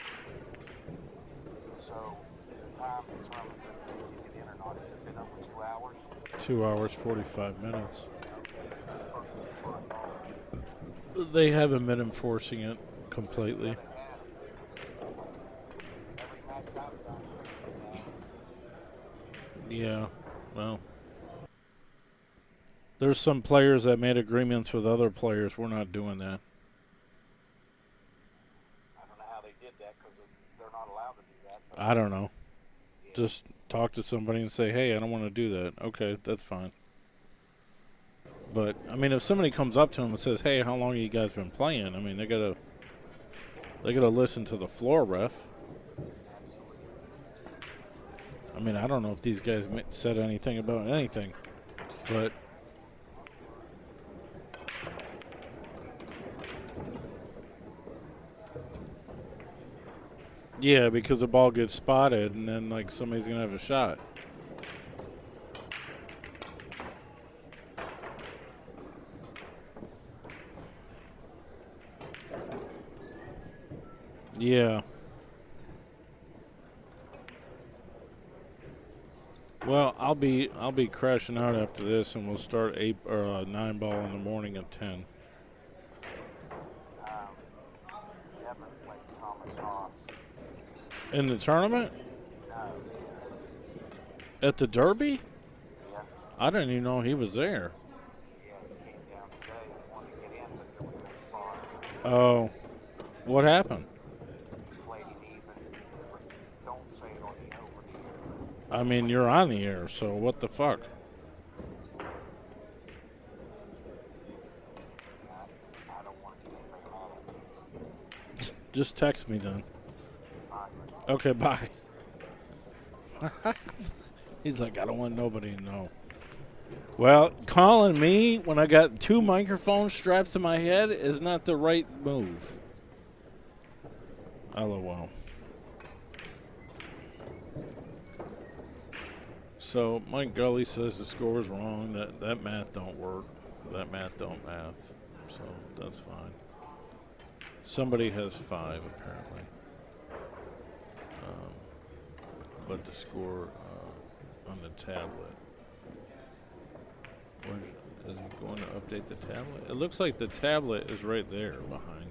So the time determines if they kick it in or not. Has it been over 2 hours? 2 hours, 45 minutes. Okay, they're supposed to be spot balls. They haven't been enforcing it completely. Every match I've done, Yeah, well, there's some players that made agreements with other players. We're not doing that. I don't know how they did that because they're not allowed to do that. But I don't know. yeah. Just talk to somebody and say, hey, I don't want to do that. Okay, that's fine. But, I mean, if somebody comes up to them and says, hey, how long have you guys been playing? I mean, they gotta listen to the floor ref. I mean, I don't know if these guys said anything about anything, but yeah, because the ball gets spotted and then like somebody's gonna have a shot. Yeah. Well, I'll be crashing out after this, and we'll start 9 ball in the morning at 10. Devin played Thomas Haas. In the tournament? No, At the Derby? yeah. I didn't even know he was there. Yeah, he came down today. He wanted to get in, but there was no spots. Oh, what happened? He played him even. Don't say it on the over the air. I mean, you're on the air, so what the fuck? I don't want to get anybody mad at me. Just text me then. Bye. Okay, bye. He's like, I don't want nobody to know. Well, calling me when I got 2 microphones strapped to my head is not the right move. LOL. So Mike Gully says the score is wrong. That math don't work. That math don't math. So that's fine. Somebody has 5 apparently. But the score on the tablet. Is he going to update the tablet? It looks like the tablet is right there behind him.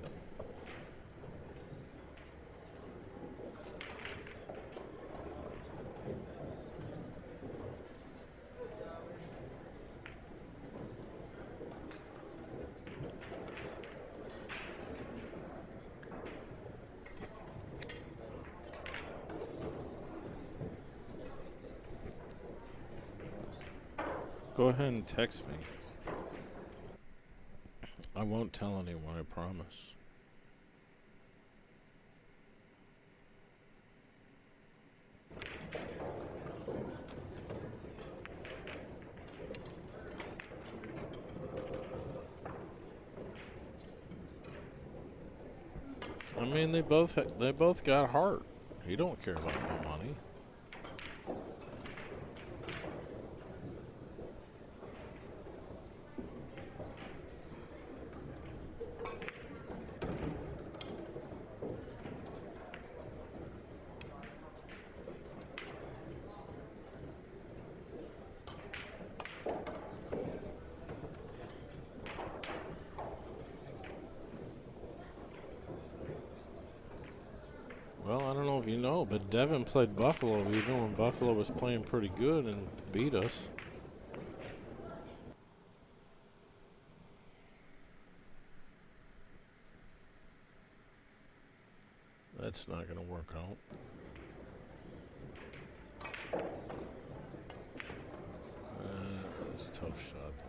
Go ahead and text me. I won't tell anyone, I promise. I mean, they both got heart. He don't care about no money. Well, I don't know if you know, but Devin played Buffalo even when Buffalo was playing pretty good and beat us. That's not going to work out. That's a tough shot, though.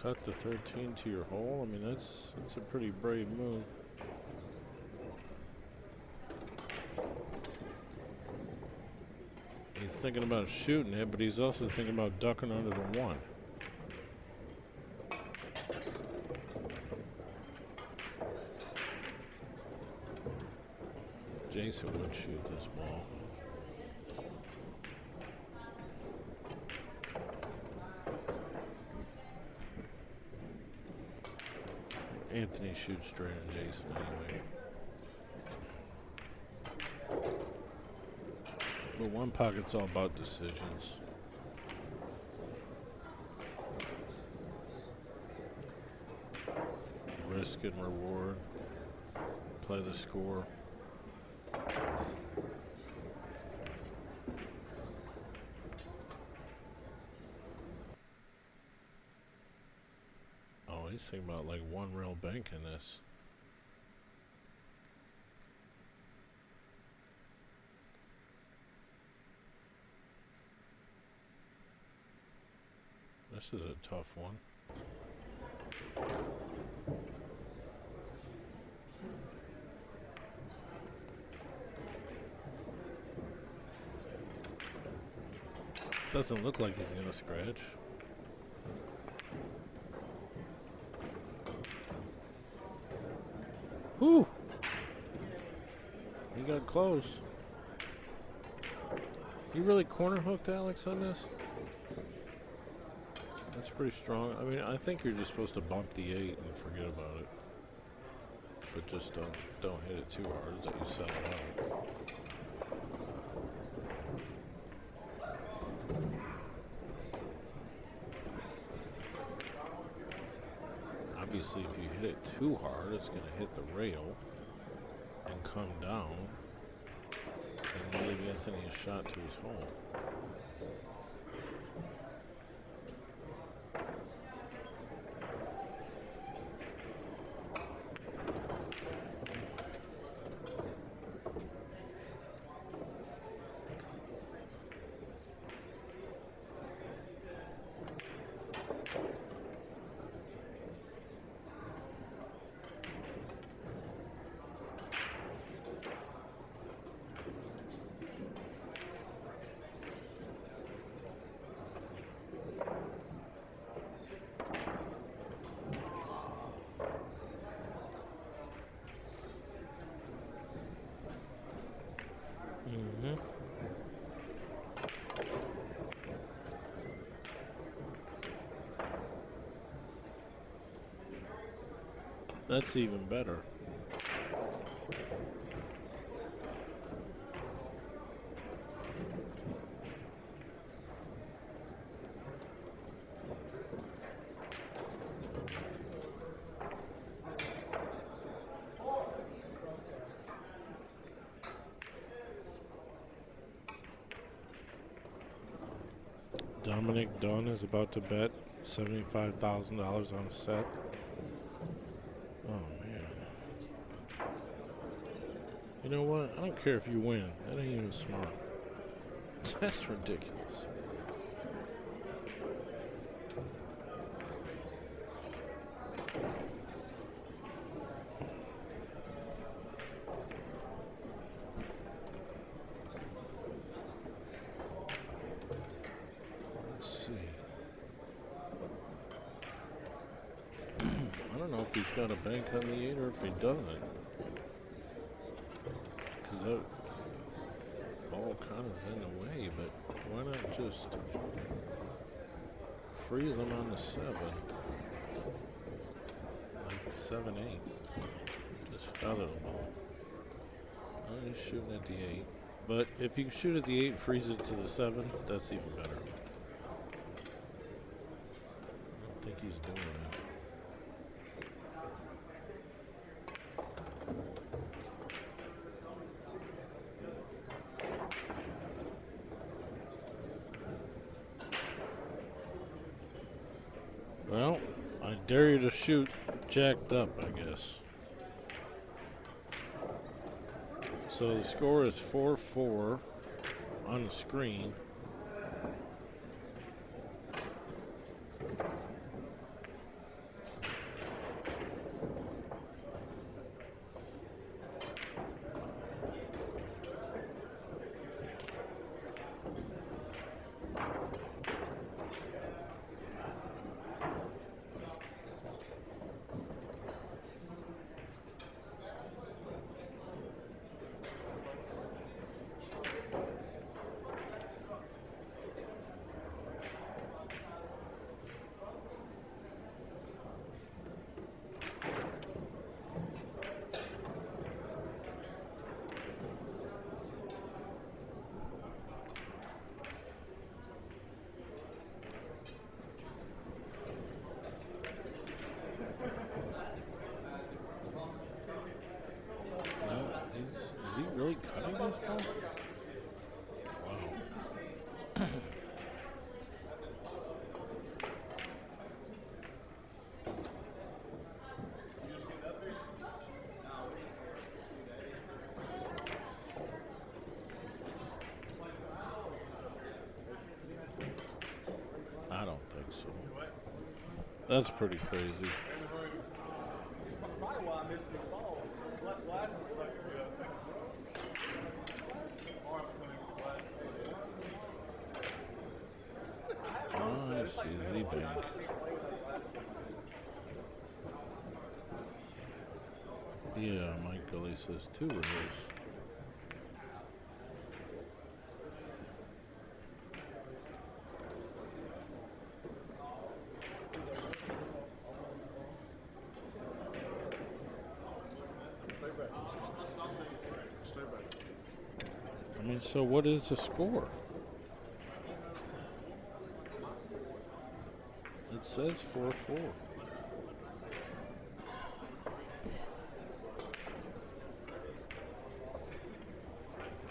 Cut the 13 to your hole. I mean, that's a pretty brave move. He's thinking about shooting it, but he's also thinking about ducking under the one. Jason would shoot this ball. Anthony shoots straight on Jason anyway. But one pocket's all about decisions. Risk and reward. Play the score. Oh, he's thinking about like one real bank in this. This is a tough one. Doesn't look like he's gonna scratch. Whew! He got close. You really corner hooked Alex on this? That's pretty strong. I mean, I think you're just supposed to bump the 8 and forget about it. But just don't hit it too hard that you set it out. Obviously, if you hit it too hard, it's going to hit the rail and come down and leave Anthony a shot to his hole. That's even better. Dominic Dunn is about to bet $75,000 on a set. Oh, man. You know what? I don't care if you win. That ain't even smart. That's ridiculous. Let's see. I don't know if he's got a bank on the 8 or if he doesn't. Because that ball kind of is in the way, but why not just freeze him on the 7? Like 7-8. Just feather the ball. Oh, he's shooting at the 8. But if you shoot at the 8, freeze it to the 7, that's even better. I don't think he's doing that. Well, I dare you to shoot jacked up, I guess. So the score is 4-4 on the screen. Is he really cutting this ball? Wow. I don't think so. That's pretty crazy. Probably why I missed these balls. Left glasses like Oh, I see. Z-Bank. Yeah, Mike Gully says 2 of those. I mean, so what is the score? It says 4-4.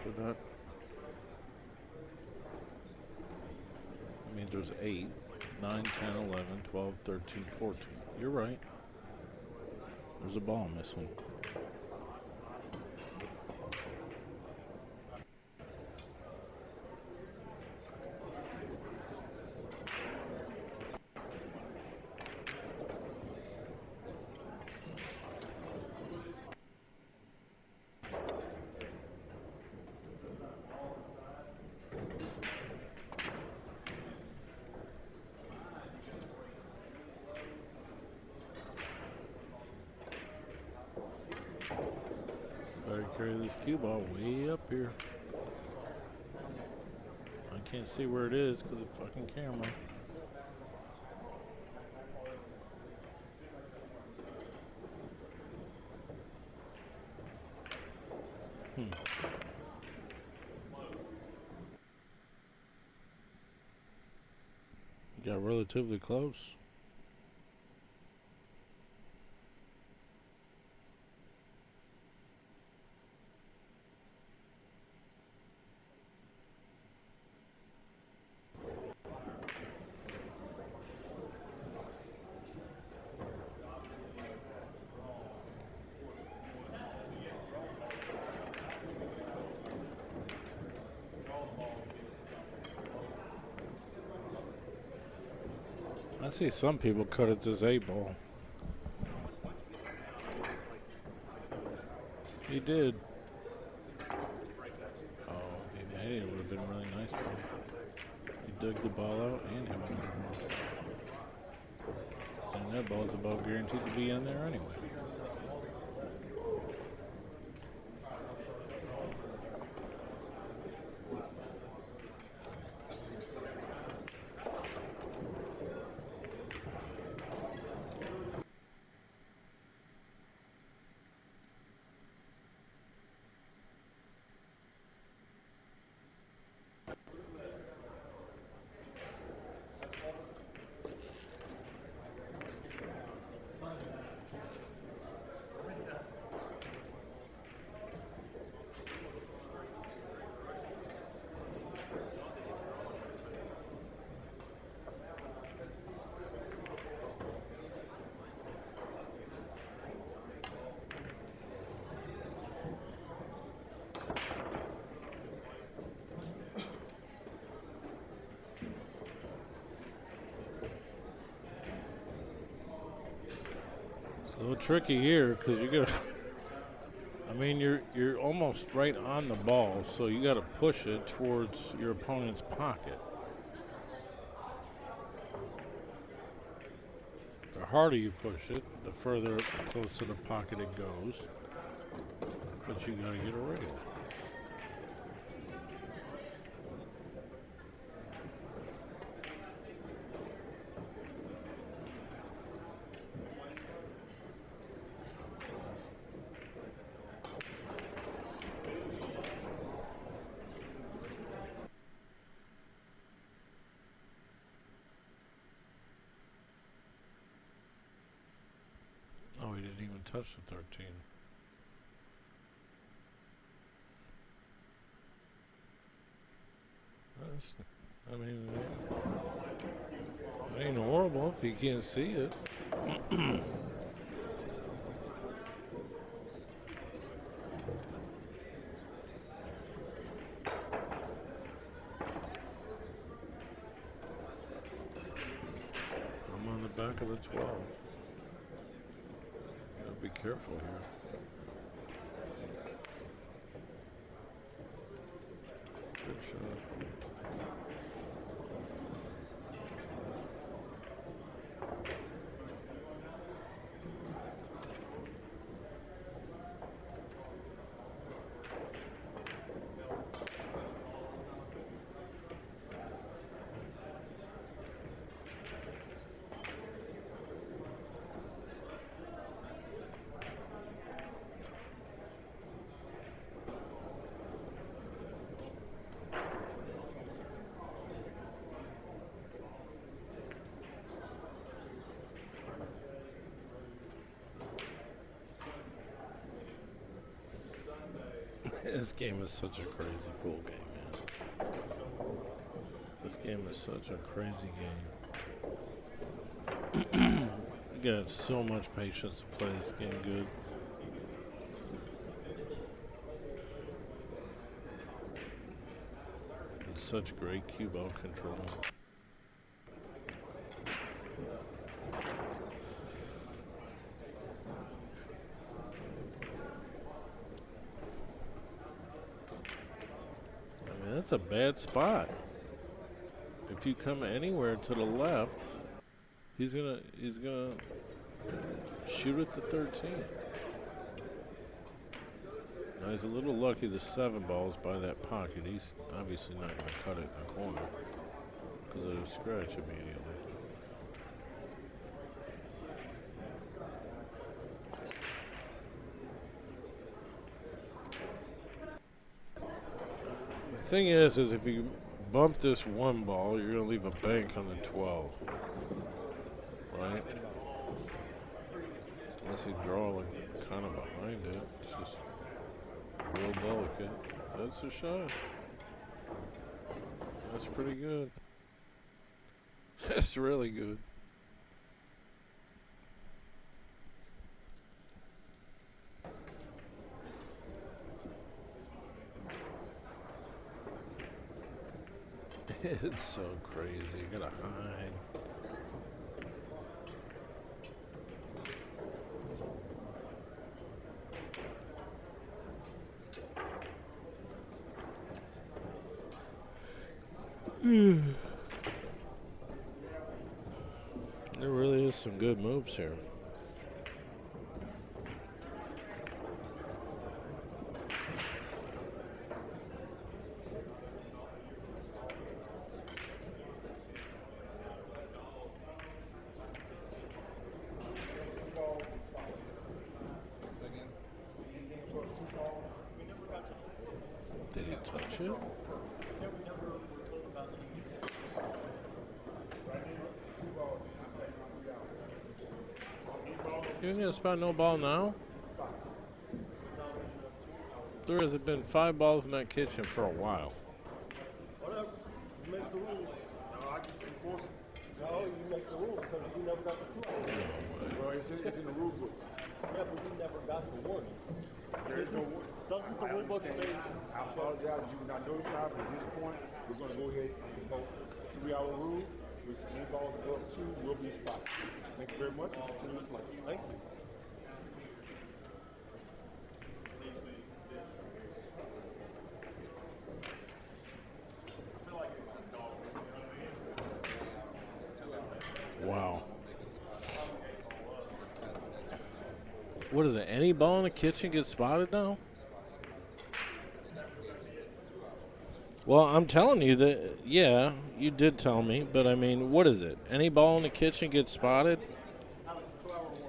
They're not. That means there's 8, 9, 10, 11, 12, 13, 14. You're right. There's a ball missing. Better carry this cue ball way up here. I can't see where it is because of the fucking camera. Got relatively close. I see some people cut it to 8 ball. He did. Oh, if he made it, it would have been really nice though. He dug the ball out and hit another ball. And that ball's about guaranteed to be in there anyway. A little tricky here because you got. I mean, you're almost right on the ball, so you got to push it towards your opponent's pocket. The harder you push it, the further close to the pocket it goes. But you got to get a rail. Oh, he didn't even touch the 13. I mean, it ain't horrible if you can't see it. I'm on the back of the 12. Gotta be careful here. Good shot. This game is such a crazy pool game, man. This game is such a crazy game. You gotta have so much patience to play this game good. And such great cue ball control. That's a bad spot. If you come anywhere to the left, he's gonna shoot at the 13. Now he's a little lucky the 7 ball's by that pocket. He's obviously not gonna cut it in the corner because it'll scratch immediately. The thing is if you bump this 1 ball, you're going to leave a bank on the 12, right? Unless you draw like kind of behind it. It's just real delicate. That's a shot. That's pretty good. That's really good. It's so crazy. You gotta hide. There really is some good moves here. Did he touch it? You ain't gonna spot no ball now? There hasn't been 5 balls in that kitchen for a while. Whatever. You make the rules. No, I just enforce it. No, you make the rules because you never got the 2 hours. No way. Well, it's in the rule book. Yeah, but we never got the warning. There is no warning. Doesn't the rule book say? I apologize, you were not notified, but at this point, we're going to go ahead and vote 3-hour rule, which any balls above 2 will be spotted. Thank you very much. Continue to play. Thank you. Wow. What is it? Any ball in the kitchen gets spotted now? Well, I'm telling you that, yeah, you did tell me, but I mean, what is it? Any ball in the kitchen gets spotted?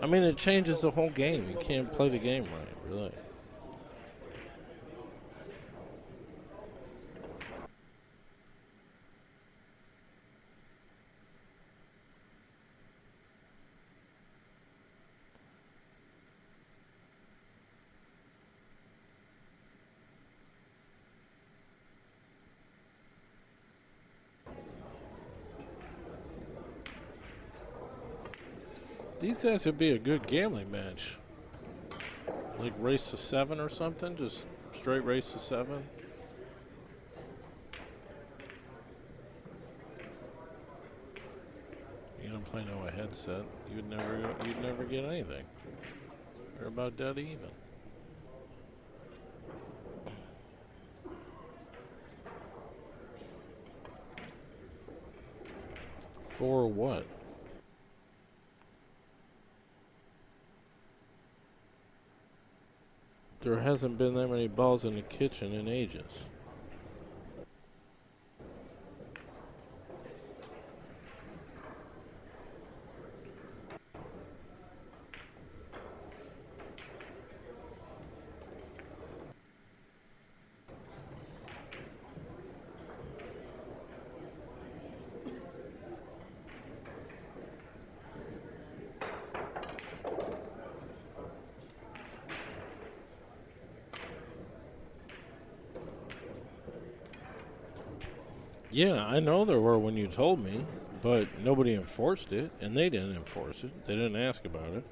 I mean, it changes the whole game. You can't play the game right, really. These guys would be a good gambling match. Like race to 7 or something, just straight race to 7. You don't play no a headset, you'd never get anything. They're about dead even. For what? There hasn't been that many balls in the kitchen in ages. Yeah, I know there were when you told me, but nobody enforced it, and they didn't enforce it. They didn't ask about it.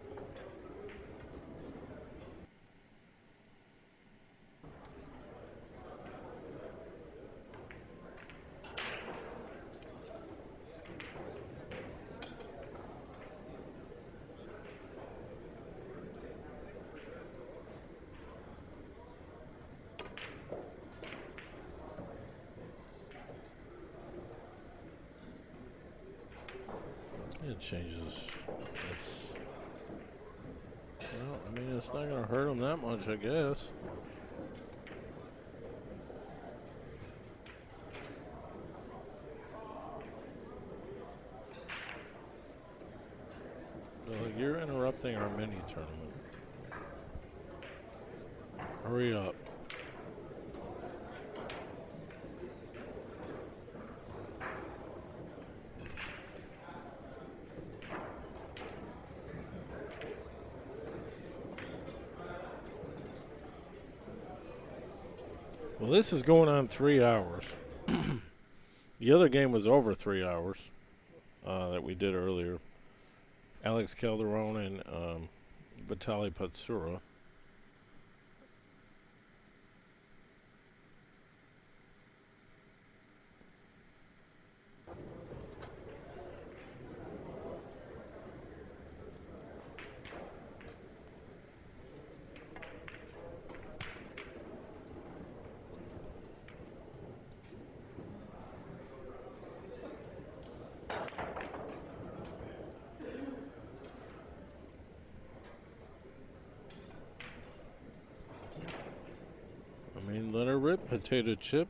It changes. It's, well, I mean, it's not going to hurt them that much, I guess. Well, you're interrupting our mini tournament. Hurry up. Well, this is going on 3 hours. The other game was over 3 hours that we did earlier. Alex Calderon and Vitaly Patsura. rip, potato chip.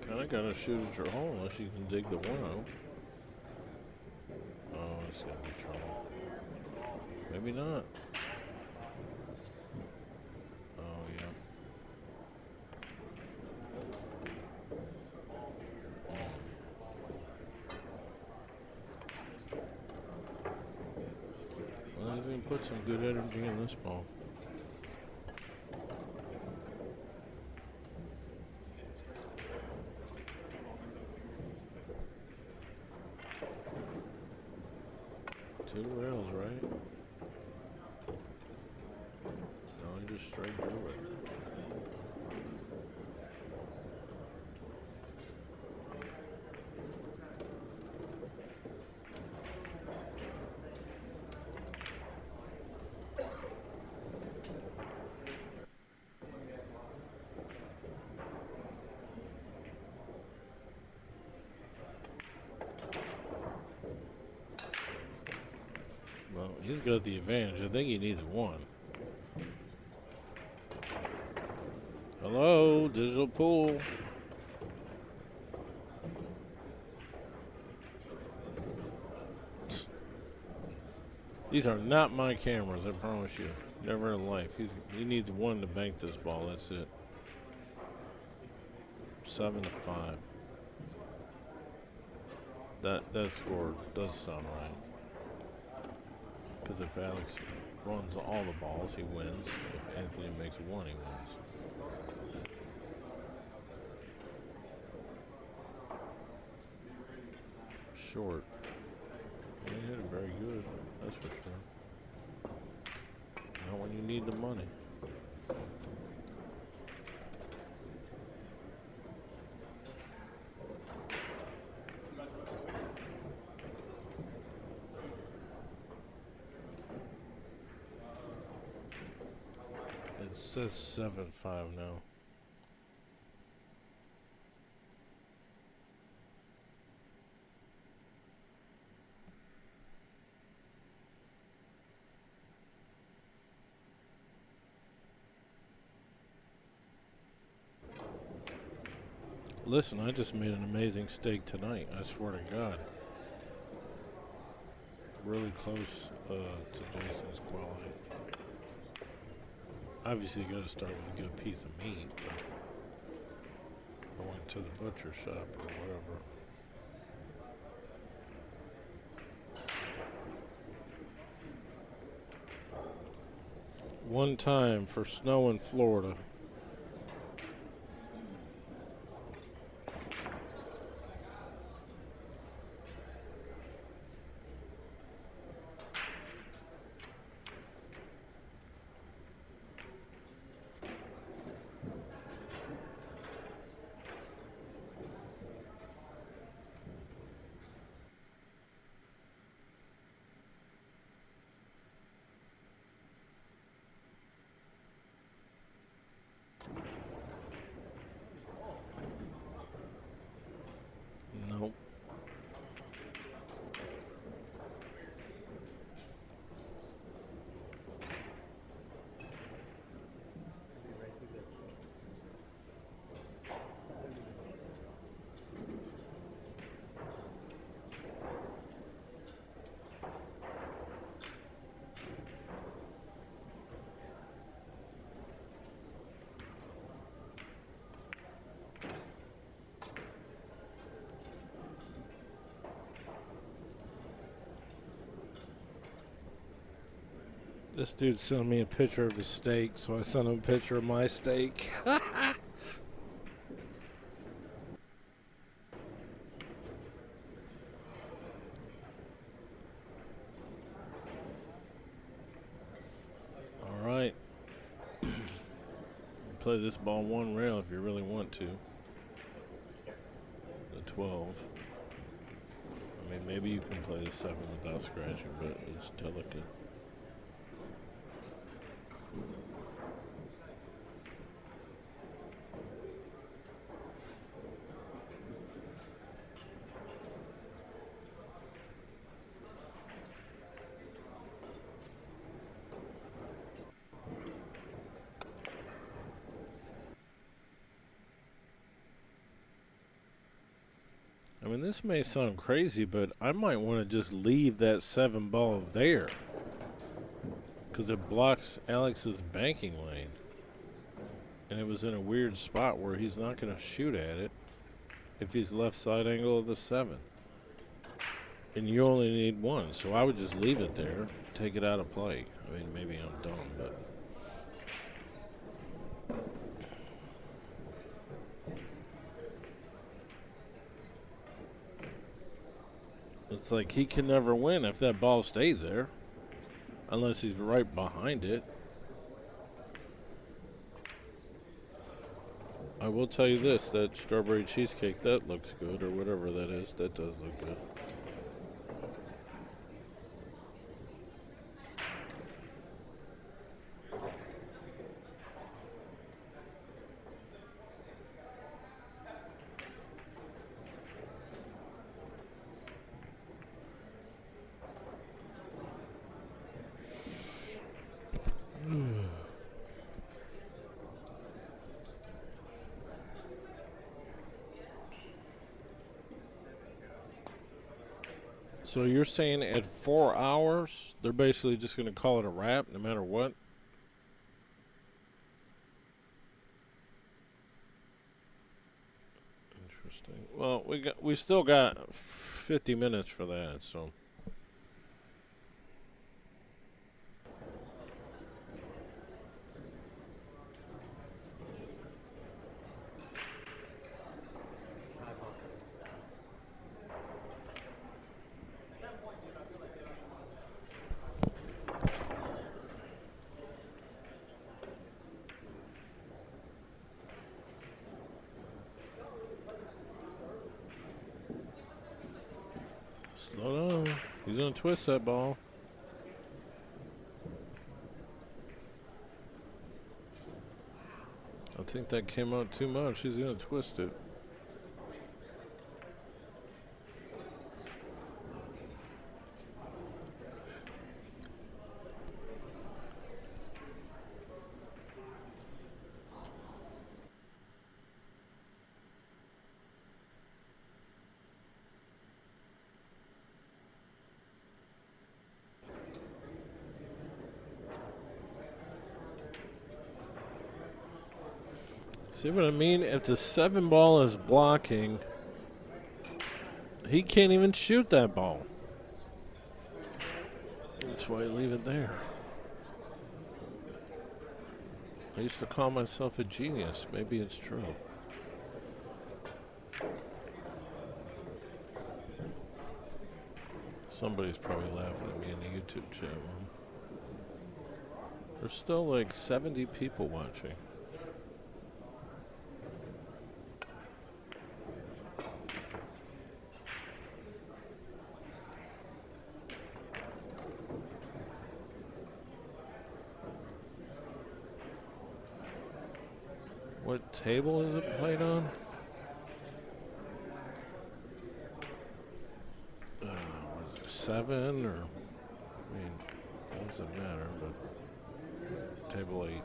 Kinda gotta shoot at your hole unless you can dig the one out. Oh, it's gonna be trouble. Maybe not. Oh, yeah. Well, he's gonna put some good energy in this ball. Two rails, right? No, he just straight drew it. Well, he's got the advantage. I think he needs one. Hello, digital pool. These are not my cameras, I promise you. Never in life. He needs one to bank this ball. That's it. 7-5. That score does sound right. Because if Alex runs all the balls, he wins. If Anthony makes one, he wins. Short. He hit it very good, that's for sure. Not when you need the money. It says 7-5 now. Listen, I just made an amazing steak tonight. I swear to God. Really close to Jason's quality. Obviously, you got to start with a good piece of meat. But I went to the butcher shop or whatever. One time for snow in Florida. Nope. This dude sent me a picture of his steak, so I sent him a picture of my steak. All right. Play this ball one rail if you really want to. The 12. I mean, maybe you can play the 7 without scratching, but it's delicate. I mean, this may sound crazy, but I might want to just leave that 7 ball there because it blocks Alex's banking lane. And it was in a weird spot where he's not going to shoot at it if he's left side angle of the 7. And you only need 1, so I would just leave it there, take it out of play. I mean, maybe I'm dumb, but... It's like he can never win if that ball stays there. Unless he's right behind it. I will tell you this, that strawberry cheesecake, that looks good, or whatever that is. That does look good. So you're saying at 4 hours, they're basically just going to call it a wrap no matter what? Interesting. Well, we still got 50 minutes for that, so... Slow down. He's going to twist that ball. I think that came out too much. He's going to twist it. See what I mean? If the 7 ball is blocking, he can't even shoot that ball. That's why I leave it there. I used to call myself a genius. Maybe it's true. Somebody's probably laughing at me in the YouTube chat room. There's still like 70 people watching. What table is it played on? Was it 7 or? I mean, it doesn't matter, but table 8.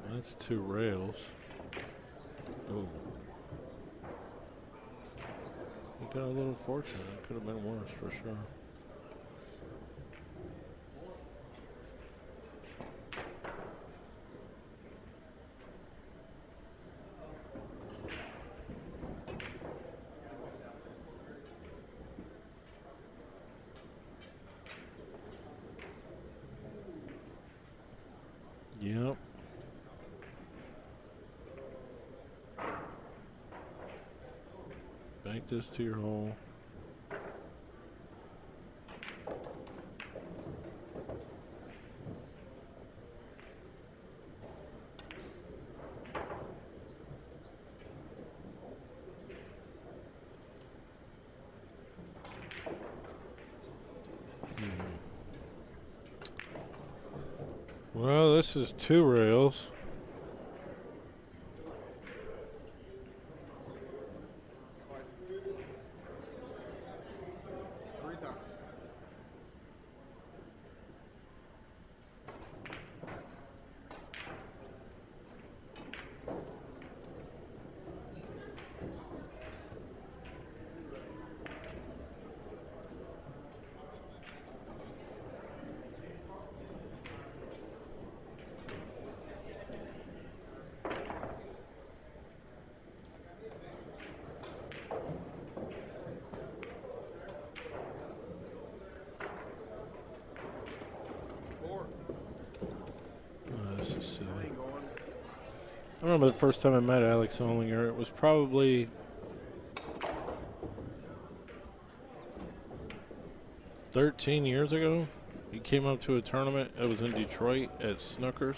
That's 2 rails. Oh. You got a little fortunate. It could have been worse for sure. Yep. Bank this to your hole. Well, this is 2 rails. This is silly. I remember the first time I met Alex Ollinger. It was probably 13 years ago. He came up to a tournament. It was in Detroit at Snookers.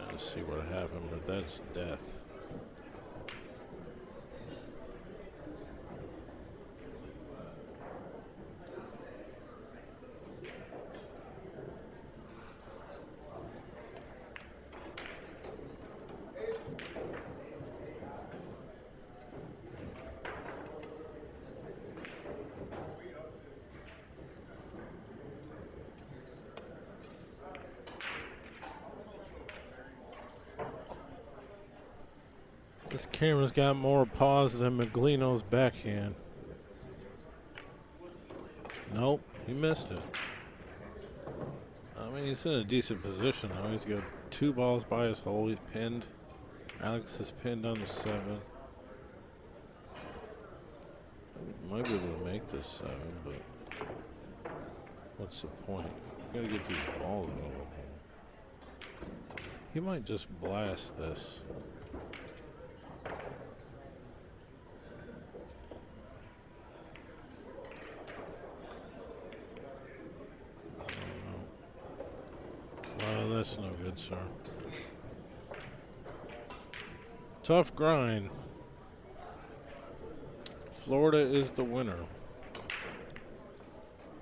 Let's see what happened, but that's death. This camera's got more pause than Maglino's backhand. Nope, he missed it. I mean, he's in a decent position though. He's got 2 balls by his hole. He's pinned. Alex is pinned on the 7. Might be able to make this 7, but what's the point? You gotta get these balls out of the hole. He might just blast this. Well, that's no good, sir. Tough grind. Florida is the winner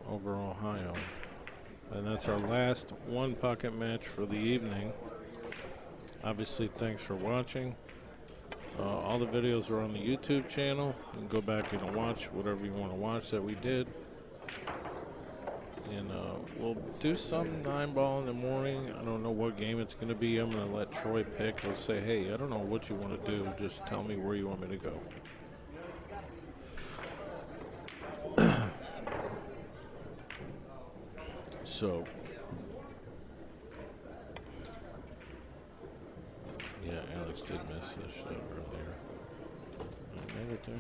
over Ohio. And that's our last 1-pocket match for the evening. Obviously, thanks for watching. All the videos are on the YouTube channel. You can go back and watch whatever you want to watch that we did. And we'll do some 9-ball in the morning. I don't know what game it's going to be. I'm going to let Troy pick. He'll say, hey, I don't know what you want to do. Just tell me where you want me to go. So, yeah, Alex did miss this shot earlier. I made it there.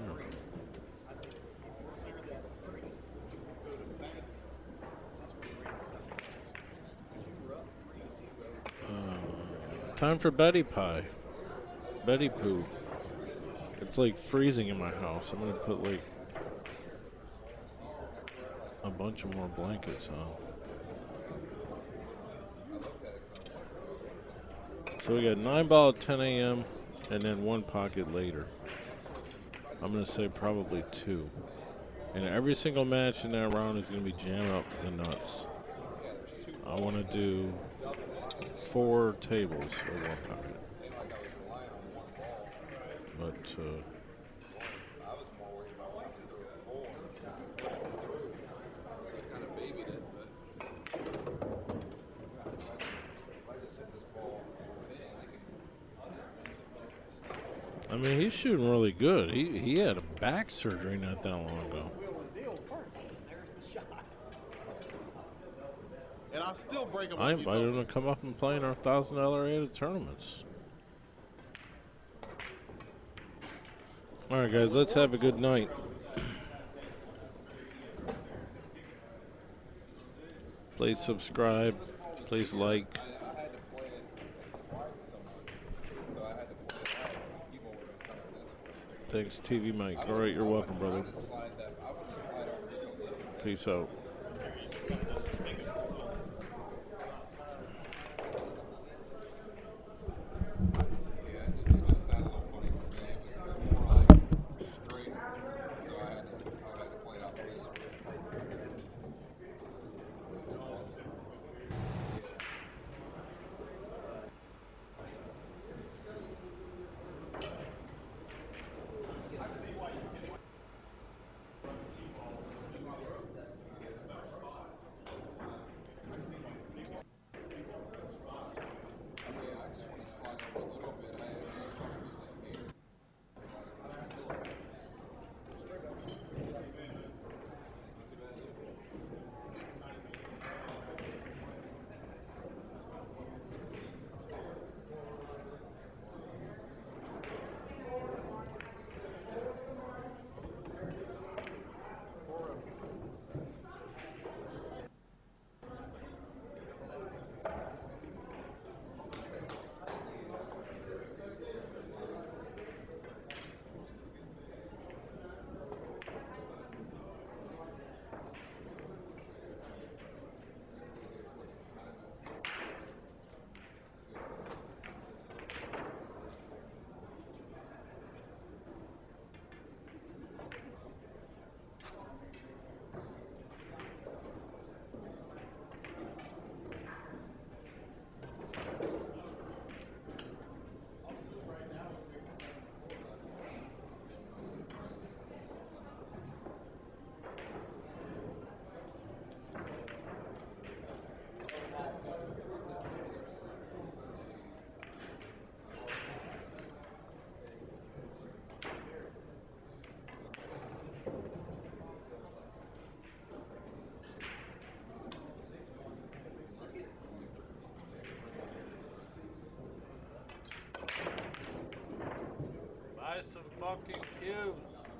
Time for Betty Pie. Betty Poo. It's like freezing in my house. I'm going to put like a bunch of more blankets on. So we got 9-ball at 10 a.m. and then 1 pocket later. I'm going to say probably 2. And every single match in that round is going to be jammed up the nuts. I want to do 4 tables or 1 pocket. But I mean, he's shooting really good. He had a back surgery not that long ago. And I still break them. I invited him to come up and play in our $1,000 rated tournaments. All right, guys, let's have a good night. Please subscribe. Please like. Thanks, TvMike. All right, you're welcome, brother. Peace out.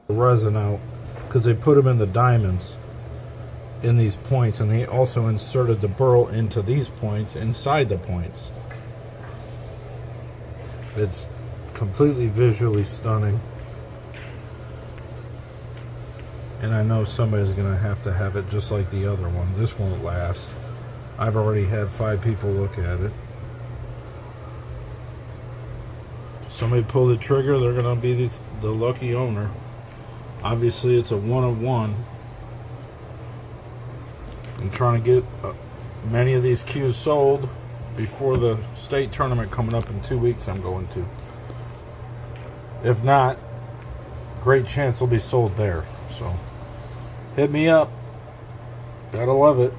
resin out because they put them in the diamonds in these points, and they also inserted the burl into these points inside the points. It's completely visually stunning, and I know somebody's gonna have to have it just like the other one. This won't last. I've already had 5 people look at it. Somebody pull the trigger, they're gonna be the lucky owner. Obviously it's a 1 of 1. I'm trying to get many of these cues sold before the state tournament coming up in 2 weeks I'm going to. If not, great chance they'll be sold there. So hit me up. Gotta love it.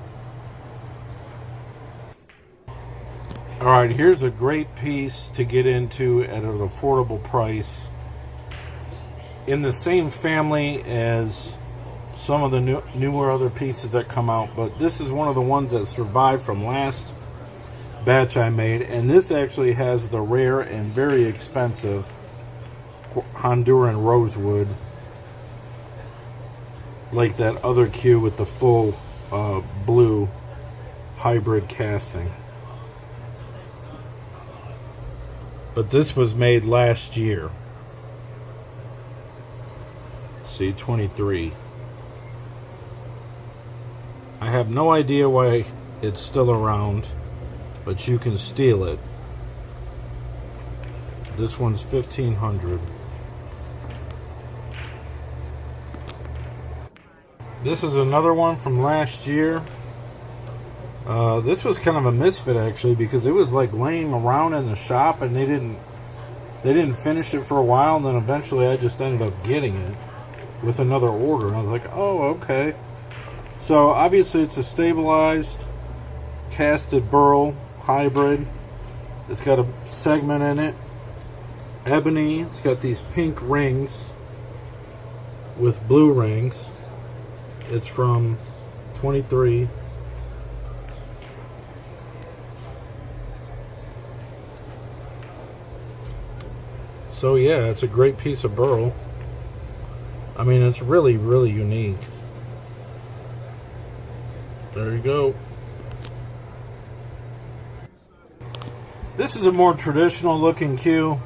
Alright, here's a great piece to get into at an affordable price. In the same family as some of the newer other pieces that come out, but this is one of the ones that survived from last batch I made, and this actually has the rare and very expensive Honduran rosewood, like that other cue with the full blue hybrid casting. But this was made last year. See, 23. I have no idea why it's still around, but you can steal it. This one's $1,500. This is another one from last year. This was kind of a misfit actually, because it was like laying around in the shop and they didn't finish it for a while, and then eventually I just ended up getting it with another order, and I was like, oh, okay. So obviously it's a stabilized casted burl hybrid. It's got a segment in it, ebony. It's got these pink rings with blue rings. It's from 23. So yeah, it's a great piece of burl. I mean, it's really, really unique. There you go. This is a more traditional looking cue,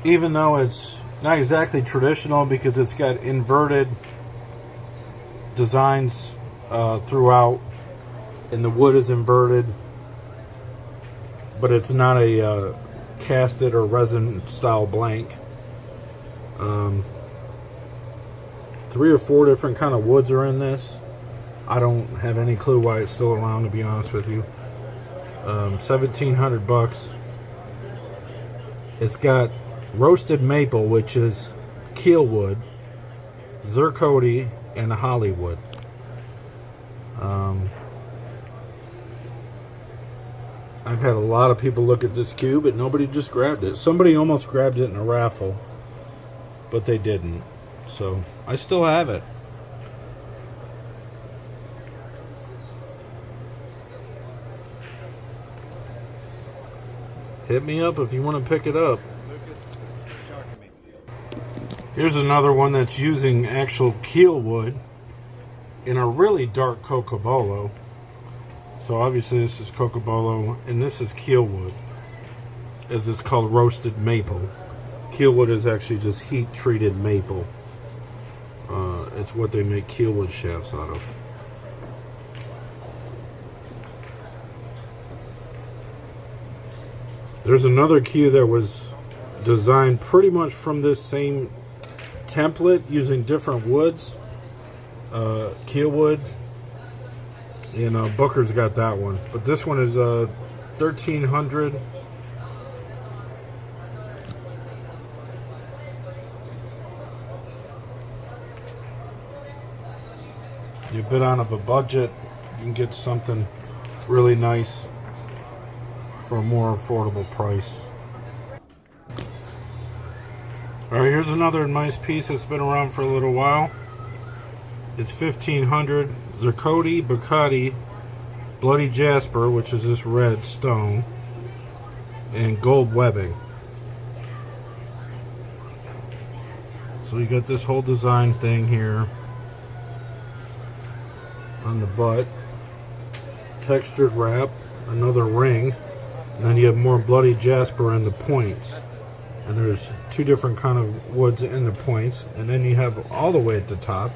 even though it's not exactly traditional because it's got inverted designs throughout, and the wood is inverted, but it's not a casted or resin style blank. 3 or 4 different kind of woods are in this. I don't have any clue why it's still around, to be honest with you. 1,700 bucks. It's got roasted maple, which is keel wood, zirconia, and Hollywood. I've had a lot of people look at this cue, but nobody just grabbed it. Somebody almost grabbed it in a raffle, but they didn't. So I still have it. Hit me up if you want to pick it up. Here's another one that's using actual keel wood in a really dark cocobolo. So obviously this is cocobolo, and this is keel wood, as it's called roasted maple. Keel wood is actually just heat treated maple. It's what they make keel wood shafts out of. There's another cue that was designed pretty much from this same template using different woods, keel wood, and Booker's got that one, but this one is 1,300. You're a bit out of a budget, you can get something really nice for a more affordable price. Alright, here's another nice piece that's been around for a little while. It's 1,500. Zirconia, Bacardi, Bloody Jasper, which is this red stone, and gold webbing. So you got this whole design thing here on the butt. Textured wrap, another ring, and then you have more bloody jasper in the points. And there's two different kind of woods in the points. And then you have all the way at the top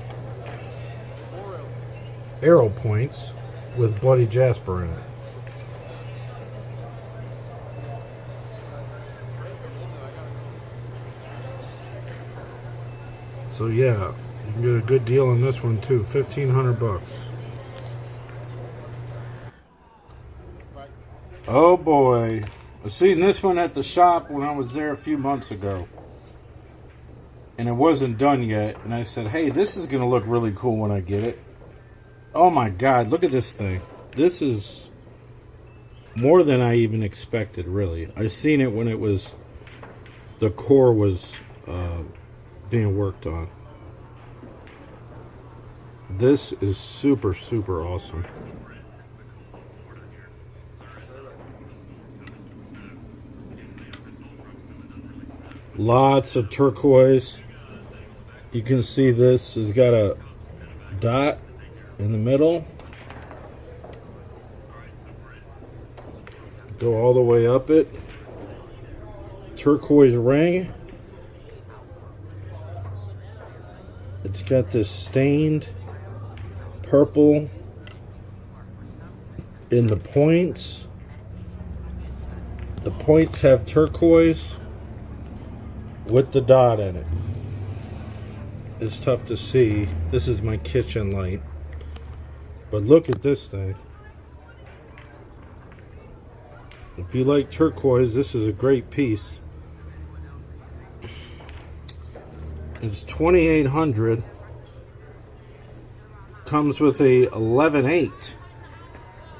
arrow points with bloody jasper in it. So yeah, you can get a good deal on this one too. 1,500 bucks. Oh boy. I seen this one at the shop when I was there a few months ago. And it wasn't done yet. And I said, hey, this is going to look really cool when I get it. Oh my God, look at this thing. This is more than I even expected, really. I seen it when it was, the core was being worked on. This is super, super awesome. Lots of turquoise. You can see this has got a dot in the middle. Go all the way up it. Turquoise ring. It's got this stained purple in the points. The points have turquoise with the dot in it. It's tough to see. This is my kitchen light. But look at this thing. If you like turquoise, this is a great piece. It's $2,800. Comes with a 11/8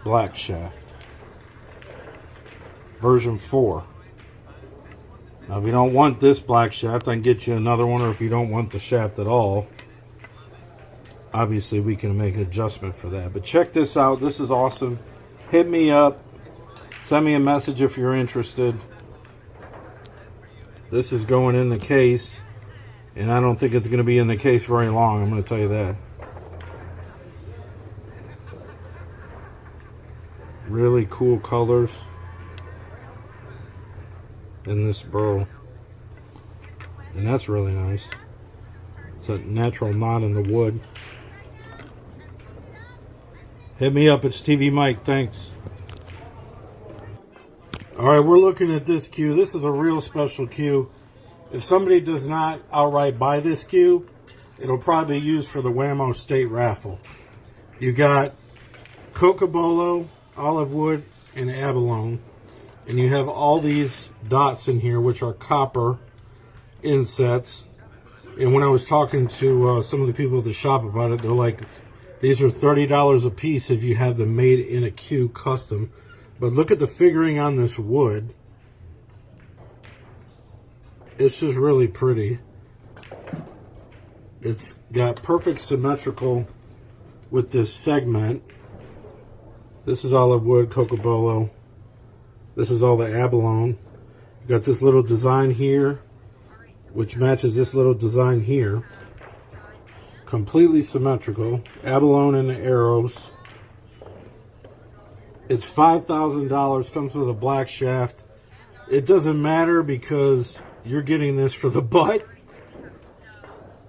black shaft. Version 4. Now if you don't want this black shaft, I can get you another one, or if you don't want the shaft at all, obviously we can make an adjustment for that. But check this out. This is awesome. Hit me up. Send me a message if you're interested. This is going in the case. And I don't think it's going to be in the case very long. I'm going to tell you that. Really cool colors in this burl. And that's really nice. It's a natural knot in the wood. Hit me up. It's TvMike. Thanks. Alright, we're looking at this cue. This is a real special cue. If somebody does not outright buy this cue, it'll probably be used for the Whammo State Raffle. You got Cocobolo, olive wood, and abalone. And you have all these dots in here, which are copper insets. And when I was talking to some of the people at the shop about it, they're like, these are $30 a piece if you have them made in a cue custom. But look at the figuring on this wood. It's just really pretty. It's got perfect symmetrical with this segment. This is olive wood, Cocobolo. This is all the abalone. You got this little design here, which matches this little design here. Completely symmetrical. Abalone and the arrows. It's $5,000. Comes with a black shaft. It doesn't matter because you're getting this for the butt.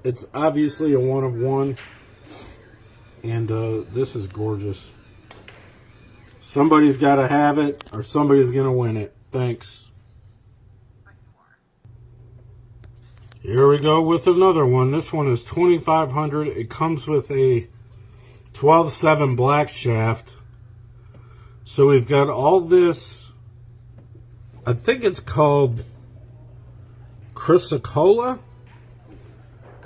It's obviously a one of one. And this is gorgeous. Somebody's got to have it, or somebody's going to win it. Thanks. Here we go with another one. This one is $2,500. It comes with a 12/7 black shaft. So we've got all this. I think it's called chrysocolla.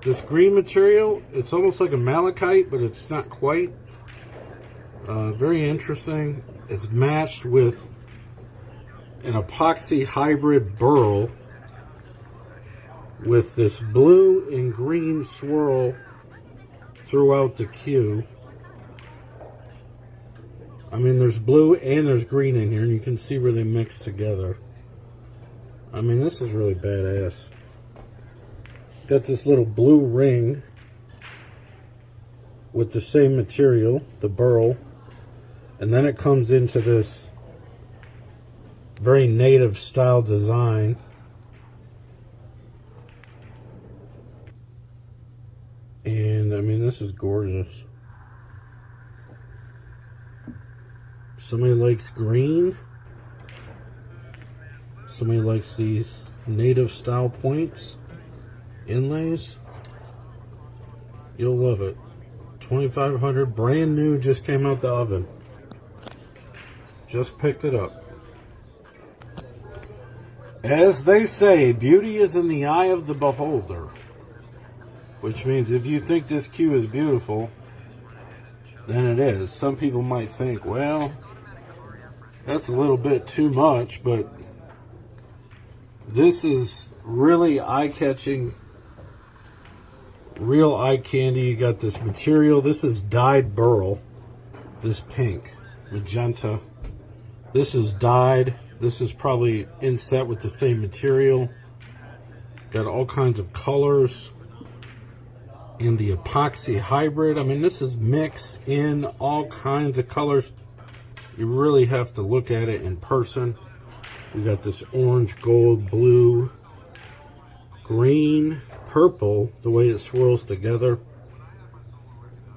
This green material. It's almost like a malachite, but it's not quite. Very interesting. It's matched with an epoxy hybrid burl with this blue and green swirl throughout the cue. I mean, there's blue and there's green in here, and you can see where they mix together. I mean, this is really badass. got this little blue ring with the same material, the burl, and then it comes into this very native style design. And I mean, this is gorgeous. Somebody likes green. Somebody likes these native style points, inlays. You'll love it. 2,500, brand new, just came out the oven. Just picked it up. As they say, beauty is in the eye of the beholder. Which means if you think this cue is beautiful, then it is. Some people might think, well, that's a little bit too much, but this is really eye-catching, real eye candy. You got this material. This is dyed burl. This pink, magenta. This is dyed. This is probably inset with the same material. Got all kinds of colors. In the epoxy hybrid. I mean, this is mixed in all kinds of colors. You really have to look at it in person. We got this orange, gold, blue, green, purple, the way it swirls together.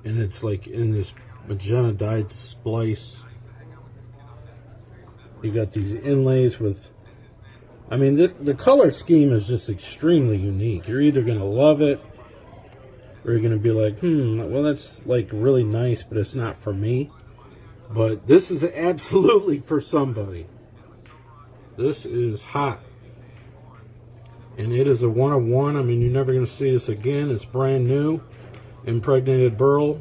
And it's like in this magenta dyed splice. You got these inlays with, I mean, the color scheme is just extremely unique. You're either going to love it, or you're going to be like, well, that's like really nice, but it's not for me. But this is absolutely for somebody. This is hot. And it is a 1 of 1. I mean, you're never going to see this again. It's brand new. Impregnated burl.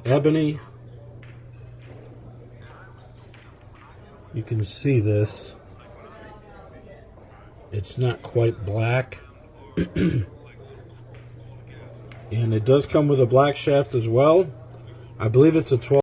Ebony. You can see this. It's not quite black. And it does come with a black shaft as well. I believe it's a 12.